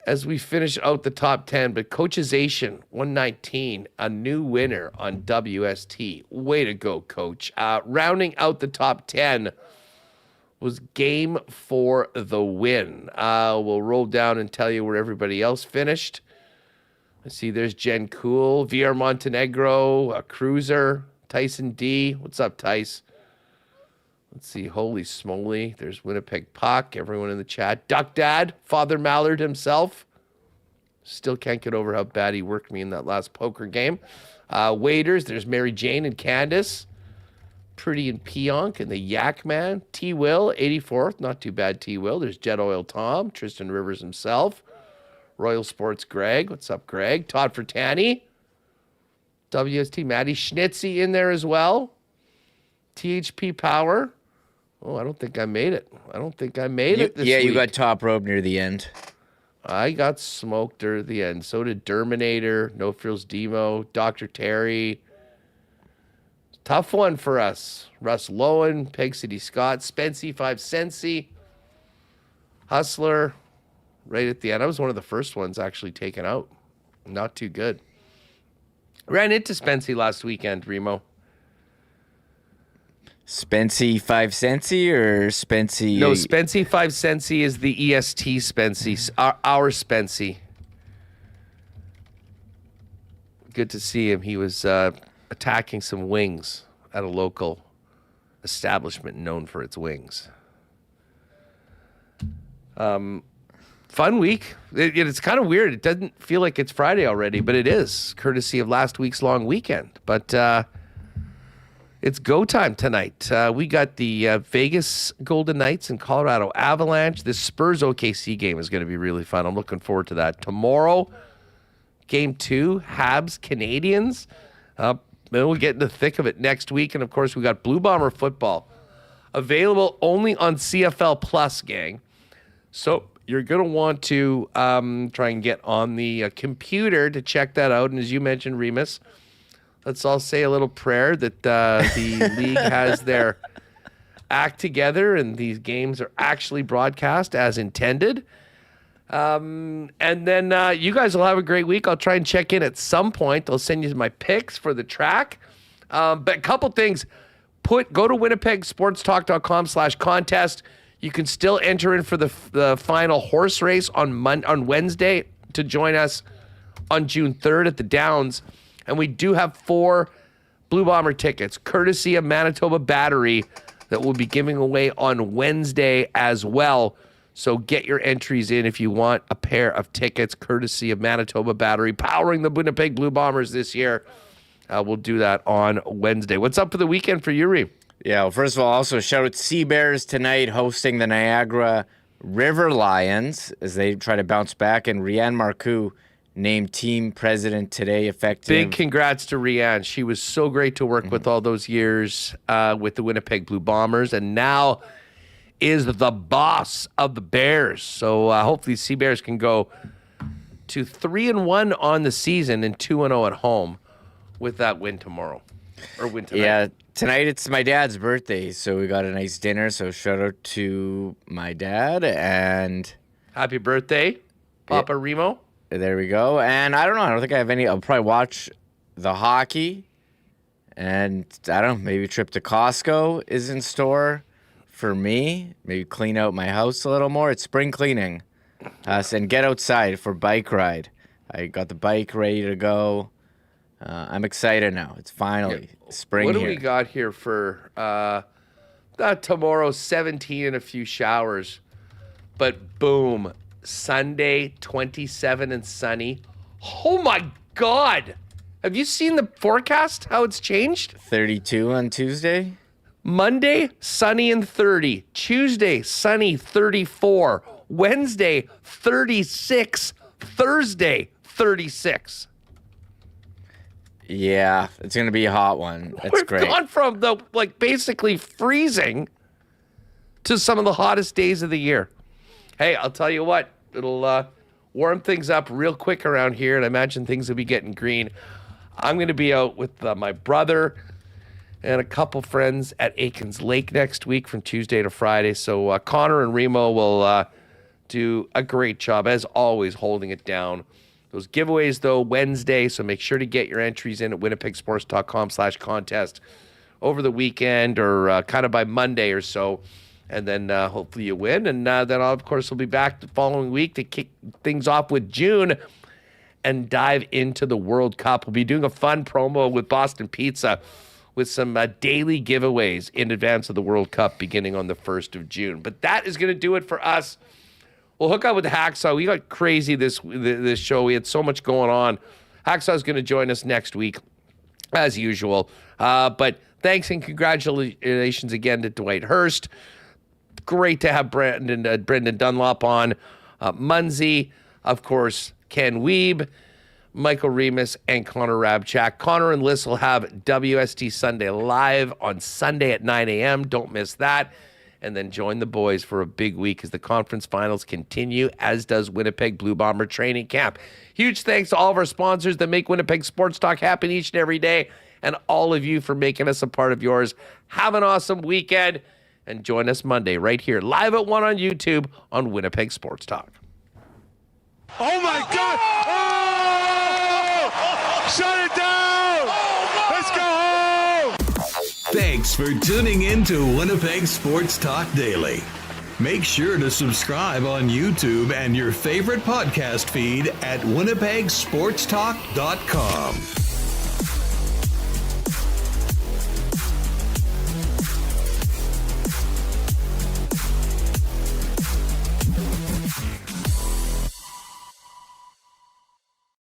As we finish out the top 10, but Coachization 119, a new winner on WST. Way to go, Coach. Rounding out the top 10 was Game for the Win. We'll roll down and tell you where everybody else finished. Let's see, there's Jen Cool, VR Montenegro, a Cruiser, Tyson D. What's up, Tice? Let's see, holy smoly. There's Winnipeg Puck, everyone in the chat. Duck Dad, Father Mallard himself. Still can't get over how bad he worked me in that last poker game. Waiters, there's Mary Jane and Candace. Pretty and Pionk and the Yak Man. T. Will, 84th. Not too bad, T. Will. There's Jet Oil Tom, Tristan Rivers himself. Royal Sports Greg. What's up, Greg? Todd Fertani. WST Maddie Schnitzy in there as well. THP Power. Oh, I don't think I made it. This week. You got top rope near the end. I got smoked at the end. So did Derminator, No Frills Demo, Dr. Terry. Tough one for us. Russ Lowen, Peg City Scott, Spency 5 Sensi, Hustler, right at the end. I was one of the first ones actually taken out. Not too good. Ran into Spency last weekend, Remo. Spency 5 Sensi or Spency? No, Spency 5 Sensi is the EST Spency, our Spency. Good to see him. He was attacking some wings at a local establishment known for its wings. Fun week. It's kind of weird. It doesn't feel like it's Friday already, but it is, courtesy of last week's long weekend. But it's go time tonight. We got the Vegas Golden Knights and Colorado Avalanche. This Spurs OKC game is going to be really fun. I'm looking forward to that. Tomorrow, Game 2, Habs Canadiens. Then we'll get in the thick of it next week. And, of course, we got Blue Bomber football available only on CFL Plus, gang. So you're going to want to try and get on the computer to check that out. And as you mentioned, Remis, let's all say a little prayer that the league has their act together and these games are actually broadcast as intended. And then you guys will have a great week. I'll try and check in at some point. I'll send you my picks for the track. But a couple things. Go to winnipegsportstalk.com/contest. You can still enter in for the final horse race on Wednesday to join us on June 3rd at the Downs. And we do have 4 Blue Bomber tickets, courtesy of Manitoba Battery, that we'll be giving away on Wednesday as well. So get your entries in if you want a pair of tickets, courtesy of Manitoba Battery, powering the Winnipeg Blue Bombers this year. We'll do that on Wednesday. What's up for the weekend for you, Reem? Yeah, well, first of all, also shout out Sea Bears tonight hosting the Niagara River Lions as they try to bounce back. And Rianne Marcoux named team president today, effective. Big congrats to Rianne. She was so great to work with all those years with the Winnipeg Blue Bombers, and now is the boss of the Bears. So hopefully Sea Bears can go to 3-1 on the season and 2-0 at home with that win tomorrow. Or win tonight. Yeah, tonight it's my dad's birthday, so we got a nice dinner. So shout out to my dad and happy birthday, Papa Remo. There we go. And I don't know. I don't think I have any. I'll probably watch the hockey. And I don't know. Maybe a trip to Costco is in store for me. Maybe clean out my house a little more. It's spring cleaning. And get outside for bike ride. I got the bike ready to go. I'm excited now. It's finally spring. What do here. we got here for tomorrow? 17 and a few showers. But boom. Sunday, 27 and sunny. Oh my God. Have you seen the forecast, how it's changed? 32 on Tuesday. Monday, sunny and 30. Tuesday, sunny, 34. Wednesday, 36. Thursday, 36. Yeah, it's going to be a hot one. That's We've great. gone from the basically freezing to some of the hottest days of the year. Hey, I'll tell you what, it'll warm things up real quick around here, and I imagine things will be getting green. I'm going to be out with my brother and a couple friends at Aikens Lake next week from Tuesday to Friday. So Connor and Remo will do a great job, as always, holding it down. Those giveaways, though, Wednesday, so make sure to get your entries in at winnipegsports.com/contest over the weekend or kind of by Monday or so. And then hopefully you win. And then, of course, we'll be back the following week to kick things off with June and dive into the World Cup. We'll be doing a fun promo with Boston Pizza with some daily giveaways in advance of the World Cup beginning on the 1st of June. But that is going to do it for us. We'll hook up with Hacksaw. We got crazy this show. We had so much going on. Hacksaw's going to join us next week, as usual. But thanks and congratulations again to Dwight Hurst. Great to have Brendan Dunlop on. Munsey, of course, Ken Weeb, Michael Remis, and Connor Rabchak. Connor and Liz will have WST Sunday live on Sunday at 9 a.m. Don't miss that. And then join the boys for a big week as the conference finals continue, as does Winnipeg Blue Bomber training camp. Huge thanks to all of our sponsors that make Winnipeg Sports Talk happen each and every day, and all of you for making us a part of yours. Have an awesome weekend, and join us Monday right here, live at 1 on YouTube on Winnipeg Sports Talk. Oh my God! Oh! Shut it down! Let's go home! Thanks for tuning in to Winnipeg Sports Talk Daily. Make sure to subscribe on YouTube and your favorite podcast feed at winnipegsportstalk.com.